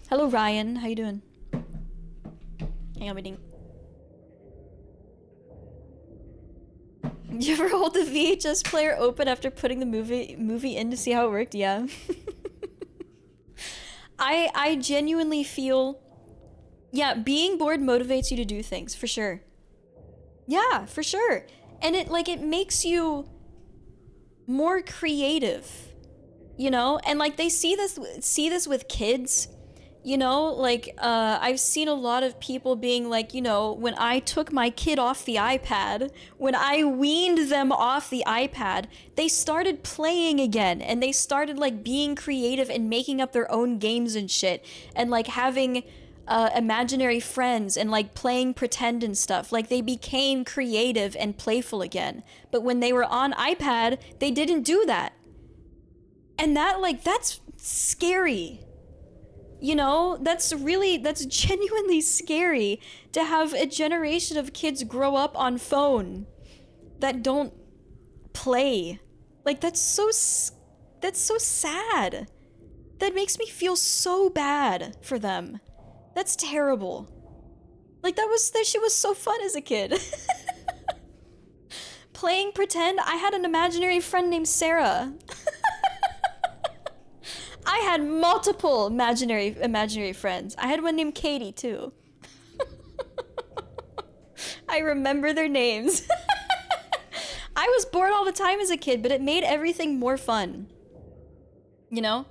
Hello, Ryan, how you doing? Hang on, waiting. You ever hold the VHS player open after putting the movie in to see how it worked? Yeah. I genuinely feel, yeah, being bored motivates you to do things, for sure. Yeah, for sure. And it makes you more creative, you know? And like they see this with kids, you know? Like I've seen a lot of people being like, you know, when I took my kid off the iPad, when I weaned them off the iPad, they started playing again, and they started like being creative and making up their own games and shit, and like having imaginary friends and like playing pretend and stuff. Like they became creative and playful again. But when they were on iPad, they didn't do that. And that's scary. You know, that's genuinely scary to have a generation of kids grow up on phone that don't play. Like that's so sad. That makes me feel so bad for them. That's terrible. Like that shit was so fun as a kid. Playing pretend. I had an imaginary friend named Sarah. I had multiple imaginary friends. I had one named Katie too. I remember their names. I was bored all the time as a kid, but it made everything more fun. You know?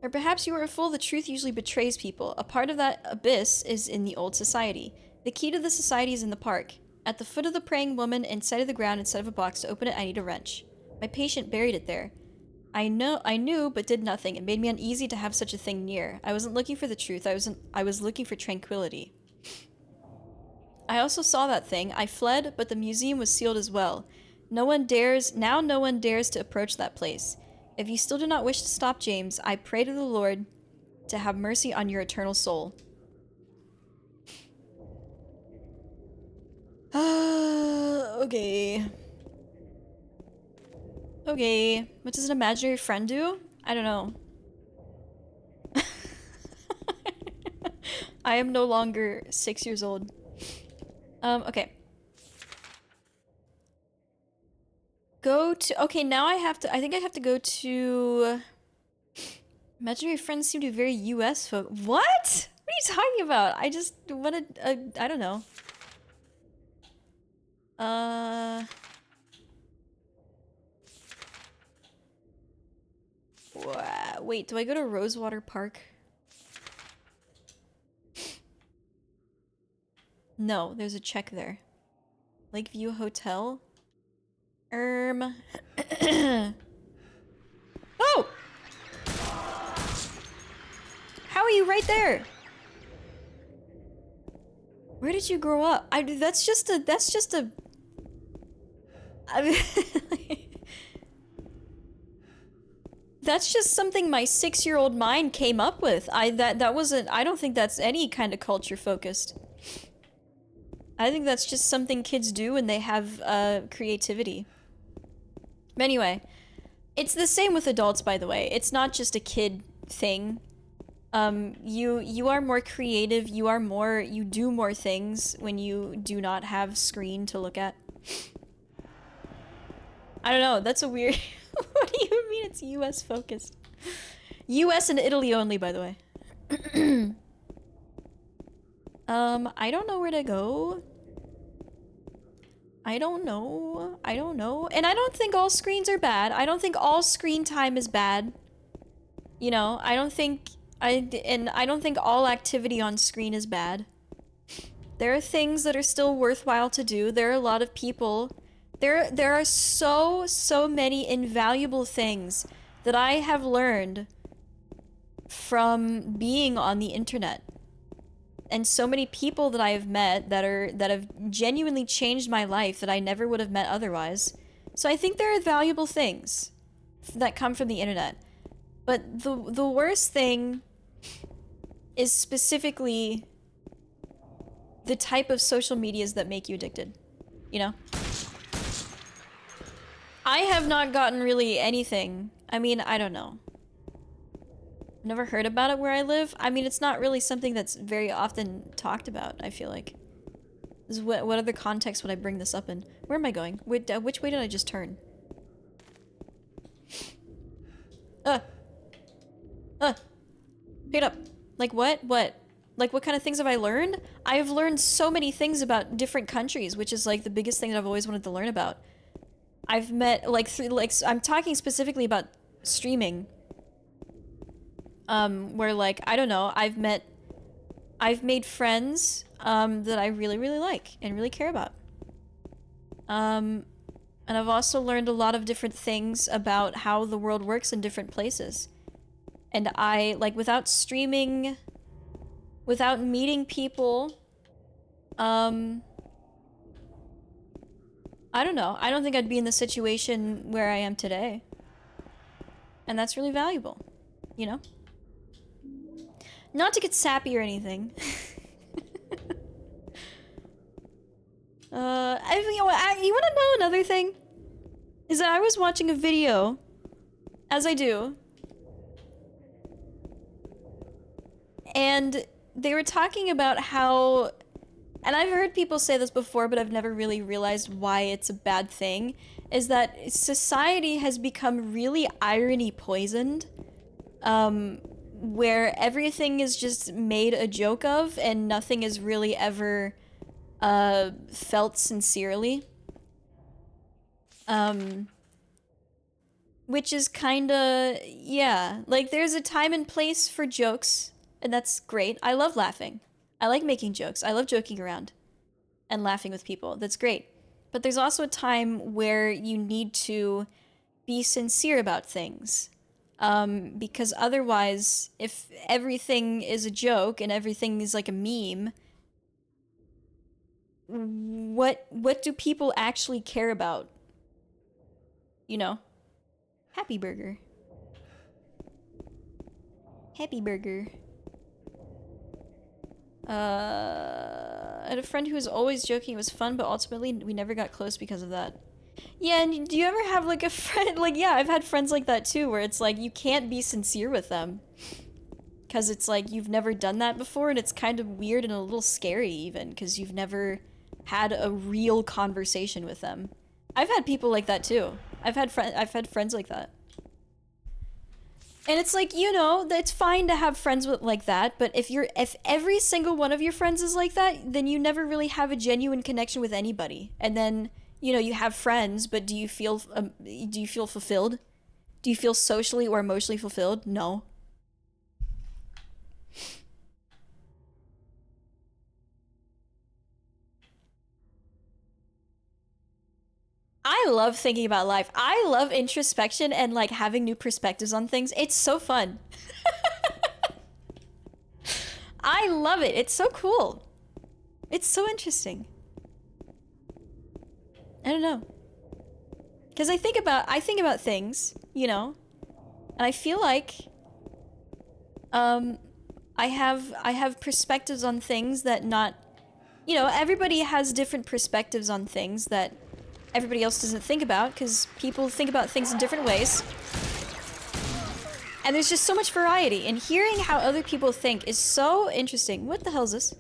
Or perhaps you are a fool. The truth usually betrays people. A part of that abyss is in the old society. The key to the society is in the park. At the foot of the praying woman, inside of the ground, instead of a box. To open it, I need a wrench. My patient buried it there. I knew, but did nothing. It made me uneasy to have such a thing near. I wasn't looking for the truth. I was looking for tranquility. I also saw that thing. I fled, but the museum was sealed as well. No one dares to approach that place. If you still do not wish to stop, James, I pray to the Lord to have mercy on your eternal soul. Okay. Okay. What does an imaginary friend do? I don't know. I am no longer 6 years old. Okay. Okay, now I think I have to go to... Imaginary friends seem to be very US folk. What? What are you talking about? I just wanted, I don't know. Wait, do I go to Rosewater Park? No, there's a check there. Lakeview Hotel? Oh! How are you right there? Where did you grow up? That's just a... I mean, that's just something my 6-year-old mind came up with. That wasn't... I don't think that's any kind of culture focused. I think that's just something kids do when they have creativity. But anyway, it's the same with adults, by the way. It's not just a kid thing. You are more creative, you do more things when you do not have screen to look at. I don't know, that's a weird... What do you mean it's US focused? US and Italy only, by the way. I don't know where to go. I don't know. I don't know. And I don't think all screens are bad. I don't think all screen time is bad. You know, I don't think I don't think all activity on screen is bad. There are things that are still worthwhile to do. There are a lot of people. There are so many invaluable things that I have learned from being on the internet. And so many people that I have met that have genuinely changed my life that I never would have met otherwise. So I think there are valuable things that come from the internet. But the worst thing is specifically the type of social medias that make you addicted. You know? I have not gotten really anything. I mean, I don't know. Never heard about it where I live. I mean, it's not really something that's very often talked about, I feel like. What other context would I bring this up in? Where am I going? Which way did I just turn? Pick it up. Like what? What? Like what kind of things have I learned? I have learned so many things about different countries, which is like the biggest thing that I've always wanted to learn about. I've met like I'm talking specifically about streaming. Where like, I don't know, I've made friends, that I really, really like and really care about. And I've also learned a lot of different things about how the world works in different places. And I, like, without streaming, without meeting people, I don't know. I don't think I'd be in the situation where I am today. And that's really valuable, you know? Not to get sappy or anything. You wanna know another thing? Is that I was watching a video, as I do, and they were talking about how, and I've heard people say this before, but I've never really realized why it's a bad thing, is that society has become really irony poisoned, where everything is just made a joke of and nothing is really ever felt sincerely. Which is kinda, yeah, like there's a time and place for jokes, and that's great. I love laughing. I like making jokes. I love joking around and laughing with people. That's great. But there's also a time where you need to be sincere about things. Because otherwise, if everything is a joke and everything is like a meme, what do people actually care about? You know? Happy Burger. Happy Burger. I had a friend who was always joking. It was fun, but ultimately we never got close because of that. Yeah, and do you ever have like a friend, like, yeah, I've had friends like that too, where it's like you can't be sincere with them. Because it's like you've never done that before, and it's kind of weird and a little scary even, because you've never had a real conversation with them. I've had people like that too. I've had friends like that. And it's like, you know, it's fine to have friends with like that, but if every single one of your friends is like that, then you never really have a genuine connection with anybody. And then, you know, you have friends, but do you feel fulfilled? Do you feel socially or emotionally fulfilled? No. I love thinking about life. I love introspection and like having new perspectives on things. It's so fun. I love it. It's so cool. It's so interesting. I don't know. Cuz I think about things, you know. And I feel like I have perspectives on things that not, you know, everybody has different perspectives on things that everybody else doesn't think about, because people think about things in different ways. And there's just so much variety, and hearing how other people think is so interesting. What the hell is this?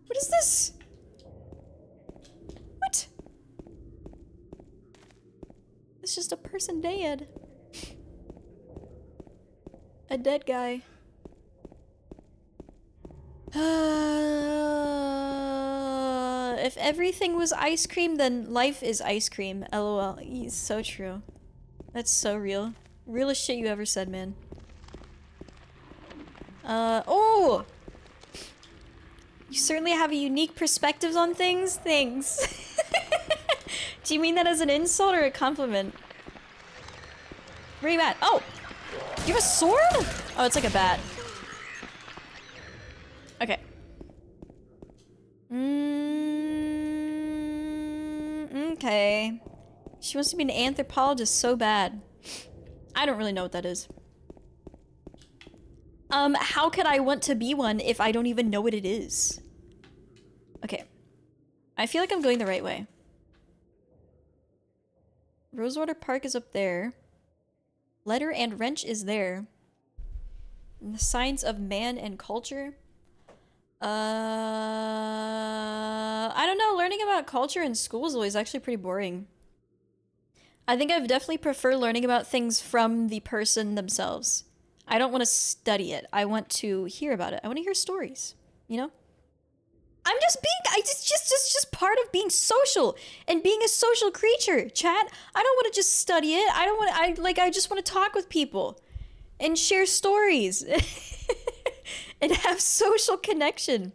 What is this? What? It's just a person dead. A dead guy. If everything was ice cream, then life is ice cream. LOL. It's so true. That's so real. Realest shit you ever said, man. Oh! You certainly have a unique perspectives on things. Thanks. Do you mean that as an insult or a compliment? Where are you at? Oh! You have a sword? Oh, it's like a bat. Okay. Okay. She wants to be an anthropologist so bad. I don't really know what that is. How could I want to be one if I don't even know what it is? Okay. I feel like I'm going the right way. Rosewater Park is up there. Letter and wrench is there. And the science of man and culture. I don't know. Learning about culture in school is always actually pretty boring. I think I've definitely prefer learning about things from the person themselves. I don't want to study it. I want to hear about it. I want to hear stories, you know? It's just part of being social and being a social creature, chat. I don't want to just study it. I just want to talk with people and share stories and have social connection.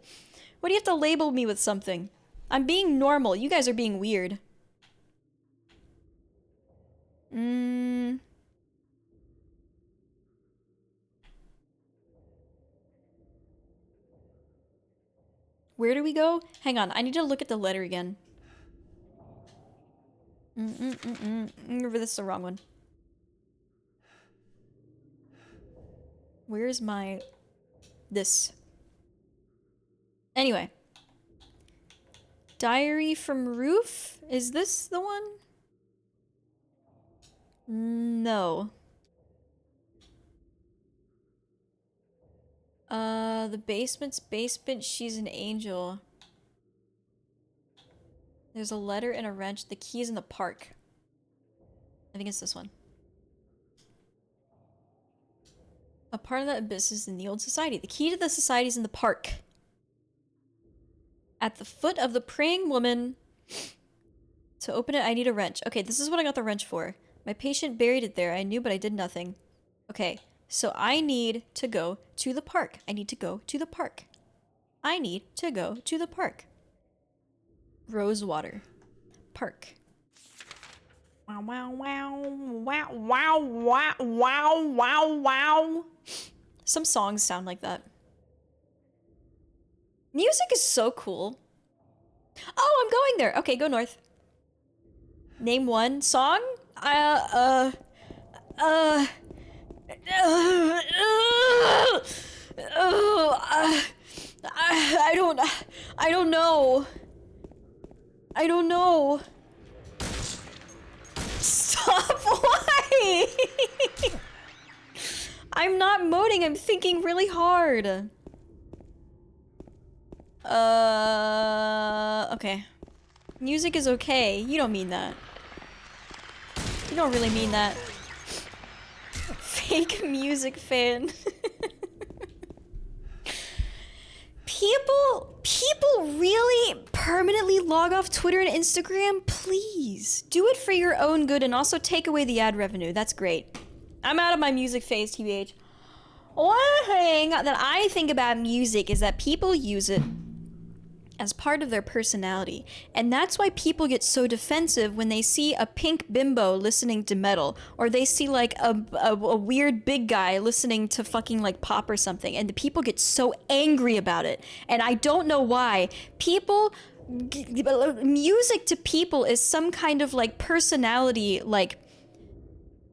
What do you have to label me with something? I'm being normal. You guys are being weird. Where do we go? Hang on, I need to look at the letter again. This is the wrong one. Where's my... this? Anyway. Diary from Roof? Is this the one? No. The basement's basement, she's an angel. There's a letter and a wrench. The key is in the park. I think it's this one. A part of the abyss is in the old society. The key to the society is in the park. At the foot of the praying woman. To open it, I need a wrench. Okay, this is what I got the wrench for. My patient buried it there. I knew, but I did nothing. Okay, so I need to go to the park. I need to go to the park. I need to go to the park. Rosewater. Park. Wow, wow, wow. Wow, wow, wow, wow, wow, wow. Some songs sound like that. Music is so cool. Oh, I'm going there. Okay, go north. Name one song? I don't know. I don't know. Stop, why? I'm not moaning, I'm thinking really hard. Okay. Music is okay. You don't mean that. You don't really mean that. Fake music fan. People really permanently log off Twitter and Instagram? Please. Do it for your own good and also take away the ad revenue. That's great. I'm out of my music phase, TBH. One thing that I think about music is that people use it as part of their personality. And that's why people get so defensive when they see a pink bimbo listening to metal, or they see like a weird big guy listening to fucking like pop or something, and the people get so angry about it. And I don't know why. Music to people is some kind of like personality, like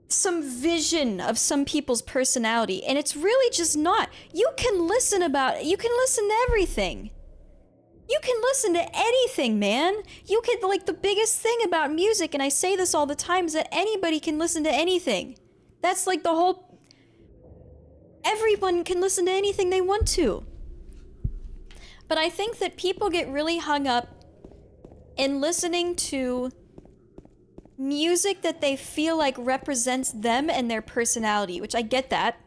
some vision of some people's personality, and it's really just not. You can listen to everything. You can listen to anything, man. You could, like, the biggest thing about music, and I say this all the time, is that anybody can listen to anything. That's like the whole... Everyone can listen to anything they want to. But I think that people get really hung up in listening to music that they feel like represents them and their personality, which I get that.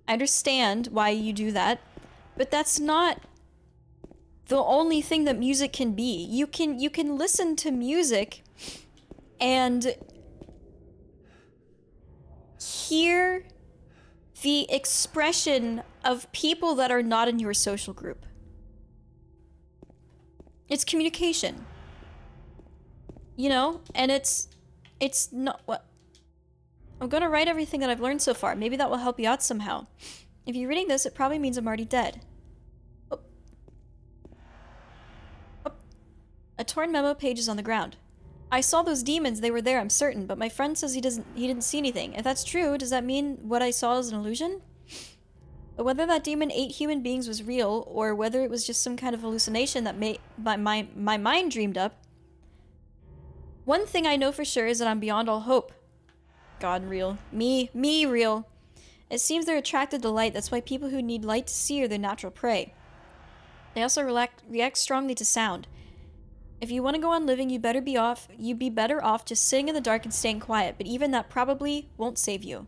I understand why you do that. But that's not the only thing that music can be. You can listen to music and hear the expression of people that are not in your social group. It's communication. You know? And it's not what I'm gonna write everything that I've learned so far. Maybe that will help you out somehow. If you're reading this, it probably means I'm already dead. Oh. Oh. A torn memo page is on the ground. I saw those demons, they were there, I'm certain, but my friend says he didn't see anything. If that's true, does that mean what I saw is an illusion? But whether that demon ate human beings was real, or whether it was just some kind of hallucination that my mind dreamed up, one thing I know for sure is that I'm beyond all hope. God real. Me real. It seems they're attracted to light, that's why people who need light to see are their natural prey. They also react strongly to sound. If you want to go on living, you'd be better off just sitting in the dark and staying quiet, but even that probably won't save you.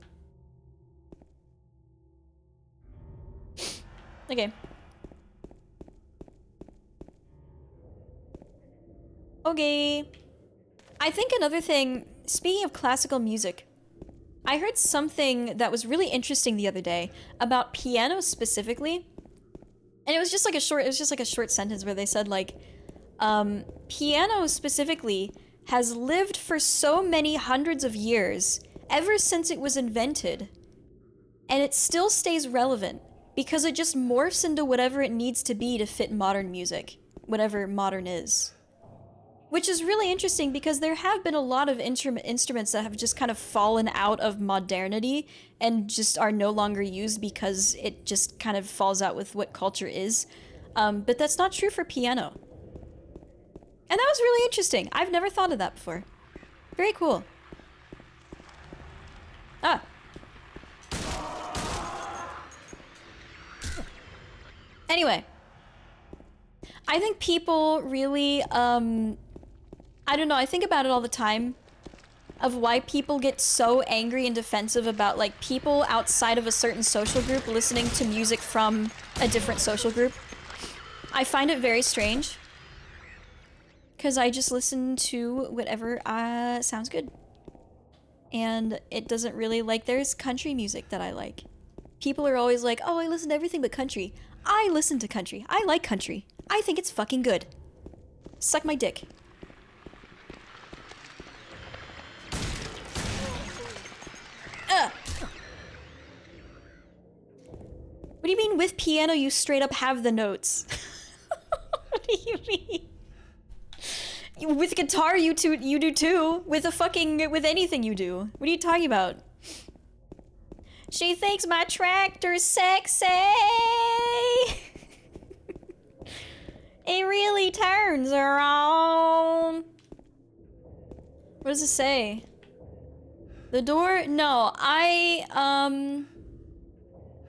Okay. Okay. I think another thing, speaking of classical music, I heard something that was really interesting the other day about piano specifically. And it was just like a short sentence where they said like, piano specifically has lived for so many hundreds of years, ever since it was invented, and it still stays relevant because it just morphs into whatever it needs to be to fit modern music, whatever modern is. Which is really interesting because there have been a lot of instruments that have just kind of fallen out of modernity and just are no longer used because it just kind of falls out with what culture is. But that's not true for piano. And that was really interesting. I've never thought of that before. Very cool. Ah. Anyway. I think people really, I don't know, I think about it all the time of why people get so angry and defensive about like people outside of a certain social group listening to music from a different social group. I find it very strange. Because I just listen to whatever sounds good. And it doesn't really, like, there's country music that I like. People are always like, oh, I listen to everything but country. I listen to country. I like country. I think it's fucking good. Suck my dick. What do you mean with piano you straight up have the notes? What do you mean? With guitar, you do too. With anything you do. What are you talking about? She thinks my tractor's sexy. It really turns her on. What does it say? The door? No,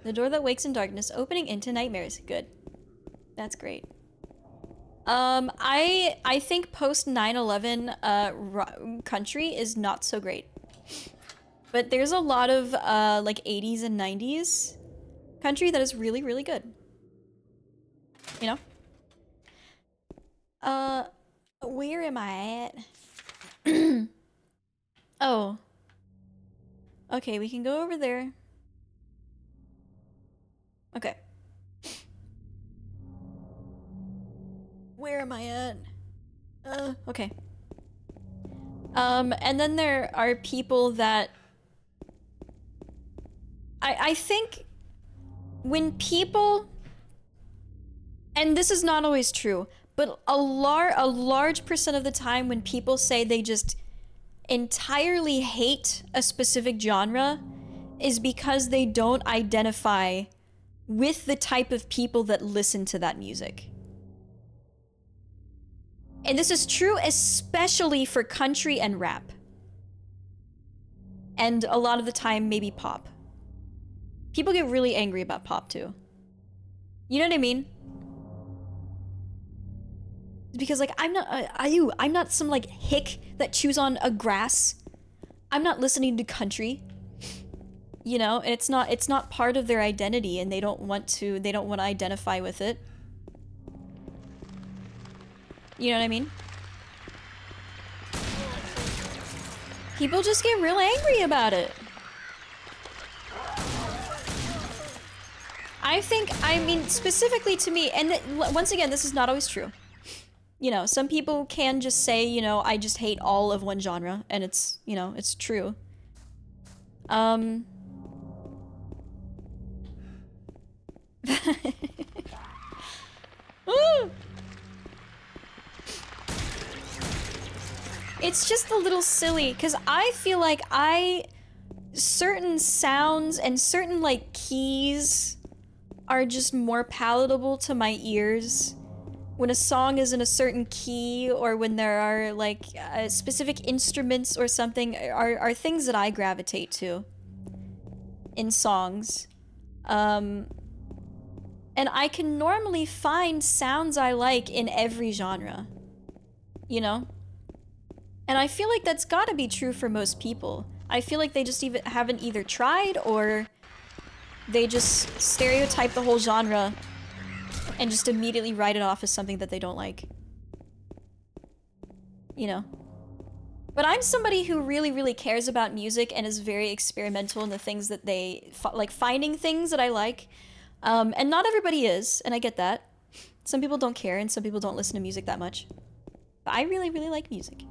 the door that wakes in darkness, opening into nightmares. Good. That's great. I think post 9/11 country is not so great. But there's a lot of like 80s and 90s country that is really, really good. You know? Where am I at? Oh. Okay, we can go over there. Okay. Where am I at? Okay. And then there are people that I think when people, and this is not always true, but a large percent of the time when people say they just entirely hate a specific genre is because they don't identify with the type of people that listen to that music. And this is true especially for country and rap. And a lot of the time, maybe pop. People get really angry about pop too. You know what I mean? Because like, I'm not some like hick that chews on a grass. I'm not listening to country. You know, and it's not part of their identity and they don't want to identify with it. You know what I mean? People just get real angry about it. I mean, specifically to me, and once again, this is not always true. You know, some people can just say, you know, I just hate all of one genre, and it's, you know, it's true. It's just a little silly, because I feel like certain sounds and certain, like, keys are just more palatable to my ears when a song is in a certain key, or when there are, like, specific instruments or something, are things that I gravitate to in songs. And I can normally find sounds I like in every genre, you know? And I feel like that's gotta be true for most people. I feel like they just haven't either tried, or they just stereotype the whole genre and just immediately write it off as something that they don't like. You know? But I'm somebody who really, really cares about music and is very experimental in the things that they... like, finding things that I like. And not everybody is, and I get that. Some people don't care, and some people don't listen to music that much. But I really, really like music.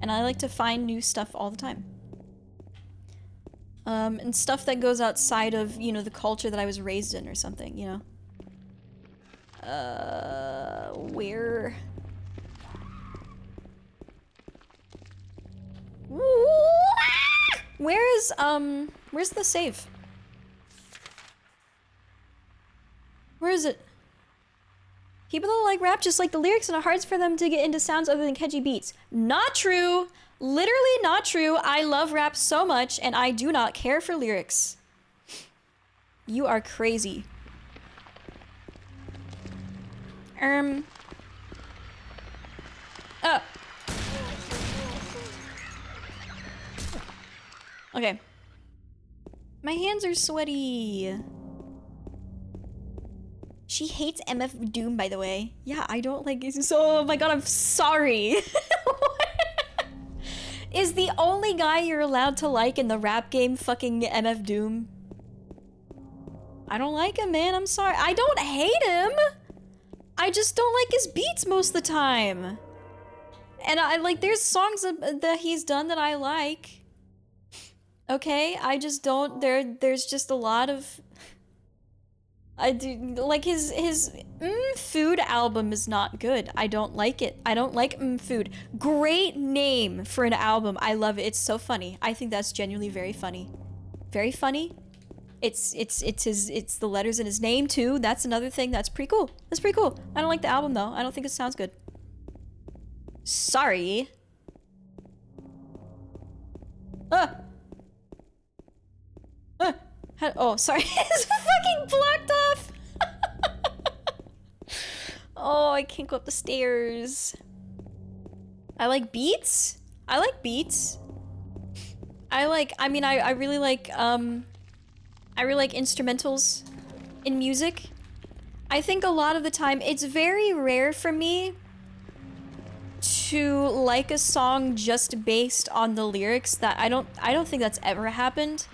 And I like to find new stuff all the time. And stuff that goes outside of, you know, the culture that I was raised in or something, you know? Where? Where's the save? Where is it? People don't like rap just like the lyrics, and it's hard for them to get into sounds other than catchy beats. Not true! Literally not true. I love rap so much, and I do not care for lyrics. You are crazy. Oh. Okay. My hands are sweaty. She hates MF Doom, by the way. Yeah, I don't like it. So, oh my god, I'm sorry. Is the only guy you're allowed to like in the rap game fucking MF Doom? I don't like him, man. I'm sorry. I don't hate him. I just don't like his beats most of the time. And I like, there's songs that he's done that I like. Okay, I just don't, there's just a lot of... I do, like his Food album is not good. I don't like it. I don't like Food. Great name for an album. I love it. It's so funny. I think that's genuinely very funny. Very funny. It's the letters in his name too. That's another thing. That's pretty cool. That's pretty cool. I don't like the album though. I don't think it sounds good. Sorry. Oh, sorry. It's fucking blocked off. Oh, I can't go up the stairs. I like beats. I like beats. I really like instrumentals in music. I think a lot of the time it's very rare for me to like a song just based on the lyrics. That I don't think that's ever happened.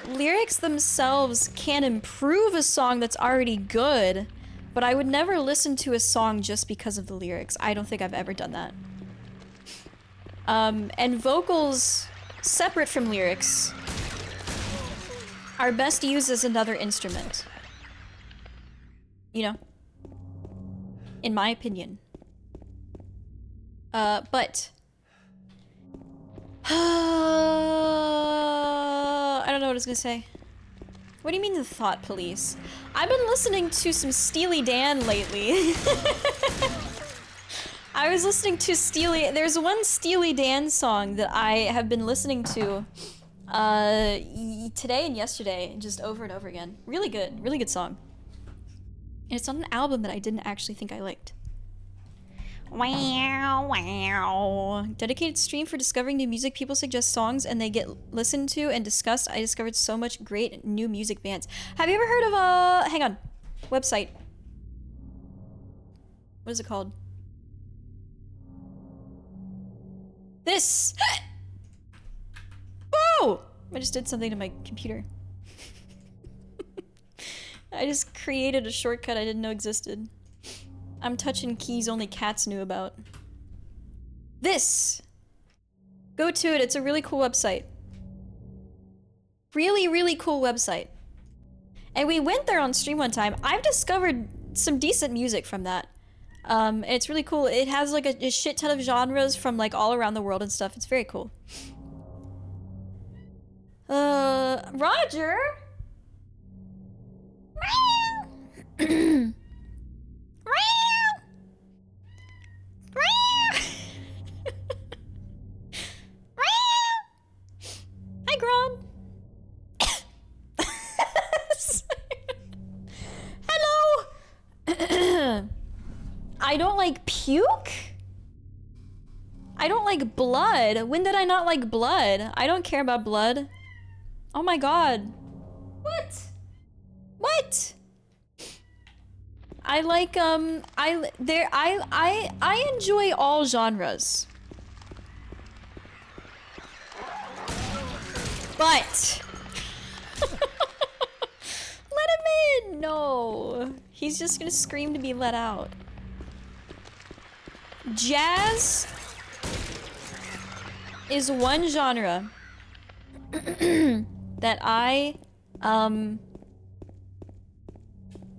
Lyrics themselves can improve a song that's already good, but I would never listen to a song just because of the lyrics. I don't think I've ever done that. And vocals, separate from lyrics, are best used as another instrument. You know? In my opinion. But... I don't know what I was gonna say. What do you mean the thought police? I've been listening to some Steely Dan lately. I was listening to there's one Steely Dan song that I have been listening to today and yesterday, just over and over again. Really good song. And it's on an album that I didn't actually think I liked. Wow, wow. Dedicated stream for discovering new music. People suggest songs and they get listened to and discussed. I discovered so much great new music bands. Have you ever heard of hang on, website. What is it called? This. Whoa! I just did something to my computer. I just created a shortcut I didn't know existed. I'm touching keys only cats knew about. This! Go to it, it's a really cool website. Really, really cool website. And we went there on stream one time. I've discovered some decent music from that. It's really cool. It has like a shit ton of genres from like all around the world and stuff. It's very cool. Roger? Hi, Gron. Hello. I don't like puke? I don't like blood. When did I not like blood? I don't care about blood. Oh my god. What? What? I like I enjoy all genres. But let him in. No. He's just gonna scream to be let out. Jazz is one genre that I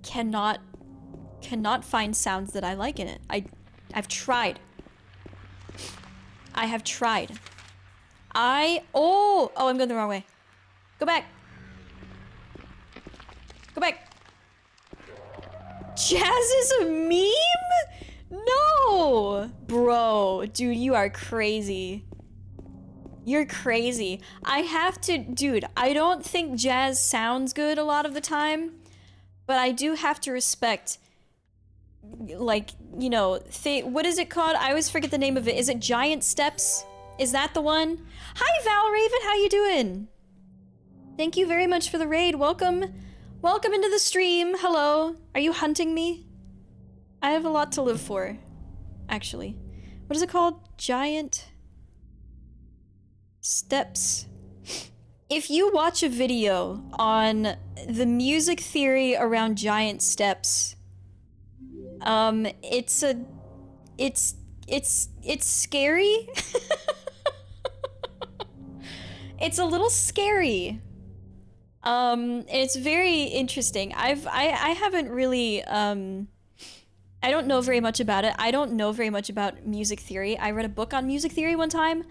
cannot find sounds that I like in it. I've tried. I have tried. Oh, I'm going the wrong way. Go back. Go back. Jazz is a meme? No! Bro, dude, you are crazy. You're crazy. I have to, dude, I don't think jazz sounds good a lot of the time, but I do have to respect, like, you know, what is it called? I always forget the name of it. Is it Giant Steps? Is that the one? Hi, Valraven, how you doing? Thank you very much for the raid. Welcome. Welcome into the stream. Hello. Are you hunting me? I have a lot to live for, actually. What is it called? Giant Steps. If you watch a video on the music theory around giant steps, it's scary. It's a little scary. It's very interesting. I haven't really, I don't know very much about it. I don't know very much about music theory. I read a book on music theory one time.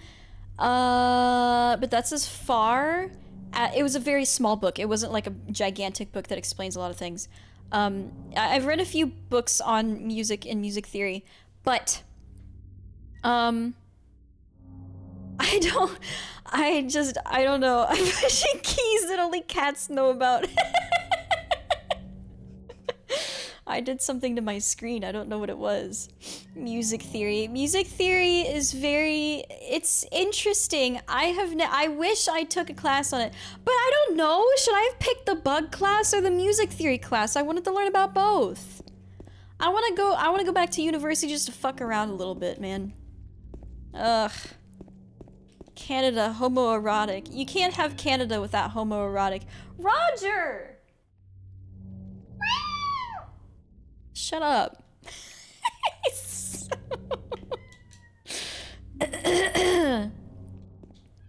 But that's as far. It was a very small book. It wasn't like a gigantic book that explains a lot of things. I've read a few books on music and music theory, but I don't know. I'm pushing keys that only cats know about. I did something to my screen. I don't know what it was. Music theory. Music theory is it's interesting. I wish I took a class on it, but I don't know. Should I have picked the bug class or the music theory class? I wanted to learn about both. I want to go back to university just to fuck around a little bit, man. Ugh. Canada, homoerotic. You can't have Canada without homoerotic. Roger! Shut up.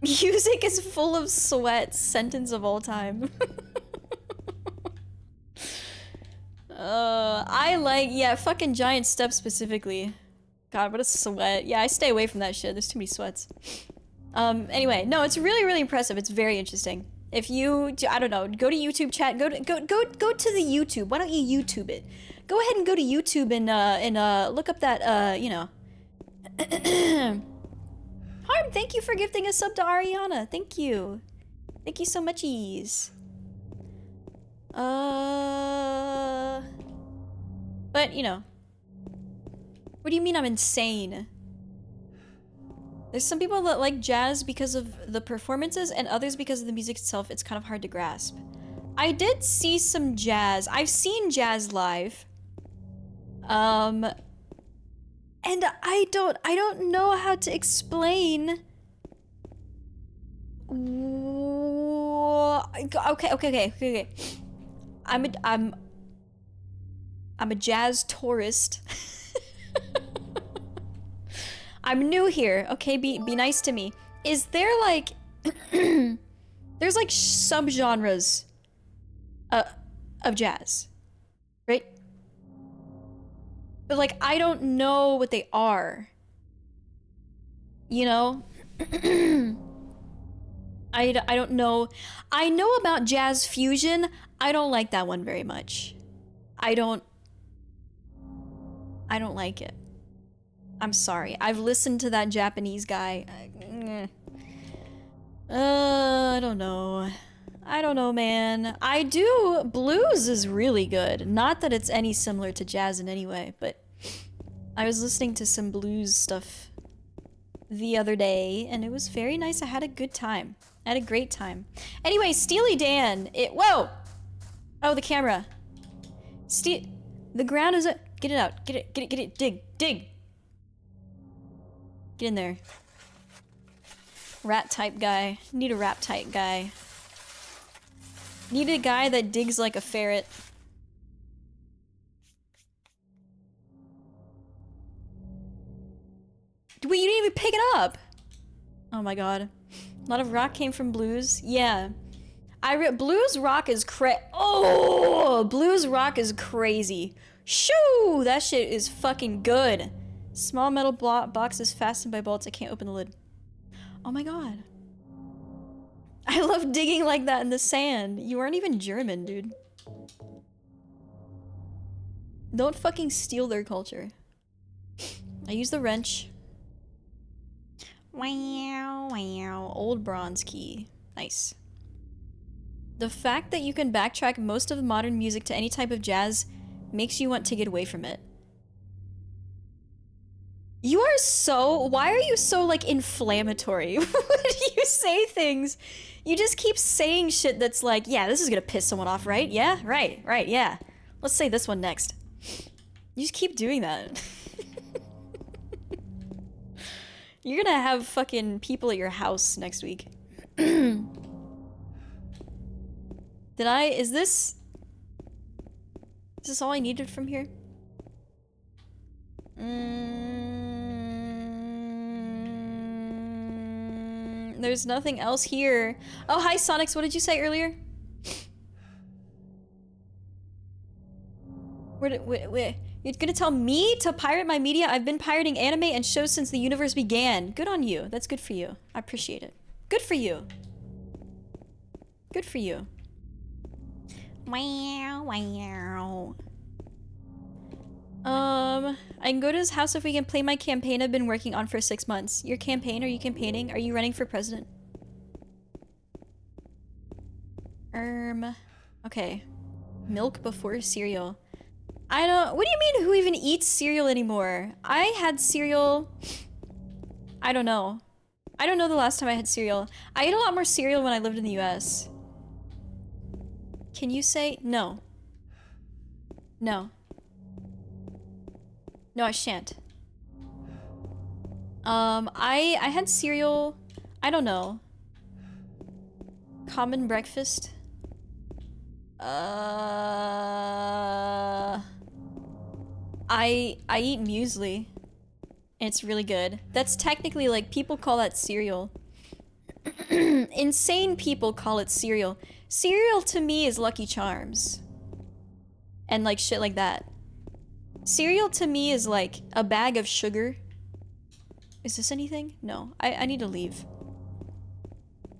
Music is full of sweat. Sentence of all time. Yeah, fucking Giant Steps specifically. God, what a sweat. Yeah, I stay away from that shit. There's too many sweats. Anyway, no, it's really, really impressive. It's very interesting. If you, I don't know, go to YouTube chat, go to the YouTube. Why don't you YouTube it? Go ahead and go to YouTube and look up that, you know. Harm, thank you for gifting a sub to Ariana. Thank you. Thank you so muchies. But, you know. What do you mean I'm insane? There's some people that like jazz because of the performances and others because of the music itself. It's kind of hard to grasp. I did see some jazz. I've seen jazz live. And And I don't know how to explain. Okay. I'm a jazz tourist. I'm new here. Okay, be nice to me. Is there like there's like subgenres of jazz, right? But like I don't know what they are. You know? I don't know. I know about jazz fusion. I don't like that one very much. I don't like it. I'm sorry. I've listened to that Japanese guy. I don't know. I don't know, man. Blues is really good. Not that it's any similar to jazz in any way, but I was listening to some blues stuff the other day, and it was very nice. I had a good time. I had a great time. Anyway, Steely Dan. Whoa! Oh, the camera. The ground is get it out. Get it. Dig. Get in there. Rat type guy. Need a rat type guy. Need a guy that digs like a ferret. Wait, you didn't even pick it up! Oh my god. A lot of rock came from blues. Yeah. Blues rock is blues rock is crazy. Shoo! That shit is fucking good. Small metal box is fastened by bolts. I can't open the lid. Oh my god. I love digging like that in the sand. You aren't even German, dude. Don't fucking steal their culture. I use the wrench. Wow. Old bronze key. Nice. The fact that you can backtrack most of modern music to any type of jazz makes you want to get away from it. Why are you so, like, inflammatory? When you say things, you just keep saying shit that's like, yeah, this is gonna piss someone off, right? Yeah? Right, yeah. Let's say this one next. You just keep doing that. You're gonna have fucking people at your house next week. Is this all I needed from here? There's nothing else here. Oh, hi Sonics, what did you say earlier? You're gonna tell me to pirate my media? I've been pirating anime and shows since the universe began. Good on you. That's good for you. I appreciate it. Good for you. Good for you. Wow. I can go to his house if we can play my campaign I've been working on for 6 months. Your campaign? Are you campaigning? Are you running for president? Okay. Milk before cereal. What do you mean who even eats cereal anymore? I had cereal... I don't know. I don't know the last time I had cereal. I ate a lot more cereal when I lived in the US. Can you say no? No. No, I shan't. I had cereal... I don't know. Common breakfast? I eat muesli. And it's really good. That's technically, like, people call that cereal. Insane people call it cereal. Cereal to me is Lucky Charms. And, like, shit like that. Cereal to me is, like, a bag of sugar. Is this anything? No. I need to leave.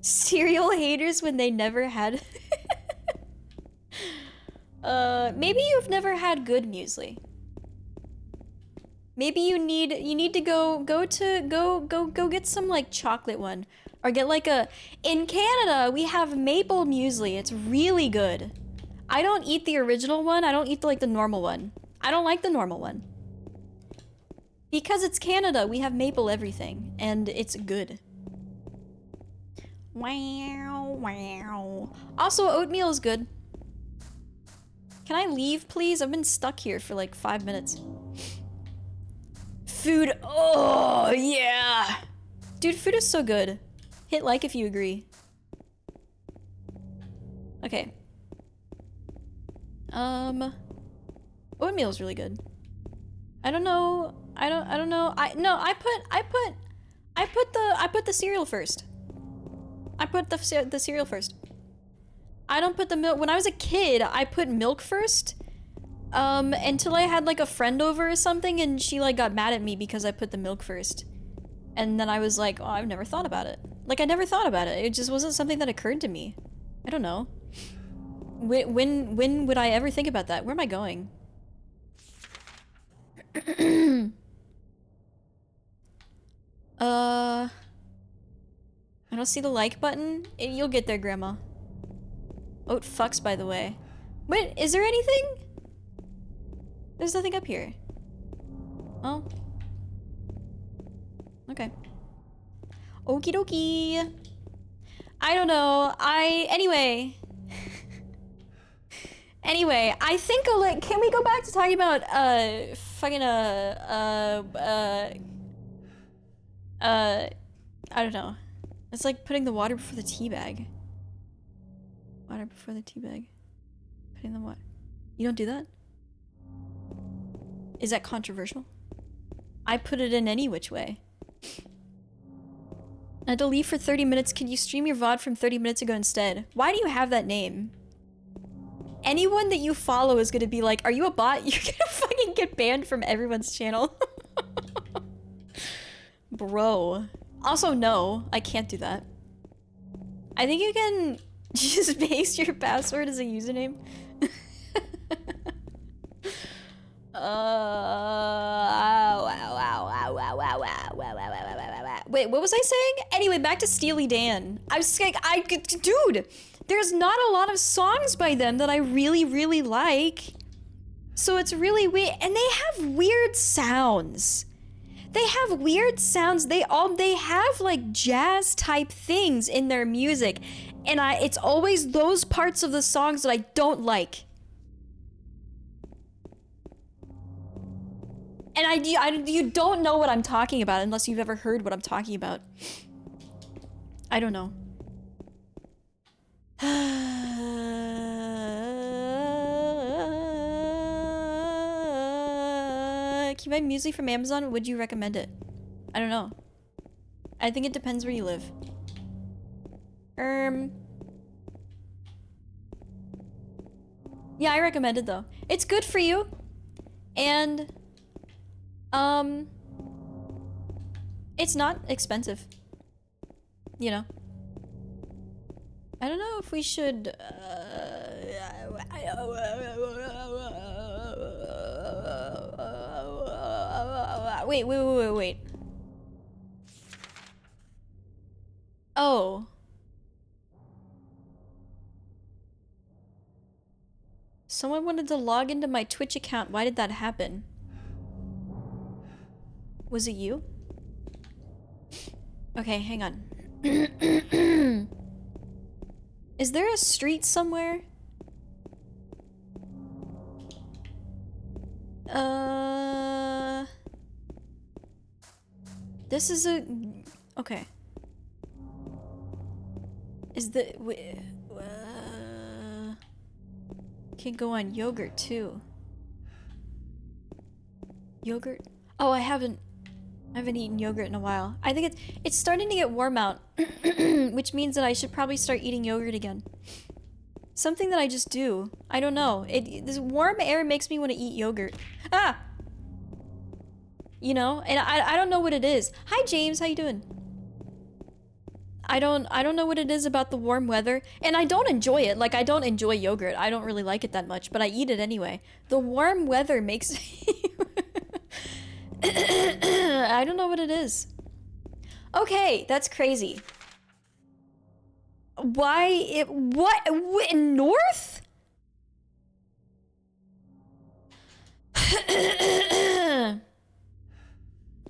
Cereal haters when they never had... maybe you've never had good muesli. Maybe you need to go get some, like, chocolate one. Or get, like, in Canada, we have maple muesli. It's really good. I don't eat the original one. I don't eat, the normal one. I don't like the normal one. Because it's Canada, we have maple everything. And it's good. Wow. Also, oatmeal is good. Can I leave, please? I've been stuck here for, like, 5 minutes. Food. Oh, yeah. Dude, food is so good. Hit like if you agree. Okay. Oatmeal is really good. I don't know. I don't know. I put the cereal first. I put the cereal first. I don't put the milk. When I was a kid, I put milk first. Until I had like a friend over or something and she like got mad at me because I put the milk first. And then I was like, oh, I've never thought about it. Like, I never thought about it. It just wasn't something that occurred to me. I don't know. When would I ever think about that? Where am I going? I don't see the like button. You'll get there, Grandma. Oat fucks, by the way. Wait, is there anything? There's nothing up here. Oh. Okay. Okie dokie. I don't know. Anyway. Anyway, I think can we go back to talking about, fucking, I don't know. It's like putting the water before the tea bag. Water before the tea bag. Putting the water. You don't do that? Is that controversial? I put it in any which way. I had to leave for 30 minutes. Can you stream your VOD from 30 minutes ago instead? Why do you have that name? Anyone that you follow is gonna be like, are you a bot? You're gonna fucking get banned from everyone's channel. Bro. Also, no, I can't do that. I think you can just paste your password as a username. Wait, what was I saying? Anyway, back to Steely Dan. I was like, dude, there's not a lot of songs by them that I really, really like. So it's really weird, and they have weird sounds. They have weird sounds. They have like jazz type things in their music, and it's always those parts of the songs that I don't like. And you don't know what I'm talking about unless you've ever heard what I'm talking about. I don't know. Can you buy music from Amazon? Would you recommend it? I don't know. I think it depends where you live. Yeah, I recommend it though. It's good for you. And it's not expensive. You know. I don't know if we should wait. Oh. Someone wanted to log into my Twitch account. Why did that happen? Was it you? Okay, hang on. Is there a street somewhere? This is a... Okay. Is the... Can go on yogurt too. Yogurt? Oh, I haven't eaten yogurt in a while. I think it's starting to get warm out, which means that I should probably start eating yogurt again. Something that I just do. I don't know. This warm air makes me want to eat yogurt. Ah! You know, and I don't know what it is. Hi James, how you doing? I don't know what it is about the warm weather, and I don't enjoy it. Like, I don't enjoy yogurt. I don't really like it that much, but I eat it anyway. The warm weather makes me I don't know what it is. Okay, that's crazy. What north?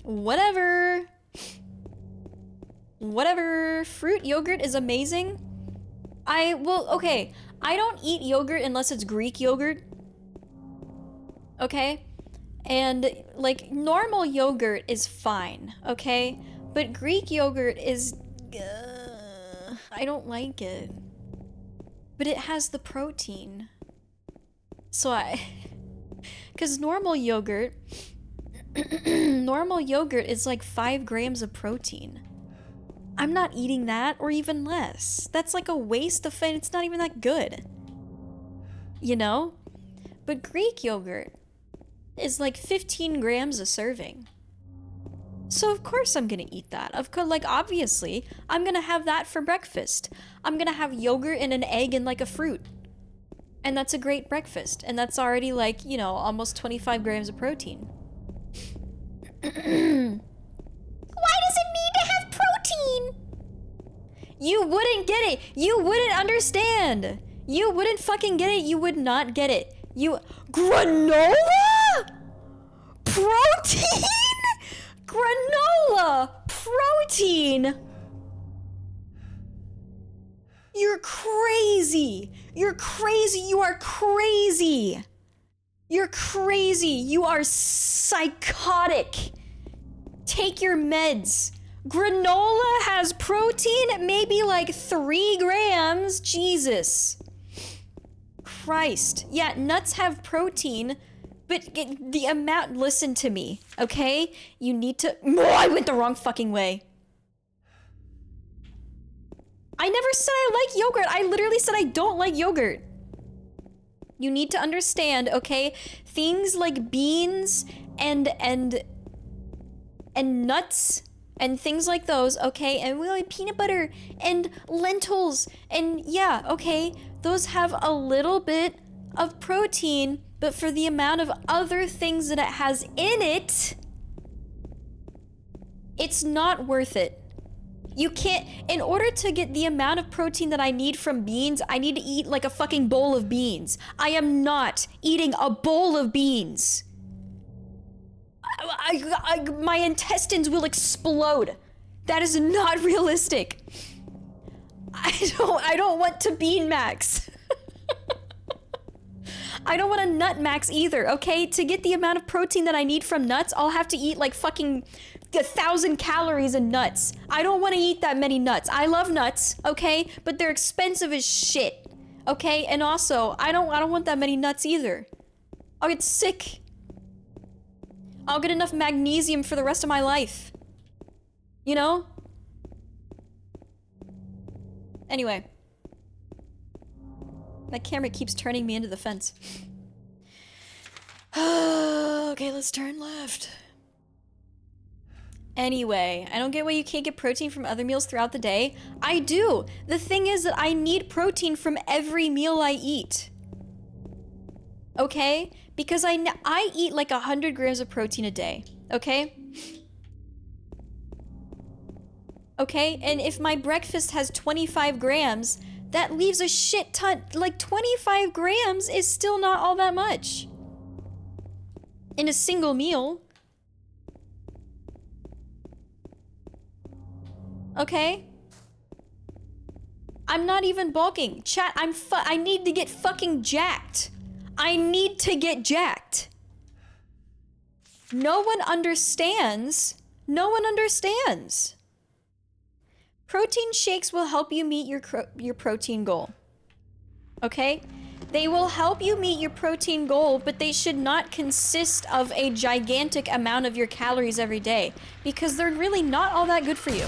Whatever. Fruit yogurt is amazing. Okay. I don't eat yogurt unless it's Greek yogurt. Okay? And like normal yogurt is fine, okay? But Greek yogurt is I don't like it. But it has the protein. So cuz normal yogurt normal yogurt is like 5 grams of protein. I'm not eating that or even less. That's like a waste of food. It's not even that good. You know? But Greek yogurt is like 15 grams a serving. So of course I'm gonna eat that. Of course, like obviously, I'm gonna have that for breakfast. I'm gonna have yogurt and an egg and like a fruit. And that's a great breakfast. And that's already like, you know, almost 25 grams of protein. Why does it need to have protein? You wouldn't get it. You wouldn't understand. You wouldn't fucking get it. You would not get it. Granola? Protein? Granola! Protein! You're crazy. You're crazy. You are crazy. You're crazy. You are psychotic. Take your meds. Granola has protein, maybe like 3 grams. Jesus. Christ. Yeah, nuts have protein, but the amount, listen to me, okay? You need to, I went the wrong fucking way. I never said I like yogurt. I literally said I don't like yogurt. You need to understand, okay? Things like beans and nuts and things like those, okay? And we like peanut butter and lentils and yeah, okay? Those have a little bit of protein, but for the amount of other things that it has in it, it's not worth it. You can't, in order to get the amount of protein that I need from beans, I need to eat like a fucking bowl of beans. I am not eating a bowl of beans. My intestines will explode. That is not realistic. I don't want to bean max. I don't want to nut max either, okay? To get the amount of protein that I need from nuts, I'll have to eat like fucking 1,000 calories in nuts. I don't want to eat that many nuts. I love nuts, okay? But they're expensive as shit, okay? And also, I don't want that many nuts either. I'll get sick. I'll get enough magnesium for the rest of my life. You know? Anyway. That camera keeps turning me into the fence. Okay, let's turn left. Anyway, I don't get why you can't get protein from other meals throughout the day. I do. The thing is that I need protein from every meal I eat. Okay? Because I eat like 100 grams of protein a day. Okay? Okay? And if my breakfast has 25 grams, that leaves a shit ton. Like 25 grams is still not all that much. In a single meal. Okay? I'm not even bulking. Chat, I need to get fucking jacked. I need to get jacked. No one understands. No one understands. Protein shakes will help you meet your protein goal. Okay? They will help you meet your protein goal, but they should not consist of a gigantic amount of your calories every day, because they're really not all that good for you.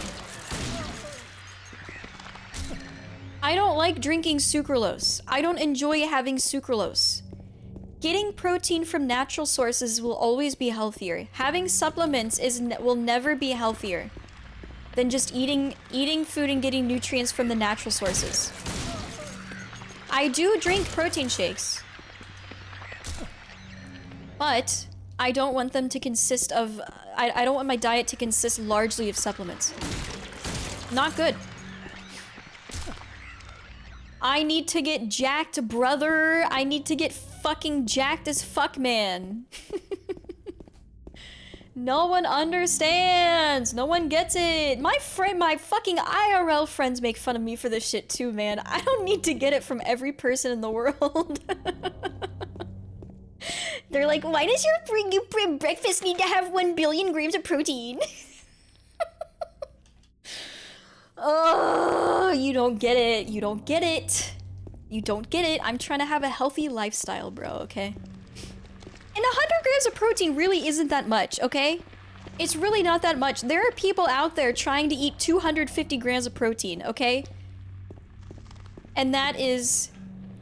I don't like drinking sucralose. I don't enjoy having sucralose. Getting protein from natural sources will always be healthier. Having supplements will never be healthier than just eating food and getting nutrients from the natural sources. I do drink protein shakes, but I don't want them to consist of, I don't want my diet to consist largely of supplements. Not good. I need to get jacked, brother. I need to get fucking jacked as fuck, man. No one understands. No one gets it. My fucking IRL friends make fun of me for this shit too, man. I don't need to get it from every person in the world. They're like, why does your breakfast need to have 1 billion grams of protein? Oh, you don't get it. You don't get it. You don't get it. I'm trying to have a healthy lifestyle, bro, okay? And 100 grams of protein really isn't that much, okay? It's really not that much. There are people out there trying to eat 250 grams of protein, okay? And that is...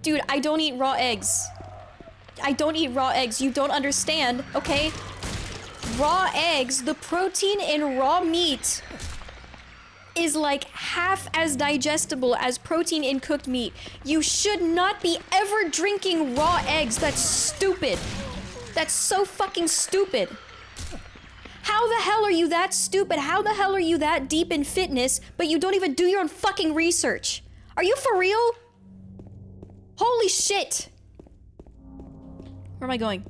Dude, I don't eat raw eggs. I don't eat raw eggs. You don't understand, okay? Raw eggs, the protein in raw meat is like half as digestible as protein in cooked meat. You should not be ever drinking raw eggs. That's stupid. That's so fucking stupid. How the hell are you that stupid? How the hell are you that deep in fitness, but you don't even do your own fucking research? Are you for real? Holy shit. Where am I going?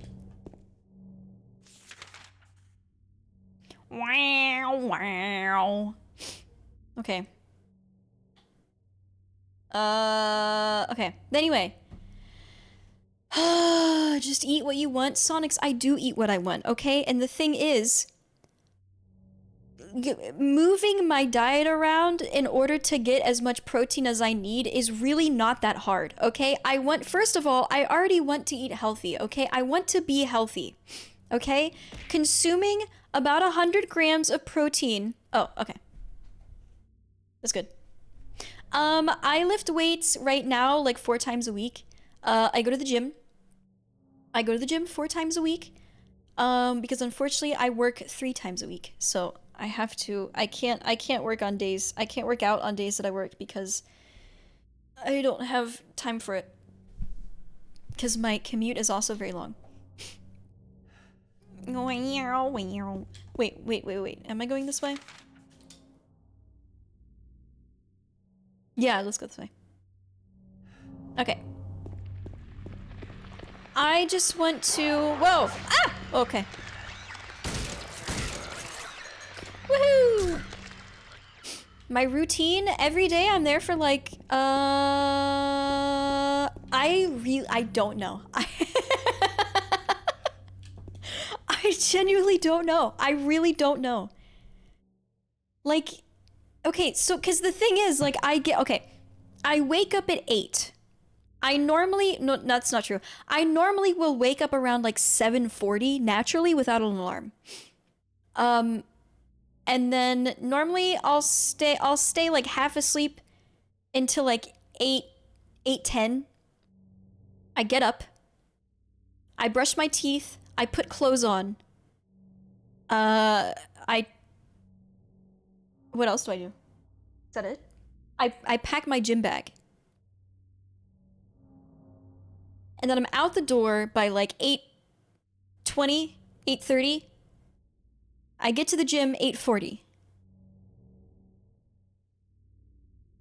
Wow, wow. Okay. Okay. Anyway. Just eat what you want. Sonics, I do eat what I want, okay? And the thing is, moving my diet around in order to get as much protein as I need is really not that hard, okay? First of all, I already want to eat healthy, okay? I want to be healthy, okay? Consuming about 100 grams of protein. Oh, okay. That's good. I lift weights right now like 4 times a week. I go to the gym. I go to the gym 4 times a week. Because unfortunately I work 3 times a week. So I have to, I can't work on days, I can't work out on days that I work because I don't have time for it. Because my commute is also very long. Wait. Am I going this way? Yeah, let's go this way. Okay. I just want to... Whoa! Ah! Okay. Woohoo! My routine, every day I'm there for like, I don't know. I genuinely don't know. I really don't know. Like, okay, so, cause the thing is, like, I wake up at 8. No, that's not true. I normally will wake up around like 7:40 naturally without an alarm. And then normally I'll stay like half asleep until like 8:10. I get up. I brush my teeth. I put clothes on. What else do I do? Is that it? I pack my gym bag. And then I'm out the door by like 8:20, 8:30. I get to the gym 8:40.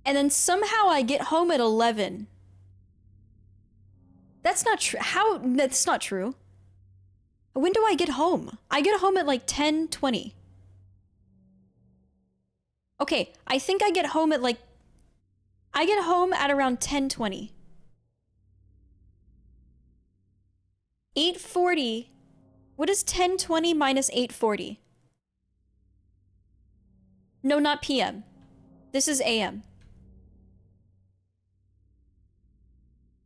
And then somehow I get home at 11. That's not true. How? That's not true. When do I get home? I get home at like 10:20. Okay, I think I get home at like... I get home at around 10:20. 8:40. What is 10:20 minus 8:40? No, not PM. This is AM.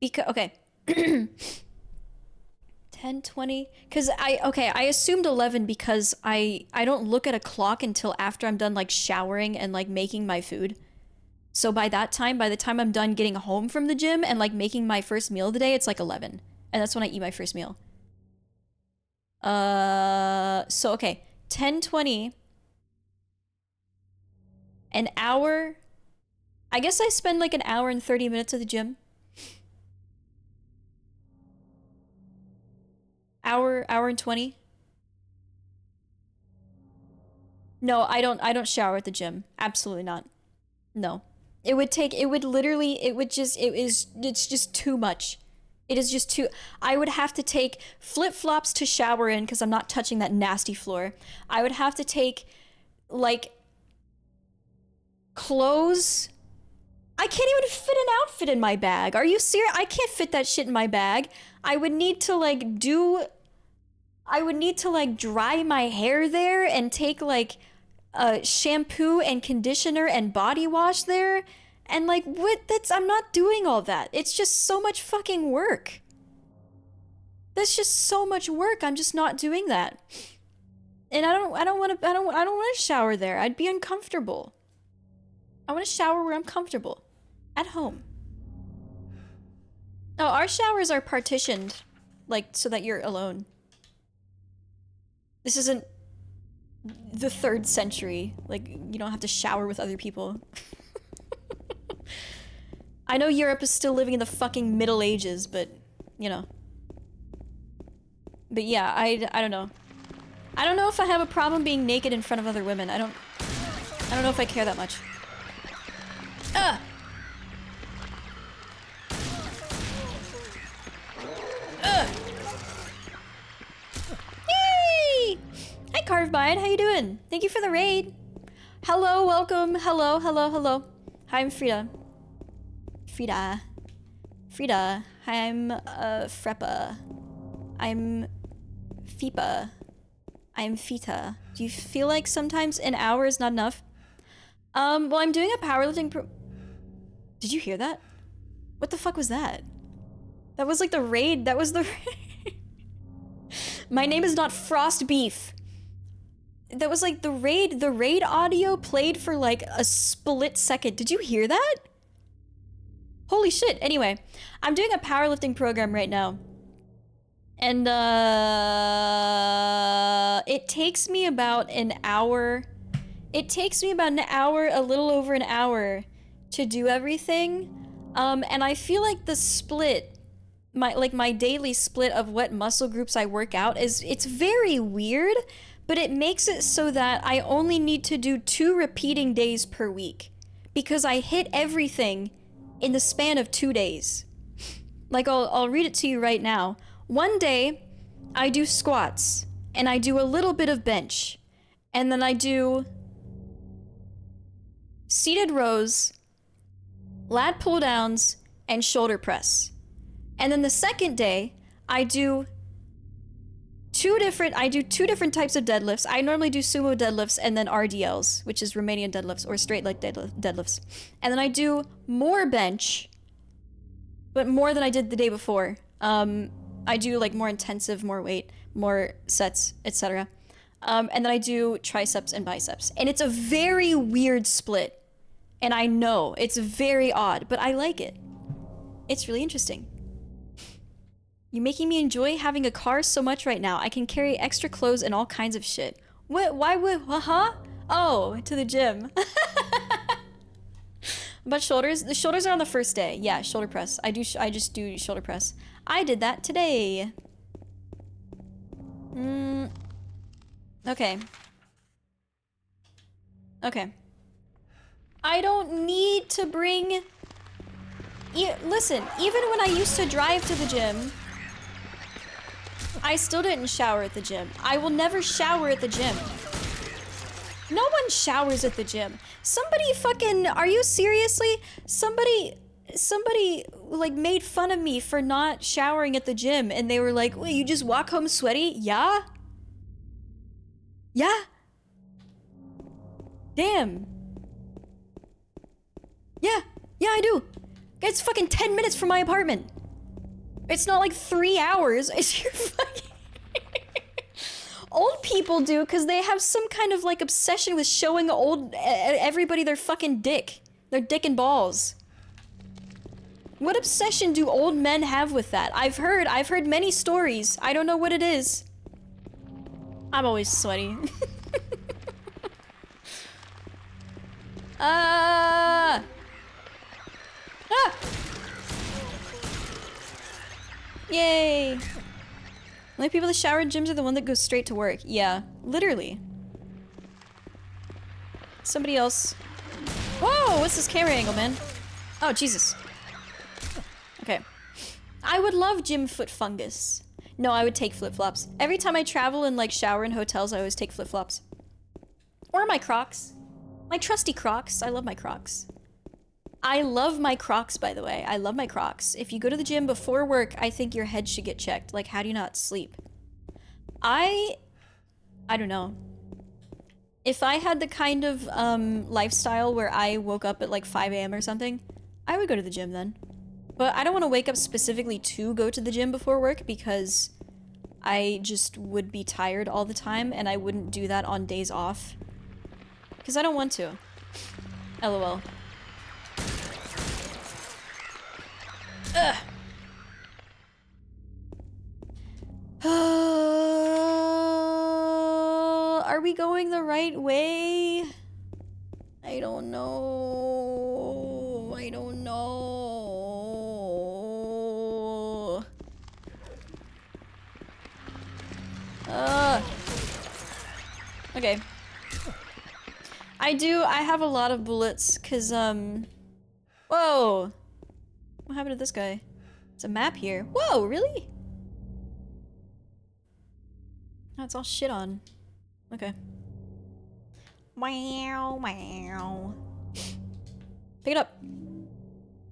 Because, okay. 10:20, because I assumed 11 because I don't look at a clock until after I'm done like showering and like making my food. So by the time I'm done getting home from the gym and like making my first meal of the day, it's like 11. And that's when I eat my first meal. So okay, 10:20. An hour. I guess I spend like an hour and 30 minutes at the gym. Hour and 20. No, I don't shower at the gym. Absolutely not. No. It's just too much. It is just too, I would have to take flip-flops to shower in because I'm not touching that nasty floor. I would have to take like clothes. I can't even fit an outfit in my bag. Are you serious? I can't fit that shit in my bag. I would need to like do I would need to like dry my hair there and take like shampoo and conditioner and body wash there. And like, what? I'm not doing all that. It's just so much fucking work. That's just so much work. I'm just not doing that. And I don't want to shower there. I'd be uncomfortable. I want to shower where I'm comfortable. At home. Oh, our showers are partitioned, like, so that you're alone. This isn't the 3rd century. Like, you don't have to shower with other people. I know Europe is still living in the fucking Middle Ages, but, you know. But yeah, I don't know. I don't know if I have a problem being naked in front of other women. I don't know if I care that much. Ah! Yay! Hi, Carvebide. How you doing? Thank you for the raid. Hello, welcome. Hello, hello, hello. Hi, I'm Frieda. Frieda. Hi, I'm Freppa. I'm Fipa. I'm Fita. Do you feel like sometimes an hour is not enough? Well, I'm doing a powerlifting Did you hear that? What the fuck was that? That was like the raid. That was the My name is not Frost Beef. That was like the raid audio played for like a split second. Did you hear that? Holy shit. Anyway, I'm doing a powerlifting program right now. And it takes me about an hour. It takes me about an hour, a little over an hour to do everything. And I feel like the split, my daily split of what muscle groups I work out it's very weird, but it makes it so that I only need to do 2 repeating days per week because I hit everything in the span of 2 days. Like I'll read it to you right now. One day, I do squats, and I do a little bit of bench, and then I do seated rows, lat pull downs, and shoulder press. And then the second day, I do two different types of deadlifts. I normally do sumo deadlifts and then RDLs, which is Romanian deadlifts or straight leg deadlifts. And then I do more bench, but more than I did the day before. I do like more intensive, more weight, more sets, etc. And then I do triceps and biceps. And it's a very weird split. And I know, it's very odd, but I like it. It's really interesting. You're making me enjoy having a car so much right now. I can carry extra clothes and all kinds of shit. What, why would, huh? Oh, to the gym. About shoulders? The shoulders are on the first day. Yeah, shoulder press. I just do shoulder press. I did that today. Okay. Okay. I don't need to bring... Listen, even when I used to drive to the gym, I still didn't shower at the gym. I will never shower at the gym. No one showers at the gym. Somebody fucking... Are you seriously? Somebody like made fun of me for not showering at the gym, and they were like, "Wait, you just walk home sweaty?" Yeah? Yeah? Damn. Yeah, I do. It's fucking 10 minutes from my apartment. It's not like 3 hours. It's your fucking... Old people do, because they have some kind of like obsession with showing everybody their fucking dick. Their dick and balls. What obsession do old men have with that? I've heard many stories. I don't know what it is. I'm always sweaty. Ah! Yay! Only people that shower at gyms are the one that goes straight to work. Yeah, literally. Somebody else. Whoa! What's this camera angle, man? Oh, Jesus. Okay. I would love gym foot fungus. No, I would take flip-flops. Every time I travel and like shower in hotels, I always take flip-flops. Or my Crocs. My trusty Crocs. I love my Crocs. I love my Crocs, by the way. I love my Crocs. If you go to the gym before work, I think your head should get checked. Like, how do you not sleep? I don't know. If I had the kind of lifestyle where I woke up at like 5 a.m. or something, I would go to the gym then. But I don't want to wake up specifically to go to the gym before work because I just would be tired all the time and I wouldn't do that on days off. Because I don't want to. LOL. Ugh. Are we going the right way? I don't know. I don't know. Okay. I have a lot of bullets, cause, whoa! What happened to this guy? It's a map here. Whoa, really? Oh, it's all shit on. Okay. Wow, wow. Pick it up.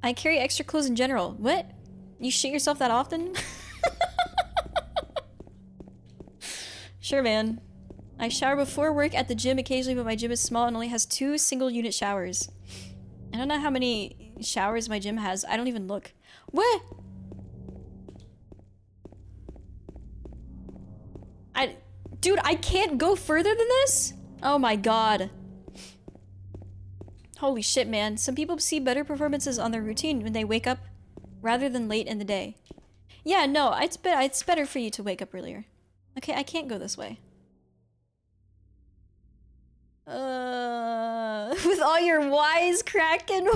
I carry extra clothes in general. What? You shit yourself that often? Sure, man. I shower before work at the gym occasionally, but my gym is small and only has 2 single-unit showers. I don't know how many showers my gym has. I don't even look. What? Dude, I can't go further than this? Oh my god. Holy shit, man. Some people see better performances on their routine when they wake up rather than late in the day. Yeah, no, it's better for you to wake up earlier. Okay, I can't go this way. With all your wise cracking.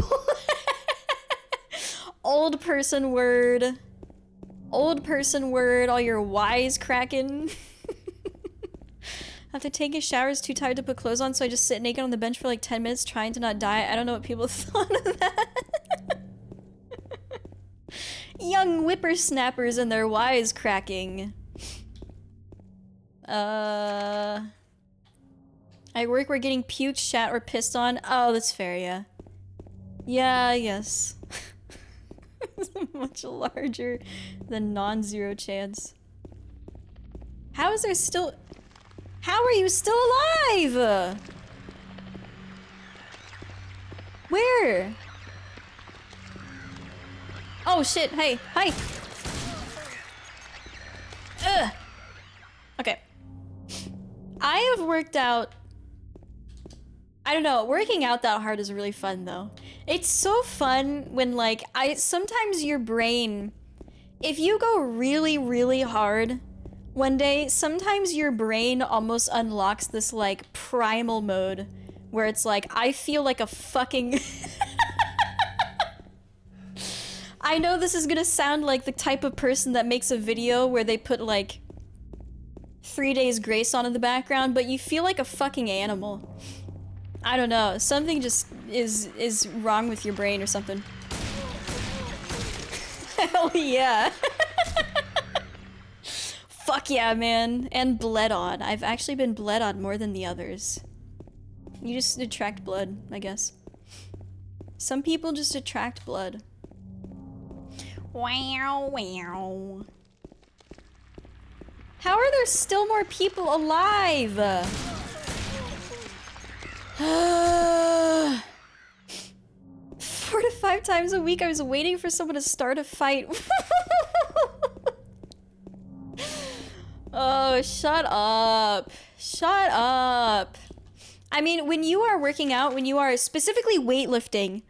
Old person word. Old person word, all your wise cracking. After taking showers, too tired to put clothes on, so I just sit naked on the bench for like 10 minutes trying to not die. I don't know what people thought of that. Young whippersnappers and their wise cracking. At work, we're getting puked, shat, or pissed on. Oh, that's fair, yeah. Yeah, yes. It's much larger than non-zero chance. How is there still... How are you still alive? Where? Oh shit, hey, hi! Ugh. Okay. I have worked out... I don't know, working out that hard is really fun though. It's so fun when like, sometimes your brain, if you go really, really hard one day, sometimes your brain almost unlocks this like primal mode where it's like, I feel like a fucking... I know this is gonna sound like the type of person that makes a video where they put like 3 Days Grace on in the background, but you feel like a fucking animal. I don't know, something just is wrong with your brain or something. Hell yeah. Fuck yeah, man. And bled on. I've actually been bled on more than the others. You just attract blood, I guess. Some people just attract blood. Wow, wow. How are there still more people alive? 4 to 5 times a week I was waiting for someone to start a fight. Oh, shut up. Shut up. I mean, when you are working out, when you are specifically weightlifting,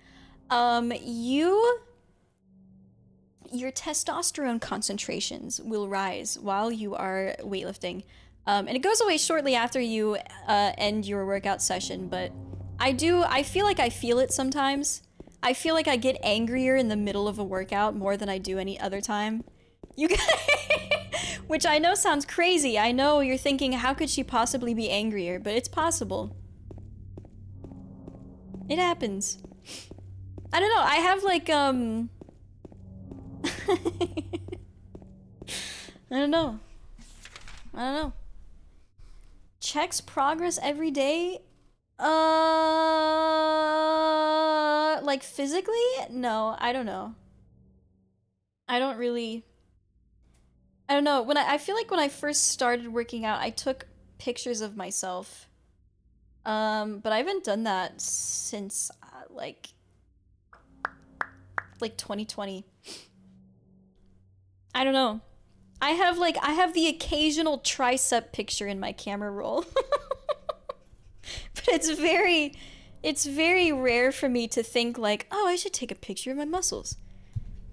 your testosterone concentrations will rise while you are weightlifting. And it goes away shortly after you end your workout session, but I feel like I feel it sometimes. I feel like I get angrier in the middle of a workout more than I do any other time. You guys, which I know sounds crazy. I know you're thinking, how could she possibly be angrier? But it's possible. It happens. I don't know, I have like, I don't know. I don't know. Checks progress every day? Like physically? No, I don't know. I don't really... I don't know, I feel like when I first started working out, I took pictures of myself. But I haven't done that since, like 2020. I don't know. I have the occasional tricep picture in my camera roll. But it's very rare for me to think like, oh, I should take a picture of my muscles.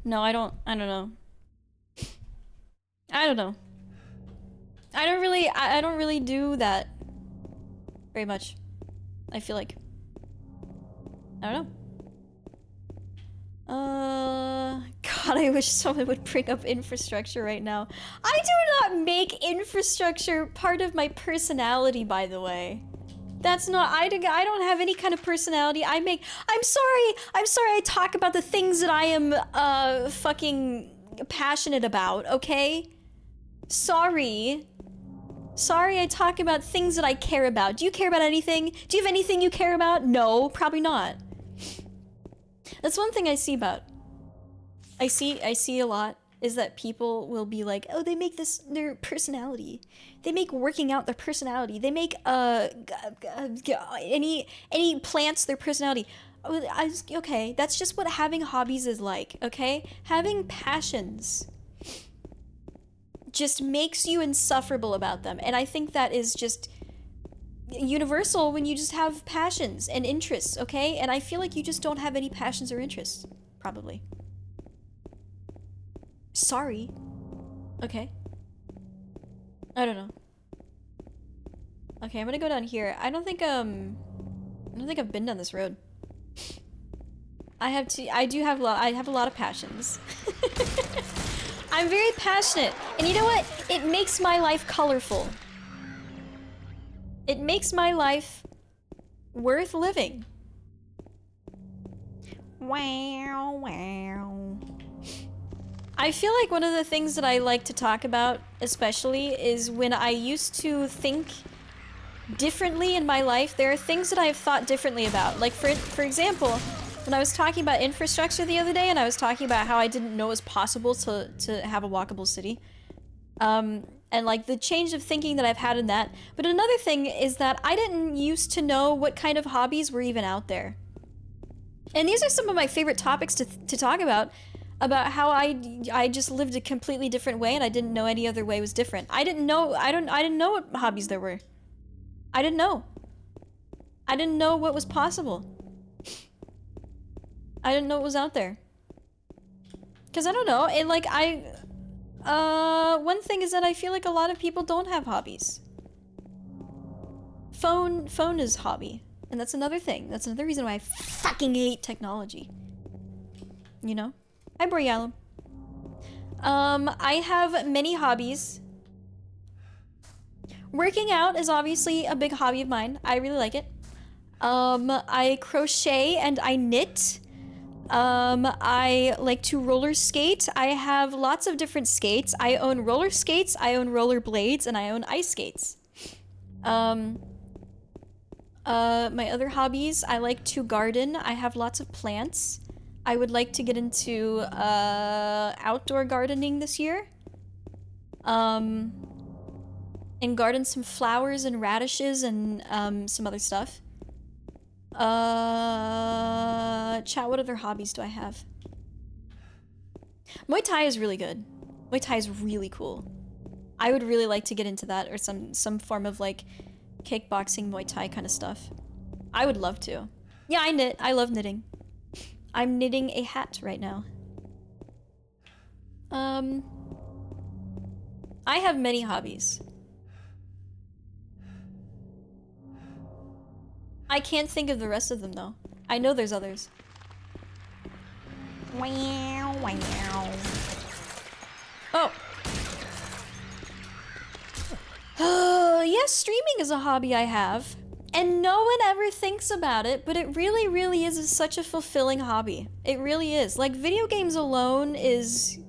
No, I don't know. I don't know. I don't really do that very much. I feel like. I don't know. God, I wish someone would bring up infrastructure right now. I do not make infrastructure part of my personality, by the way. That's not, I don't have any kind of personality. I'm sorry I talk about the things that I am, fucking passionate about, okay? Sorry I talk about things that I care about. Do you care about anything? Do you have anything you care about? No, probably not. That's one thing I see a lot is that people will be like, oh, they make this their personality. They make working out their personality. They make any plants their personality. Okay, that's just what having hobbies is like, okay? Having passions just makes you insufferable about them. And I think that is just universal when you just have passions and interests, okay? And I feel like you just don't have any passions or interests, probably. Sorry. Okay. I don't know. Okay, I'm gonna go down here. I don't think I've been down this road. I have a lot of passions. I'm very passionate. And you know what? It makes my life colorful. It makes my life worth living. Wow, wow. I feel like one of the things that I like to talk about, especially, is when I used to think differently in my life, there are things that I've thought differently about. Like, for example, when I was talking about infrastructure the other day, and I was talking about how I didn't know it was possible to have a walkable city. And like the change of thinking that I've had in that. But another thing is that I didn't used to know what kind of hobbies were even out there. And these are some of my favorite topics to talk about how I just lived a completely different way and I didn't know any other way was different. I didn't know what hobbies there were. I didn't know. I didn't know what was possible. I didn't know what was out there. Cause I don't know, it like one thing is that I feel like a lot of people don't have hobbies. Phone is hobby. And that's another thing. That's another reason why I fucking hate technology. You know? Hi, Borealum. I have many hobbies. Working out is obviously a big hobby of mine. I really like it. I crochet and I knit. I like to roller skate. I have lots of different skates. I own roller skates, I own roller blades, and I own ice skates. My other hobbies, I like to garden. I have lots of plants. I would like to get into, outdoor gardening this year. And garden some flowers and radishes and, some other stuff. Chat, what other hobbies do I have? Muay Thai is really good. Muay Thai is really cool. I would really like to get into that or some form of like kickboxing, Muay Thai kind of stuff. I would love to. Yeah, I knit. I love knitting. I'm knitting a hat right now. I have many hobbies. I can't think of the rest of them though. I know there's others. Wow, wow. Oh. Yes, streaming is a hobby I have. And no one ever thinks about it, but it really, really is such a fulfilling hobby. It really is. Like, video games alone is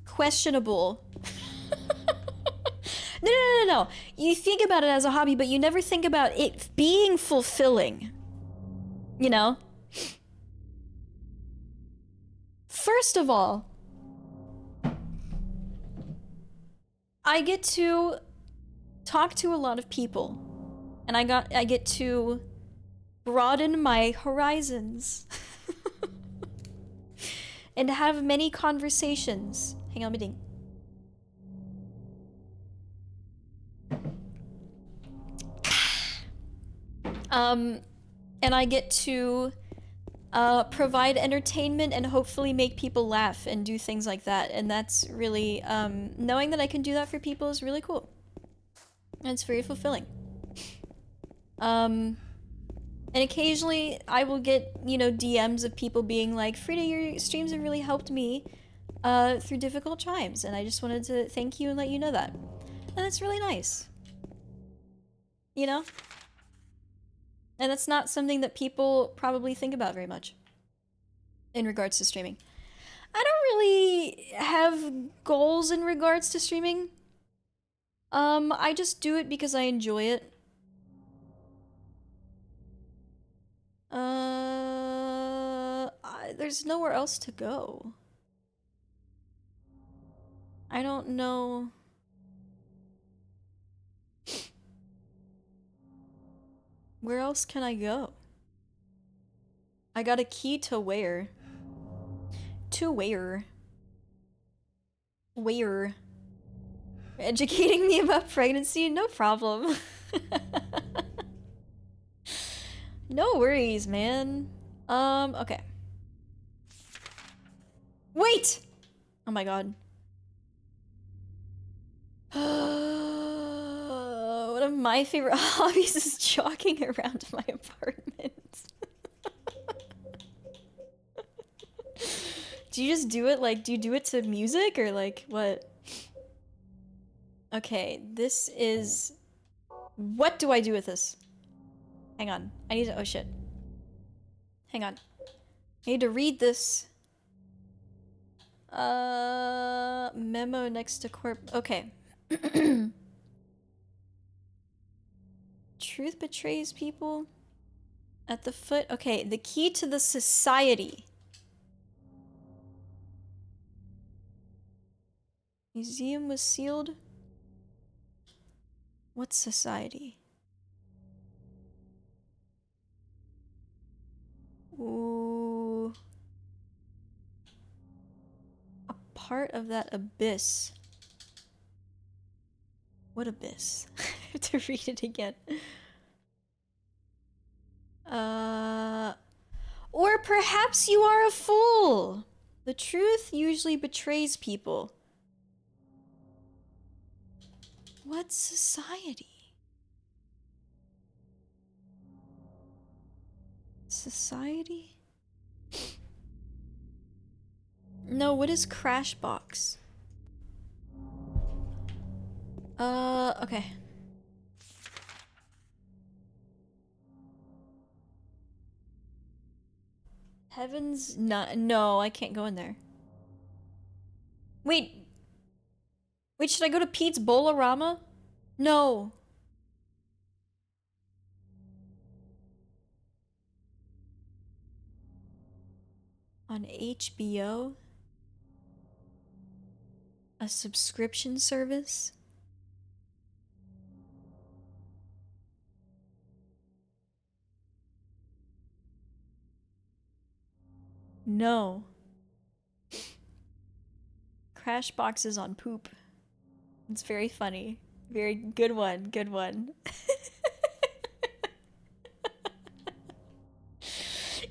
questionable. No. You think about it as a hobby, but you never think about it being fulfilling. You know? First of all, I get to talk to a lot of people, and I get to broaden my horizons and have many conversations. Hang on, meeting. And I get to provide entertainment and hopefully make people laugh and do things like that. And that's really, knowing that I can do that for people is really cool. And it's very fulfilling. And occasionally I will get, you know, DMs of people being like, Frieda, your streams have really helped me through difficult times. And I just wanted to thank you and let you know that. And that's really nice. You know? And that's not something that people probably think about very much in regards to streaming. I don't really have goals in regards to streaming. I just do it because I enjoy it. There's nowhere else to go. I don't know. Where else can I go? I got a key to where? To where? Where? Educating me about pregnancy? No problem. No worries, man. Okay. Wait! Oh my god. One of my favorite hobbies is jogging around my apartment. Do you just do it like, do you do it to music or like what? Okay, this is... What do I do with this? Hang on, I need to, oh shit. Hang on. I need to read this. Memo next to corp, okay. Truth betrays people at the foot. Okay, the key to the society. Museum was sealed. What society? Ooh. A part of that abyss. What abyss? I have to read it again. Or perhaps you are a fool. The truth usually betrays people. What society? Society? No, what is Crashbox? Okay. Heavens, no, I can't go in there. Wait, should I go to Pete's Bowl-O-Rama? No. On HBO? A subscription service? No. Crashbox is on poop. It's very funny. Very good one, good one.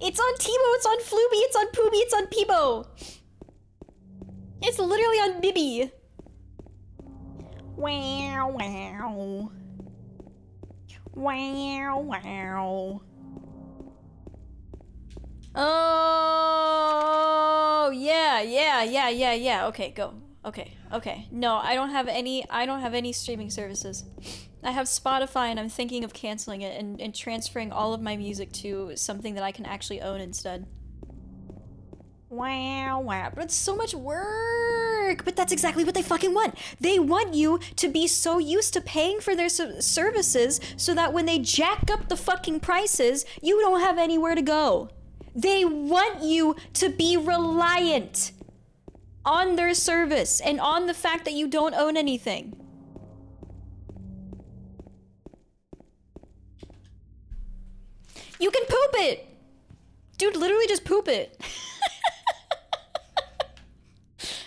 It's on Tebow, it's on Flooby, it's on Pooby, it's on Peebo. It's literally on Bibby. Wow, wow. Wow, wow. Oh, yeah. Okay, go. Okay. No, I don't have any streaming services. I have Spotify and I'm thinking of canceling it and transferring all of my music to something that I can actually own instead. Wow. But it's so much work. But that's exactly what they fucking want. They want you to be so used to paying for their services so that when they jack up the fucking prices, you don't have anywhere to go. They want you to be reliant on their service and on the fact that you don't own anything. You can poop it! Dude, literally just poop it.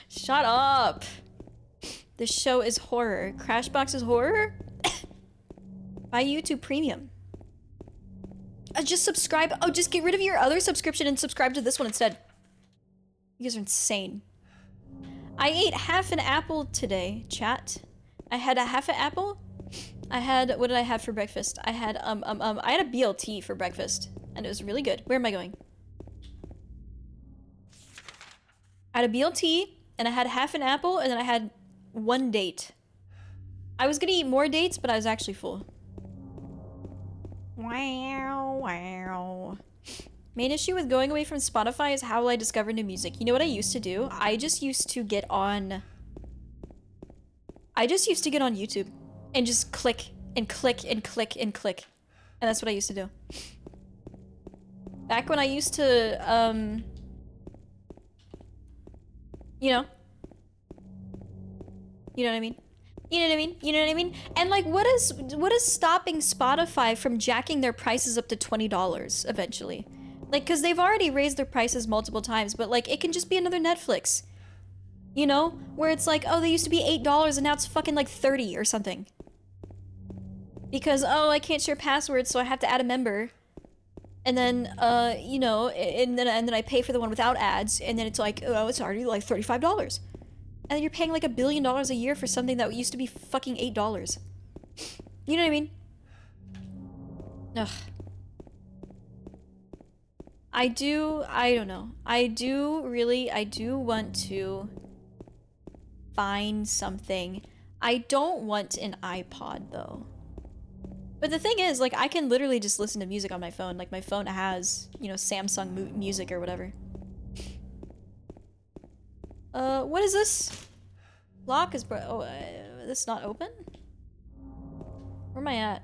Shut up. This show is horror. Crashbox is horror? Buy YouTube Premium. Just subscribe. Oh, just get rid of your other subscription and subscribe to this one instead. You guys are insane. I ate half an apple today, chat. I had a half an apple. I had, what did I have for breakfast? I had a BLT for breakfast, and it was really good. Where am I going? I had a BLT, and I had half an apple, and then I had one date. I was gonna eat more dates, but I was actually full. Wow, wow. Main issue with going away from Spotify is how will I discover new music. You know what I used to do? I just used to get on YouTube and just click and click and click and click. And that's what I used to do. Back when I used to, you know what I mean? You know what I mean? You know what I mean? And like, what is stopping Spotify from jacking their prices up to $20 eventually? Like, cause they've already raised their prices multiple times, but like, it can just be another Netflix. You know? Where it's like, oh, they used to be $8 and now it's fucking like 30 or something. Because, oh, I can't share passwords, so I have to add a member. And then, you know, and then I pay for the one without ads, and then it's like, oh, it's already like $35. And then you're paying like $1 billion a year for something that used to be fucking $8. You know what I mean? Ugh. I don't know. I do want to find something. I don't want an iPod though. But the thing is, like, I can literally just listen to music on my phone. Like, my phone has, you know, Samsung Music or whatever. What is this? Lock is this not open? Where am I at?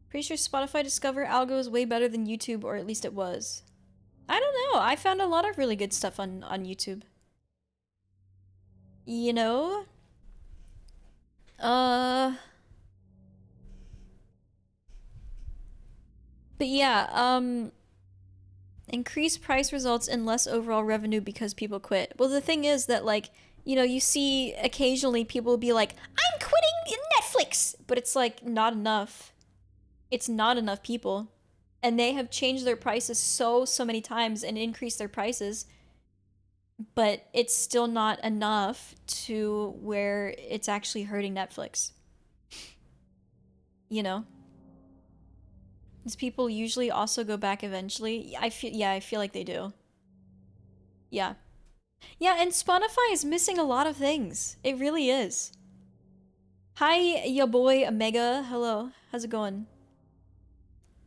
Pretty sure Spotify Discover algo is way better than YouTube, or at least it was. I don't know. I found a lot of really good stuff on YouTube. You know? But yeah, increased price results in less overall revenue because people quit. Well, the thing is that, like, you know, you see occasionally people will be like, I'm quitting Netflix! But it's like, not enough. It's not enough people. And they have changed their prices so many times and increased their prices. But it's still not enough to where it's actually hurting Netflix. You know? These people usually also go back eventually. I feel like they do. Yeah. Yeah, and Spotify is missing a lot of things. It really is. Hi, ya boy Omega. Hello. How's it going?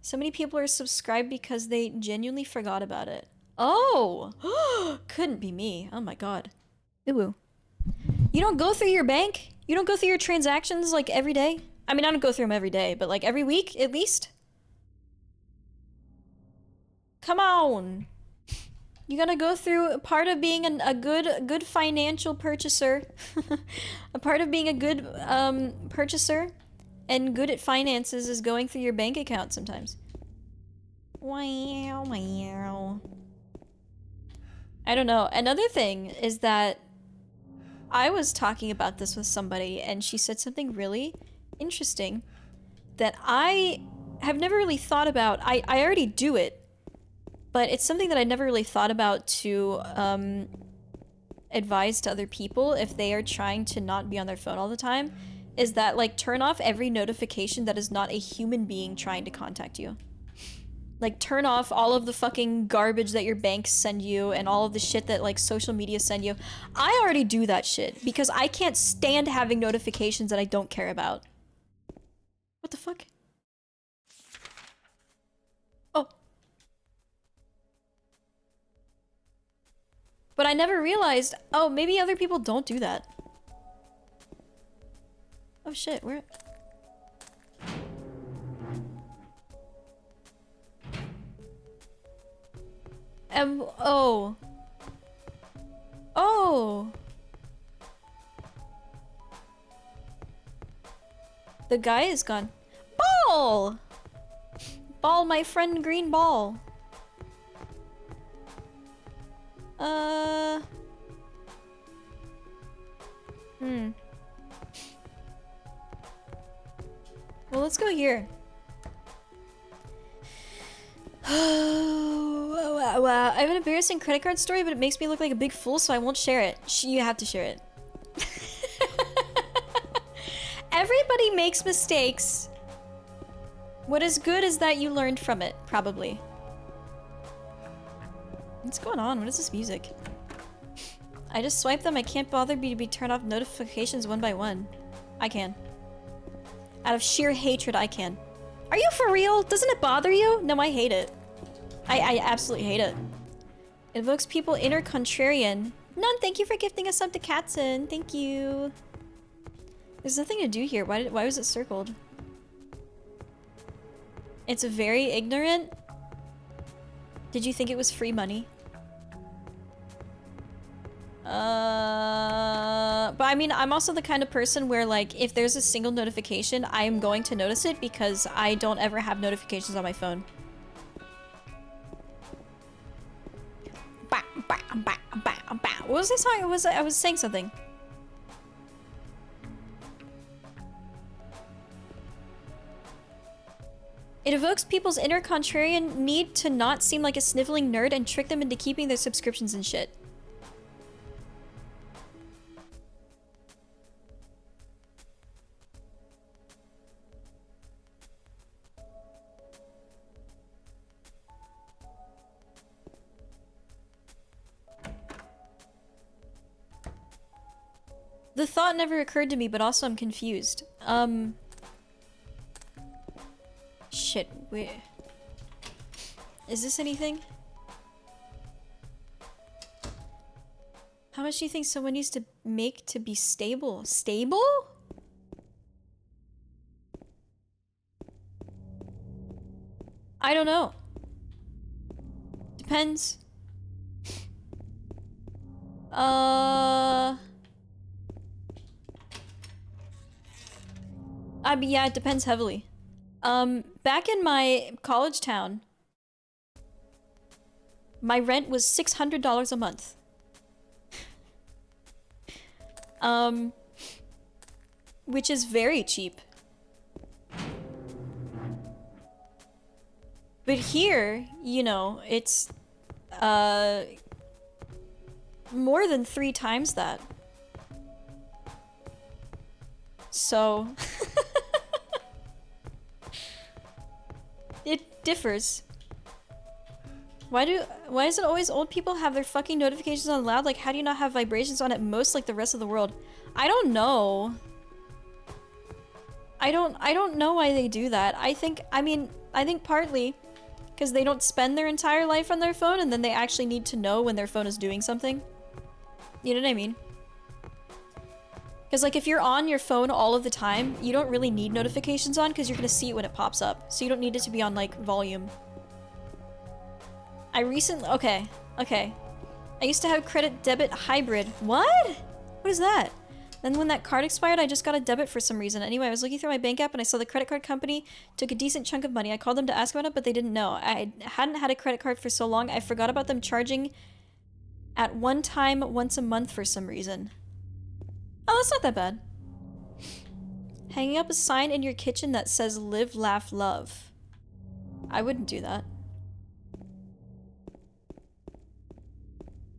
So many people are subscribed because they genuinely forgot about it. Oh! Couldn't be me. Oh my god. Ooh. You don't go through your bank? You don't go through your transactions like every day? I mean, I don't go through them every day, but like every week at least? Come on. You gotta go through part of being a good financial purchaser. A part of being a good purchaser and good at finances is going through your bank account sometimes. Wow, wow. I don't know. Another thing is that I was talking about this with somebody and she said something really interesting that I have never really thought about. I already do it. But it's something that I never really thought about to advise to other people if they are trying to not be on their phone all the time, is that, like, turn off every notification that is not a human being trying to contact you. Like, turn off all of the fucking garbage that your banks send you and all of the shit that, like, social media send you. I already do that shit because I can't stand having notifications that I don't care about. What the fuck? Oh. But I never realized, oh, maybe other people don't do that. Oh shit, where? Oh. Oh. The guy is gone. Ball! Ball, my friend, green ball. Well, let's go here. Wow. I have an embarrassing credit card story, but it makes me look like a big fool, so I won't share it. You have to share it. Everybody makes mistakes. What is good is that you learned from it, probably. What's going on? What is this music? I just swipe them. I can't bother to be turned off notifications one by one. I can. Out of sheer hatred, I can. Are you for real? Doesn't it bother you? No, I hate it. I absolutely hate it. It evokes people inner contrarian. None, thank you for gifting us up to Katzen. Thank you. There's nothing to do here. Why was it circled? It's very ignorant. Did you think it was free money? But I mean, I'm also the kind of person where, like, if there's a single notification, I am going to notice it because I don't ever have notifications on my phone. What was I saying? I was saying something. It evokes people's inner contrarian need to not seem like a sniveling nerd and trick them into keeping their subscriptions and shit. The thought never occurred to me, but also I'm confused. Shit, wait. Is this anything? How much do you think someone needs to make to be stable? Stable? I don't know. Depends. I mean, yeah, it depends heavily. Back in my college town, my rent was $600 a month. Which is very cheap. But here, you know, it's, more than 3 times that. So... It differs. Why is it always old people have their fucking notifications on loud? Like, how do you not have vibrations on at most like the rest of the world? I don't know. I don't know why they do that. I think partly because they don't spend their entire life on their phone and then they actually need to know when their phone is doing something. You know what I mean? Because, like, if you're on your phone all of the time, you don't really need notifications on because you're going to see it when it pops up. So you don't need it to be on, like, volume. Okay. I used to have credit debit hybrid. What? What is that? Then when that card expired, I just got a debit for some reason. Anyway, I was looking through my bank app and I saw the credit card company took a decent chunk of money. I called them to ask about it, but they didn't know. I hadn't had a credit card for so long, I forgot about them charging at one time once a month for some reason. Oh, that's not that bad. Hanging up a sign in your kitchen that says live, laugh, love. I wouldn't do that.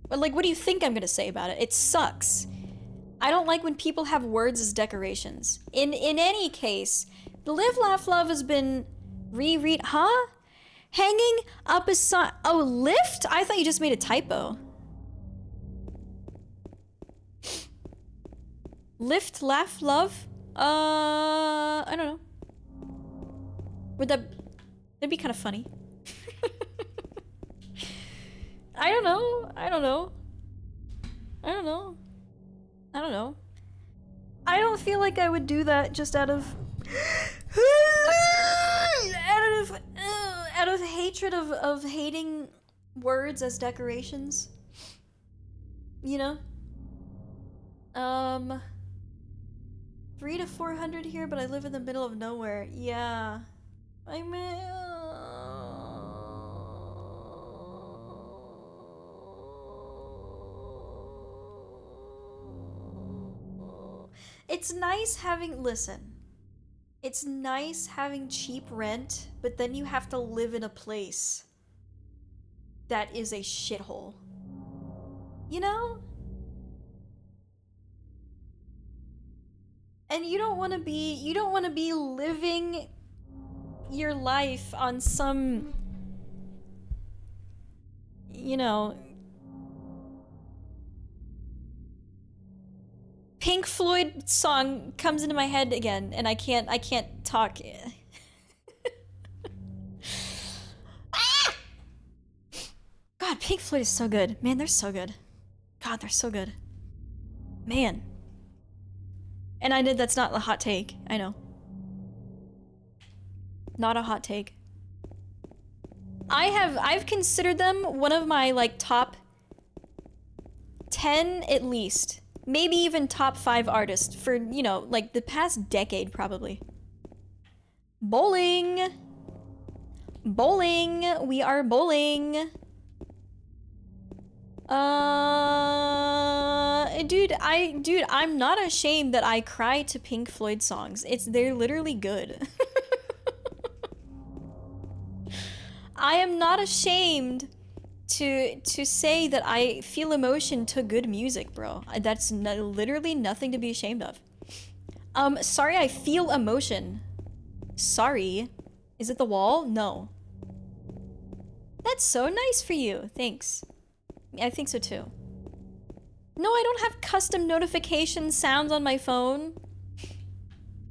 But, like, what do you think I'm gonna say about it? It sucks. I don't like when people have words as decorations. In any case, the live, laugh, love has been reread. Huh? Hanging up a sign. Oh, lift? I thought you just made a typo. Lift, laugh, love? I don't know. That'd be kind of funny. I don't know. I don't feel like I would do that just out of out of hatred of hating words as decorations. You know? 3 to 400 here, but I live in the middle of nowhere. Yeah. I mean... It's nice having... Listen. It's nice having cheap rent, but then you have to live in a place that is a shithole. You know? And you don't want to be living your life on some, you know, Pink Floyd song comes into my head again, and I can't talk. Ah! God, Pink Floyd is so good. Man, they're so good. God, they're so good. Man. And I did, that's not a hot take. I know. Not a hot take. I've considered them one of my, like, top 10 at least. Maybe even top 5 artists for, you know, like, the past decade, probably. Bowling! Bowling! We are bowling! Dude, I'm not ashamed that I cry to Pink Floyd songs. They're literally good. I am not ashamed to say that I feel emotion to good music, bro. That's literally nothing to be ashamed of. Sorry, I feel emotion. Sorry. Is it the wall? No. That's so nice for you. Thanks. I think so too. No, I don't have custom notification sounds on my phone.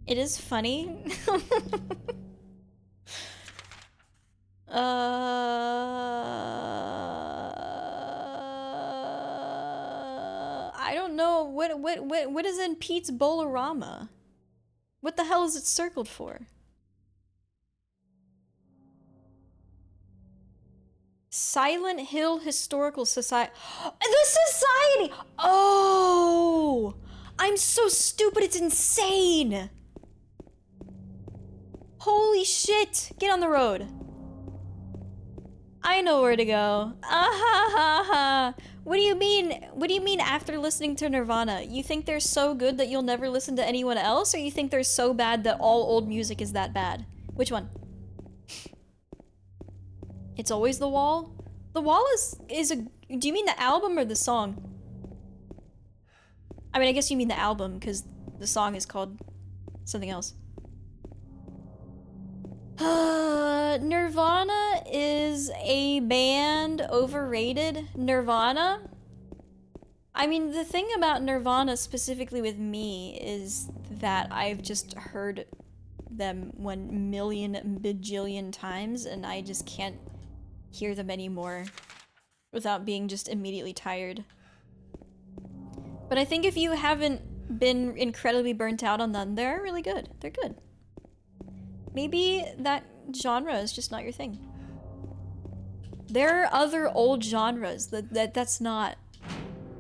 It is funny. I don't know. What is in Pete's Bolorama? What the hell is it circled for? Silent Hill Historical Society. The Society! Oh! I'm so stupid, it's insane! Holy shit! Get on the road. I know where to go. Ah ha ha ha. What do you mean? What do you mean after listening to Nirvana? You think they're so good that you'll never listen to anyone else, or you think they're so bad that all old music is that bad? Which one? It's always The Wall? The Wall is a... Do you mean the album or the song? I mean, I guess you mean the album, because the song is called something else. Nirvana is a band overrated. Nirvana? I mean, the thing about Nirvana specifically with me is that I've just heard them 1,000,000 bajillion times, and I just can't hear them anymore without being just immediately tired. But I think if you haven't been incredibly burnt out on them, they're really good. They're good. Maybe that genre is just not your thing. There are other old genres that's not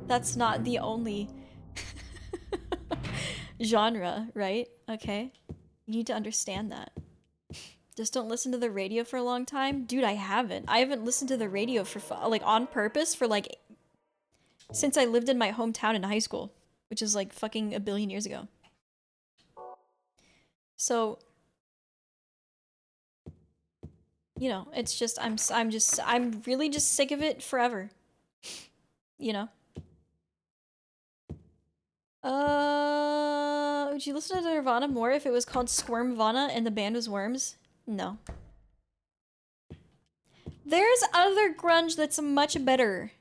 the only genre, right? Okay. You need to understand that. Just don't listen to the radio for a long time? Dude, I haven't. I haven't listened to the radio for, like, on purpose for, like, since I lived in my hometown in high school, which is, like, fucking 1 billion years ago. So, you know, it's just, I'm really just sick of it forever. You know? Would you listen to Nirvana more if it was called Squirmvana and the band was Worms? No. There's other grunge that's much better.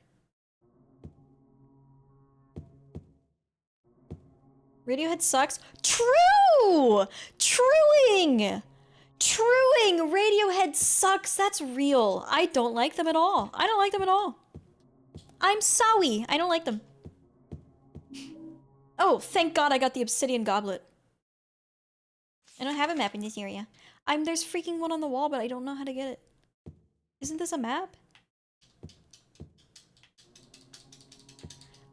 Radiohead sucks? True! Truing! Truing! Radiohead sucks, that's real. I don't like them at all. I don't like them at all. I'm sorry, I don't like them. Oh, thank God I got the obsidian goblet. I don't have a map in this area. There's freaking one on the wall, but I don't know how to get it. Isn't this a map?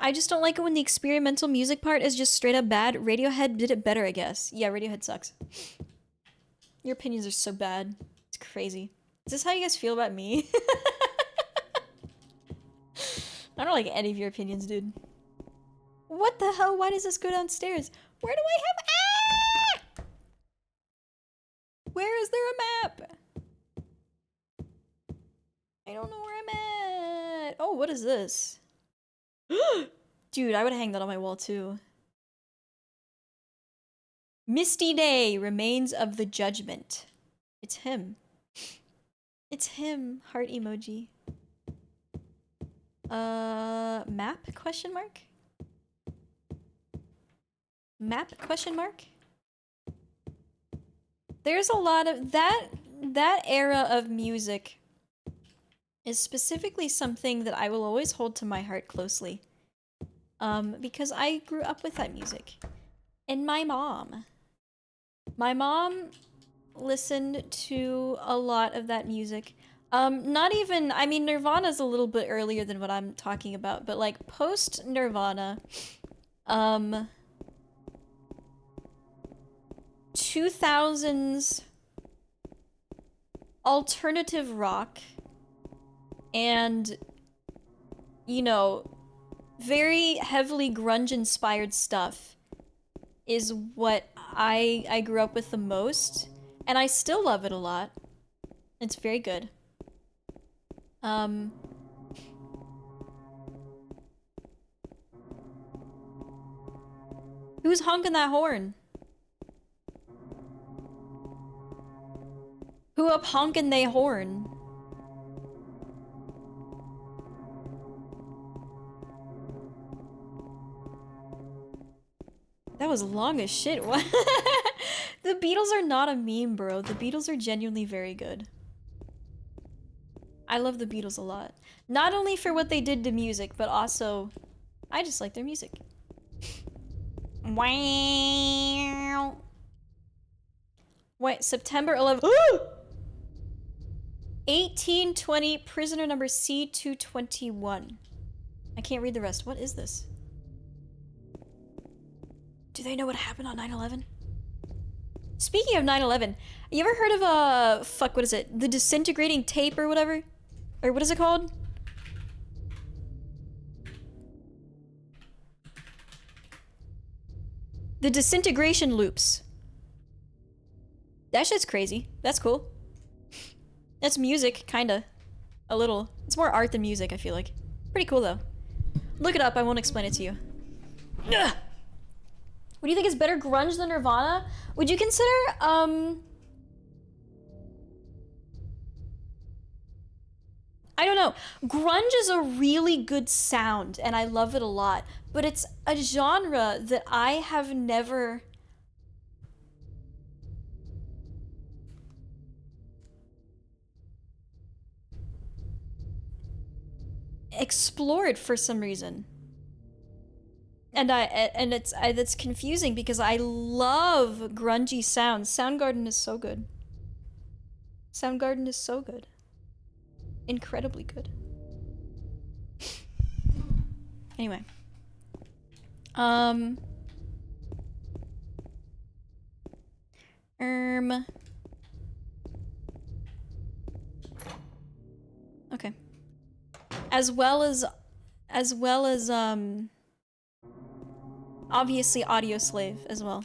I just don't like it when the experimental music part is just straight up bad. Radiohead did it better, I guess. Yeah, Radiohead sucks. Your opinions are so bad. It's crazy. Is this how you guys feel about me? I don't like any of your opinions, dude. What the hell? Why does this go downstairs? Where do I have... Ah! Where is there a map? I don't know where I'm at. Oh, what is this? Dude, I would hang that on my wall too. Misty Day, Remains of the Judgment. It's him. It's him. Heart emoji. Map? Question mark? Map? Question mark? There's a lot of that era of music is specifically something that I will always hold to my heart closely. Because I grew up with that music. And my mom listened to a lot of that music. Not even, I mean, Nirvana's a little bit earlier than what I'm talking about, but like post Nirvana, 2000s alternative rock and, you know, very heavily grunge inspired stuff is what I grew up with the most, and I still love it a lot. It's very good. Who's honking that horn? Who up honking they horn? That was long as shit. What? The Beatles are not a meme, bro. The Beatles are genuinely very good. I love the Beatles a lot. Not only for what they did to music, but also, I just like their music. Wow. Wait, September 11th. 1820, prisoner number C221. I can't read the rest. What is this? Do they know what happened on 9/11? Speaking of 9/11, you ever heard of fuck, what is it? The disintegrating tape or whatever? Or what is it called? The disintegration loops. That shit's crazy. That's cool. That's music, kinda. A little. It's more art than music, I feel like. Pretty cool though. Look it up, I won't explain it to you. Ugh. What do you think is better, grunge than Nirvana? Would you consider, I don't know. Grunge is a really good sound, and I love it a lot. But it's a genre that I have never... explored for some reason. And that's confusing because I love grungy sounds. Soundgarden is so good. Soundgarden is so good. Incredibly good. Anyway. Okay. As well as obviously Audioslave as well.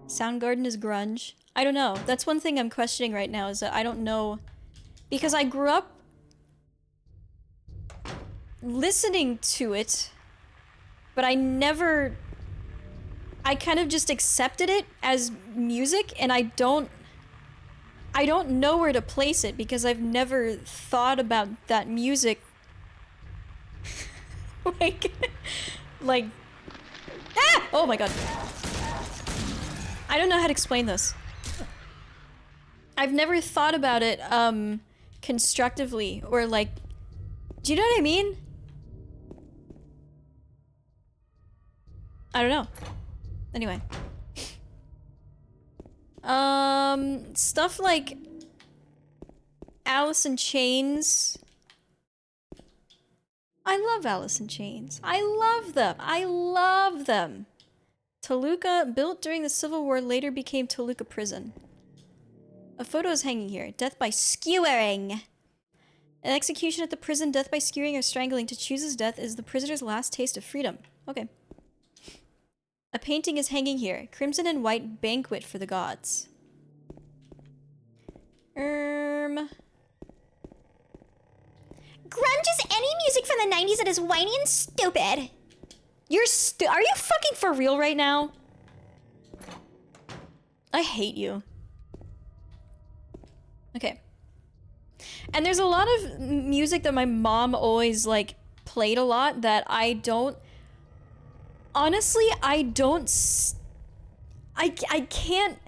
Soundgarden is grunge. I don't know. That's one thing I'm questioning right now, is that I don't know, because I grew up listening to it, but I kind of just accepted it as music, and I don't know where to place it because I've never thought about that music like ah! Oh my god. I don't know how to explain this. I've never thought about it constructively, or like, do you know what I mean? I don't know. Anyway. Stuff like Alice in Chains. I love Alice in Chains. I love them. I love them. Toluca, built during the Civil War, later became Toluca Prison. A photo is hanging here. Death by skewering. An execution at the prison, death by skewering or strangling to choose his death is the prisoner's last taste of freedom. Okay. A painting is hanging here. Crimson and white banquet for the gods. Grunge is any music from the 90s that is whiny and stupid. Are you fucking for real right now? I hate you. Okay. And there's a lot of music that my mom always, like, played a lot that I don't... Honestly, I can't...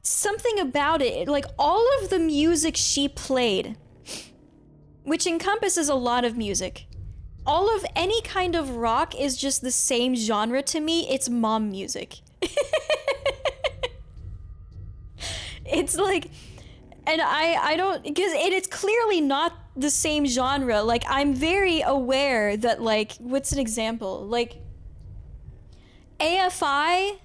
Something about it, like, all of the music she played, which encompasses a lot of music. All of any kind of rock is just the same genre to me. It's mom music. It's like... And I don't, because it's clearly not the same genre. Like, I'm very aware that, like, what's an example? Like, AFI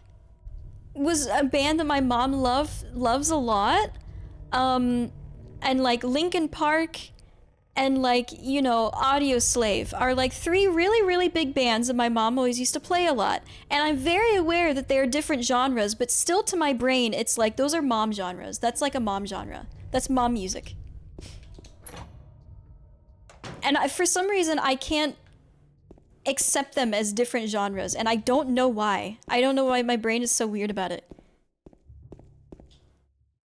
was a band that my mom loves a lot. And, like, Linkin Park and, like, you know, Audio Slave are, like, three really, really big bands that my mom always used to play a lot. And I'm very aware that they're different genres, but still to my brain, it's like, those are mom genres. That's like a mom genre. That's mom music. And for some reason, I can't accept them as different genres, and I don't know why. I don't know why my brain is so weird about it.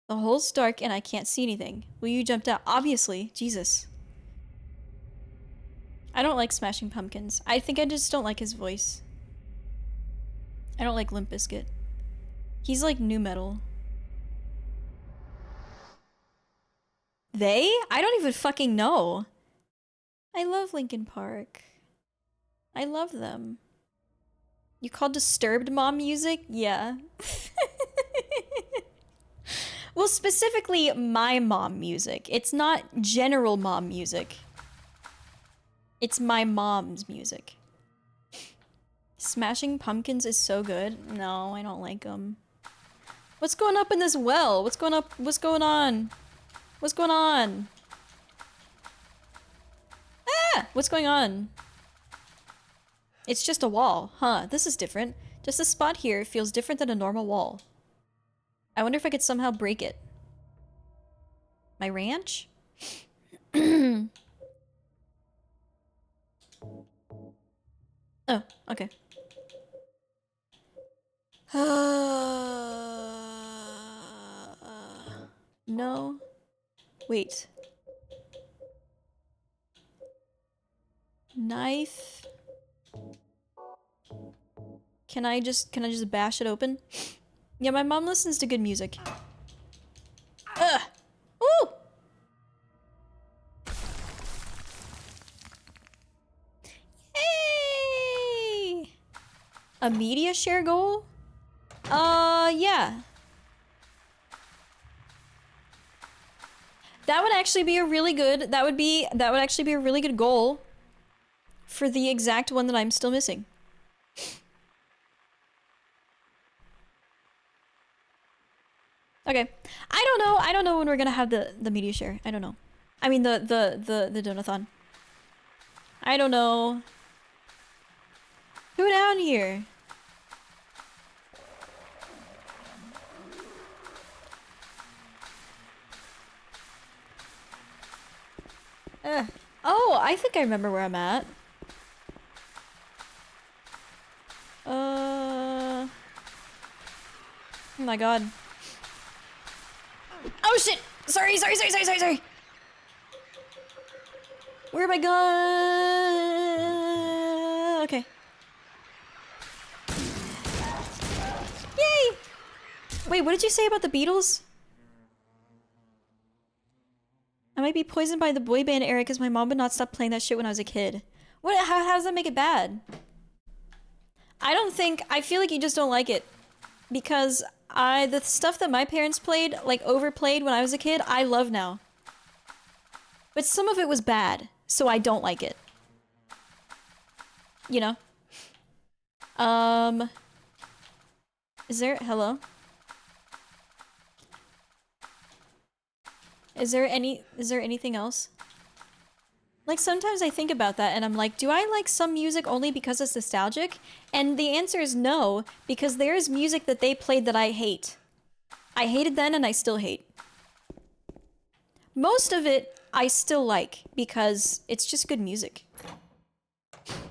The hole's dark and I can't see anything. Well, you jumped out. Obviously. Jesus. I don't like Smashing Pumpkins. I think I just don't like his voice. I don't like Limp Bizkit. He's like nu metal. They? I don't even fucking know. I love Linkin Park. I love them. You call Disturbed mom music? Yeah. Well, specifically my mom music. It's not general mom music. It's my mom's music. Smashing Pumpkins is so good. No, I don't like them. What's going up in this well? What's going up? What's going on? What's going on? Ah! What's going on? It's just a wall. Huh, this is different. Just a spot here feels different than a normal wall. I wonder if I could somehow break it. My ranch? Oh, okay. No. Wait. Knife. Can I just bash it open? Yeah, my mom listens to good music. Ugh. Ooh! Yay! A media share goal? Yeah. That would actually be a really good, that would actually be a really good goal for the exact one that I'm still missing. Okay. I don't know when we're gonna have the media share. I don't know. I mean the donathon. I don't know. Who down here? Oh, I think I remember where I'm at. Oh my god. Oh shit! Sorry. Where am I going? Okay. Yay! Wait, what did you say about the Beatles? I might be poisoned by the boy band era because my mom would not stop playing that shit when I was a kid. What? How does that make it bad? I feel like you just don't like it. Because the stuff that my parents played, like overplayed when I was a kid, I love now. But some of it was bad, so I don't like it. you know. Is there, hello? Is there anything else? Like, sometimes I think about that and I'm like, do I like some music only because it's nostalgic? And the answer is no, because there is music that they played that I hate. I hated then and I still hate. Most of it I still like because it's just good music.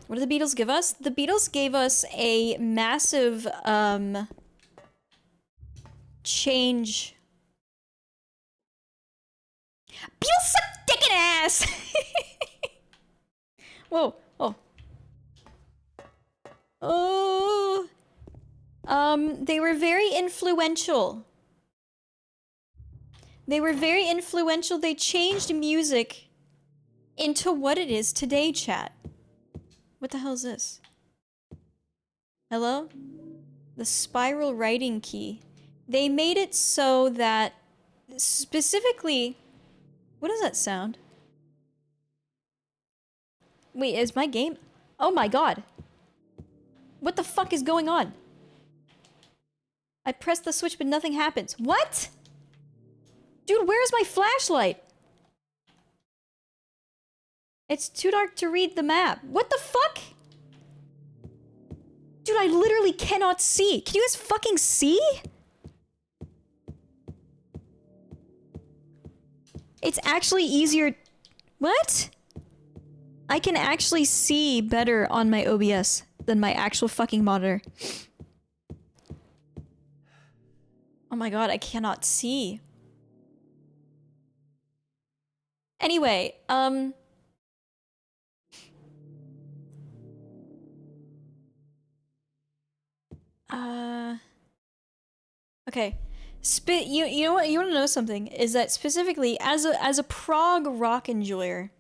What did the Beatles give us? The Beatles gave us a massive, change. Beatles suck dick and ass! Whoa, oh. Oh. They were very influential. They were very influential. They changed music into what it is today, chat. What the hell is this? Hello? The spiral writing key. They made it so that specifically... What does that sound? Wait, is my game... Oh my god. What the fuck is going on? I press the switch but nothing happens. What? Dude, where's my flashlight? It's too dark to read the map. What the fuck? Dude, I literally cannot see. Can you guys fucking see? It's actually easier... What? I can actually see better on my OBS than my actual fucking monitor. Oh my god, I cannot see. Anyway, okay. You know what? You want to know something? Is that specifically as a prog rock enjoyer,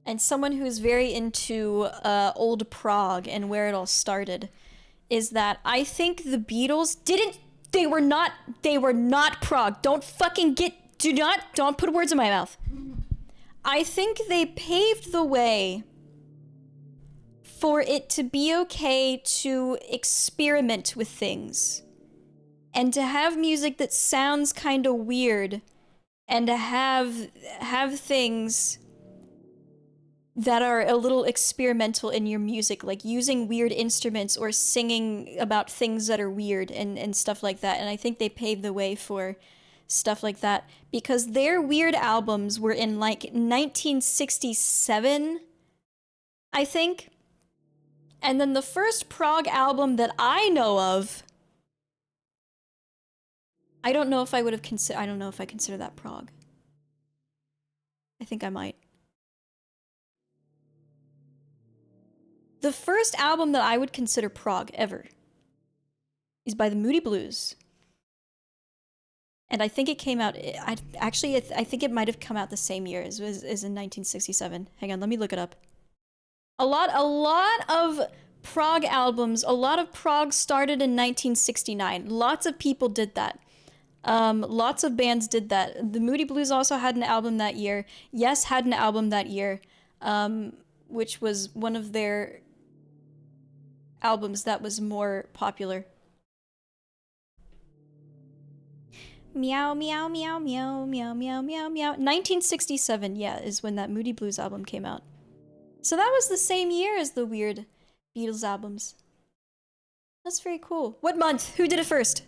and someone who's very into old prog and where it all started, is that I think the Beatles didn't. They were not prog. Don't put words in my mouth. I think they paved the way for it to be okay to experiment with things. And to have music that sounds kind of weird. And to have things that are a little experimental in your music, like using weird instruments or singing about things that are weird and stuff like that. And I think they paved the way for stuff like that because their weird albums were in like 1967, I think. And then the first prog album that I know of, I don't know if I consider that prog. I think I might. The first album that I would consider prog ever is by the Moody Blues. And I think it came out, I think it might have come out the same year as in 1967. Hang on, let me look it up. A lot of prog albums, a lot of prog started in 1969. Lots of people did that. Lots of bands did that. The Moody Blues also had an album that year. Yes had an album that year, which was one of their albums that was more popular. Meow, meow, meow, meow, meow, meow, meow, meow. 1967, yeah, is when that Moody Blues album came out. So that was the same year as the weird Beatles albums. That's very cool. What month? Who did it first?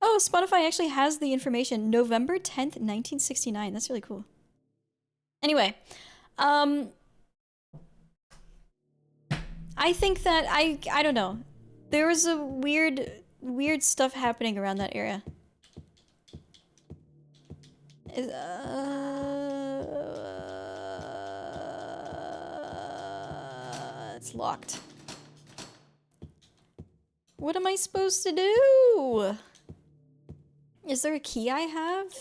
Oh, Spotify actually has the information. November 10th, 1969. That's really cool. Anyway, I think that I don't know. There was a weird stuff happening around that era. It's locked. What am I supposed to do? Is there a key I have?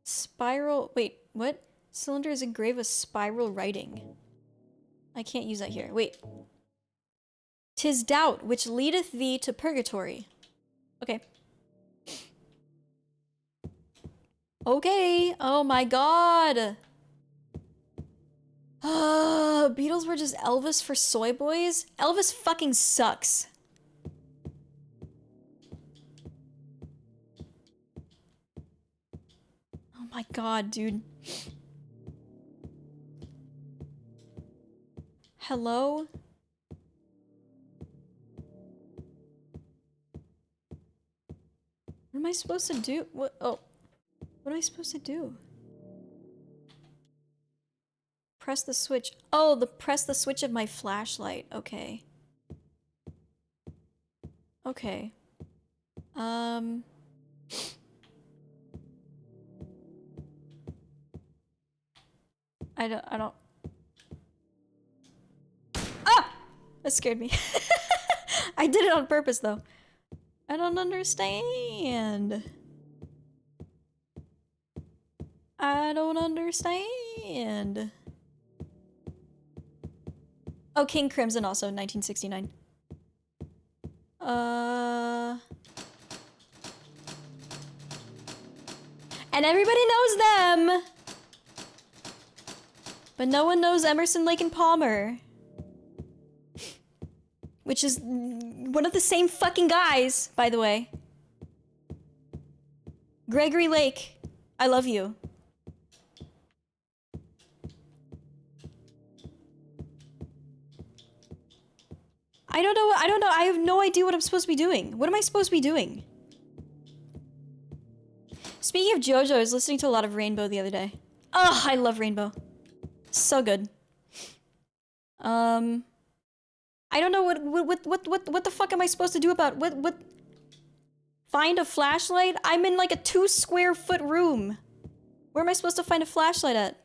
Spiral, wait, what? Cylinder is engraved with spiral writing. I can't use that here, wait. 'Tis doubt which leadeth thee to purgatory. Okay. Okay, oh my god. Beatles were just Elvis for soy boys? Elvis fucking sucks. Oh my god, dude. Hello? What am I supposed to do? What? Oh. What am I supposed to do? Press the switch. Oh, press the switch of my flashlight. Okay. Okay. I don't. Ah! That scared me. I did it on purpose, though. I don't understand. I don't understand. Oh, King Crimson also, 1969. And everybody knows them! But no one knows Emerson, Lake, and Palmer. Which is one of the same fucking guys, by the way. Gregory Lake, I love you. I don't know, I have no idea what I'm supposed to be doing. What am I supposed to be doing? Speaking of JoJo, I was listening to a lot of Rainbow the other day. Oh, I love Rainbow. So good. I don't know what the fuck am I supposed to do about what find a flashlight? I'm in like a 2 square foot room. Where am I supposed to find a flashlight at?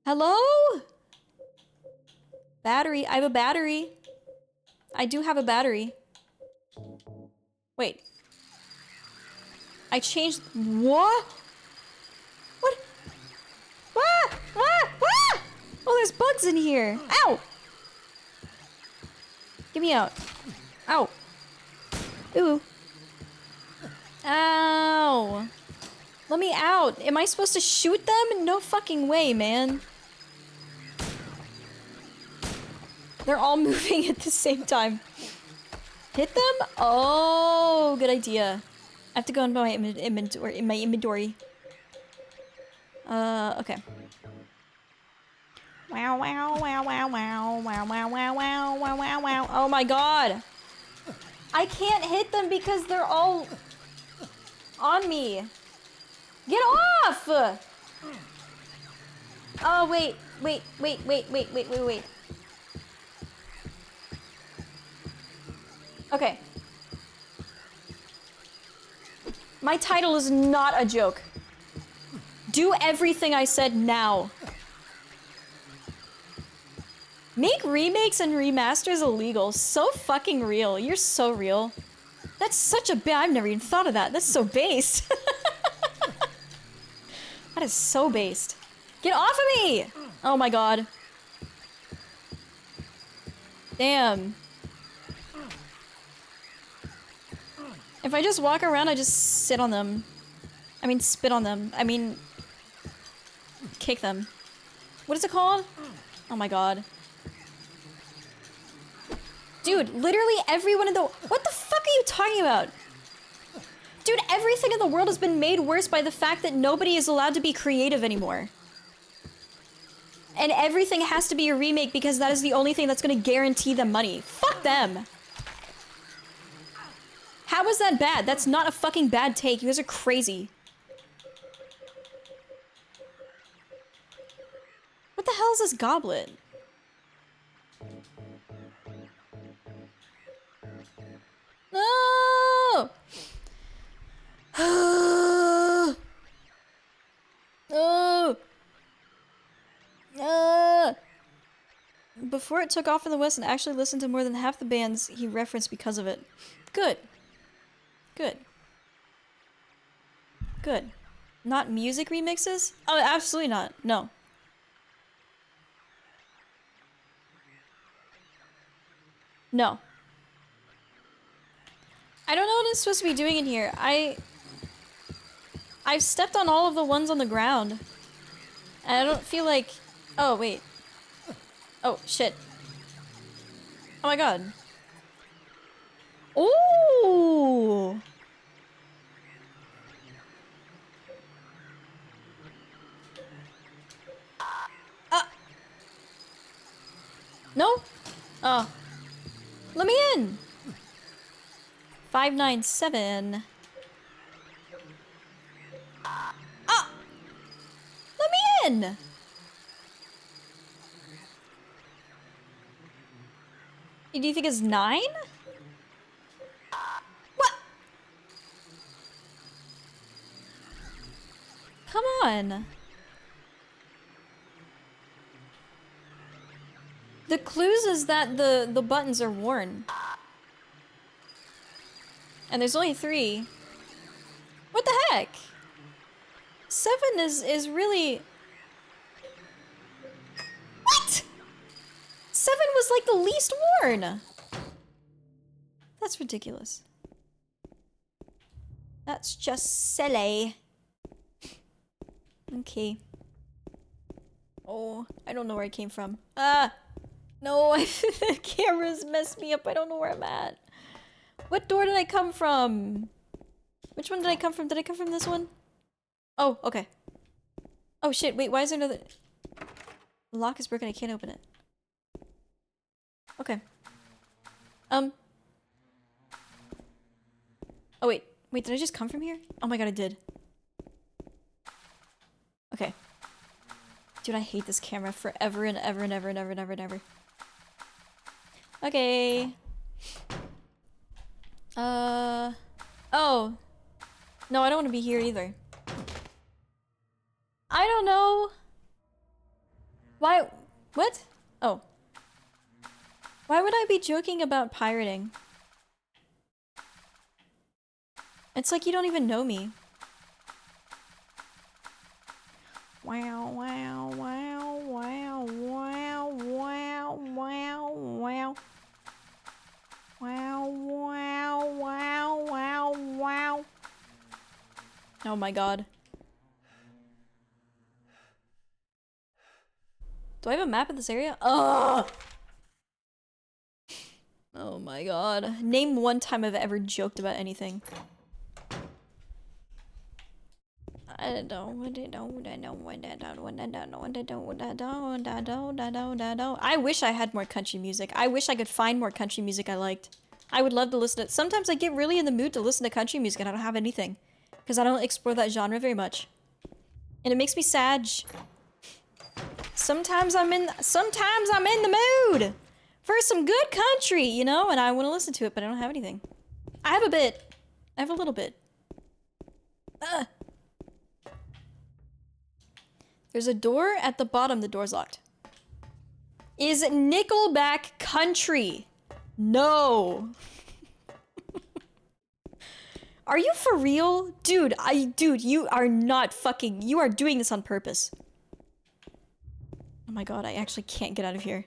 Hello? Battery. I have a battery. I do have a battery. Wait. I changed. What? What? Ah! Ah! Ah! Oh, there's bugs in here. Ow! Get me out. Ow. Ooh. Ow. Let me out. Am I supposed to shoot them? No fucking way, man. They're all moving at the same time. Hit them? Oh, good idea. I have to go into my inventory. Okay. Wow, wow, wow, wow, wow, wow, wow, wow, wow, wow, wow, wow. Oh my god. I can't hit them because they're all on me. Get off! Oh, wait. Wait. Okay. My title is not a joke. Do everything I said now. Make remakes and remasters illegal. So fucking real. You're so real. That's such a I've never even thought of that. That's so based. That is so based. Get off of me! Oh my god. Damn. If I just walk around, I just sit on them. I mean, spit on them. I mean, kick them. What is it called? Oh my god. Dude, literally everyone in the- What the fuck are you talking about? Dude, everything in the world has been made worse by the fact that nobody is allowed to be creative anymore. And everything has to be a remake because that is the only thing that's gonna guarantee them money. Fuck them! How is that bad? That's not a fucking bad take. You guys are crazy. What the hell is this goblet? No! Oh! Before it took off in the West and actually listened to more than half the bands he referenced because of it. Good. Good. Good. Not music remixes? Oh, absolutely not. No. No. I don't know what I'm supposed to be doing in here. I've stepped on all of the ones on the ground. I don't feel like... Oh, wait. Oh, shit. Oh my god. Ooh! No? Oh. Let me in! 597. Ah! Let me in! Do you think it's 9? What? Come on. The clues is that the buttons are worn. And there's only 3. What the heck? 7 is really... What? 7 was like the least worn. That's ridiculous. That's just silly. Okay. Oh, I don't know where I came from. Ah! No, the camera's messed me up. I don't know where I'm at. What door did I come from? Which one did I come from? Did I come from this one? Oh, okay. Oh shit, wait, why is there another... The lock is broken, I can't open it. Okay. Oh wait, did I just come from here? Oh my god, I did. Okay. Dude, I hate this camera forever and ever and ever and ever and ever and ever. Okay. Oh. No, I don't want to be here either. I don't know. Why? What? Oh. Why would I be joking about pirating? It's like you don't even know me. Wow, wow, wow, wow, wow, wow, wow, wow. Wow, wow, wow, wow, wow. Oh my god. Do I have a map of this area? Ugh! Oh my god. Name one time I've ever joked about anything. I wish I had more country music. I wish I could find more country music I liked. I would love to listen to... Sometimes I get really in the mood to listen to country music and I don't have anything. Because I don't explore that genre very much. And it makes me sad. Sometimes I'm in the mood for some good country, you know? And I want to listen to it, but I don't have anything. I have a bit. I have a little bit. There's a door at the bottom. The door's locked. Is Nickelback country? No. Are you for real? Dude, you are not fucking... You are doing this on purpose. Oh my god, I actually can't get out of here.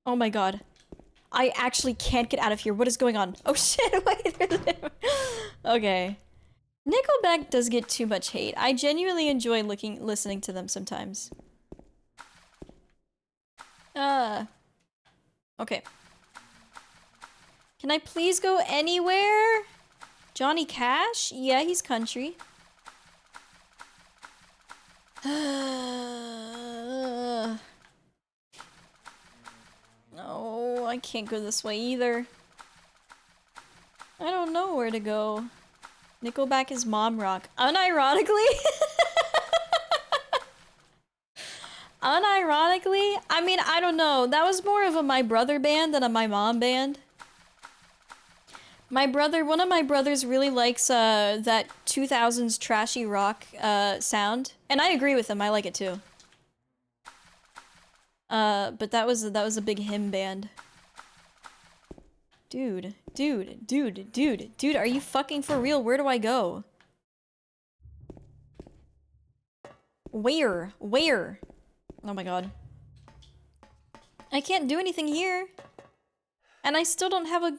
Oh my god. I actually can't get out of here. What is going on? Oh shit, wait. Okay. Nickelback does get too much hate. I genuinely enjoy listening to them sometimes. Okay. Can I please go anywhere? Johnny Cash? Yeah, he's country. No, I can't go this way either. I don't know where to go. Nickelback is mom rock. Unironically? Unironically? I mean, I don't know. That was more of a my brother band than a my mom band. One of my brothers really likes that 2000s trashy rock sound. And I agree with him, I like it too. But that was a big him band. Dude, are you fucking for real? Where do I go? Where? Oh my god. I can't do anything here. And I still don't have a...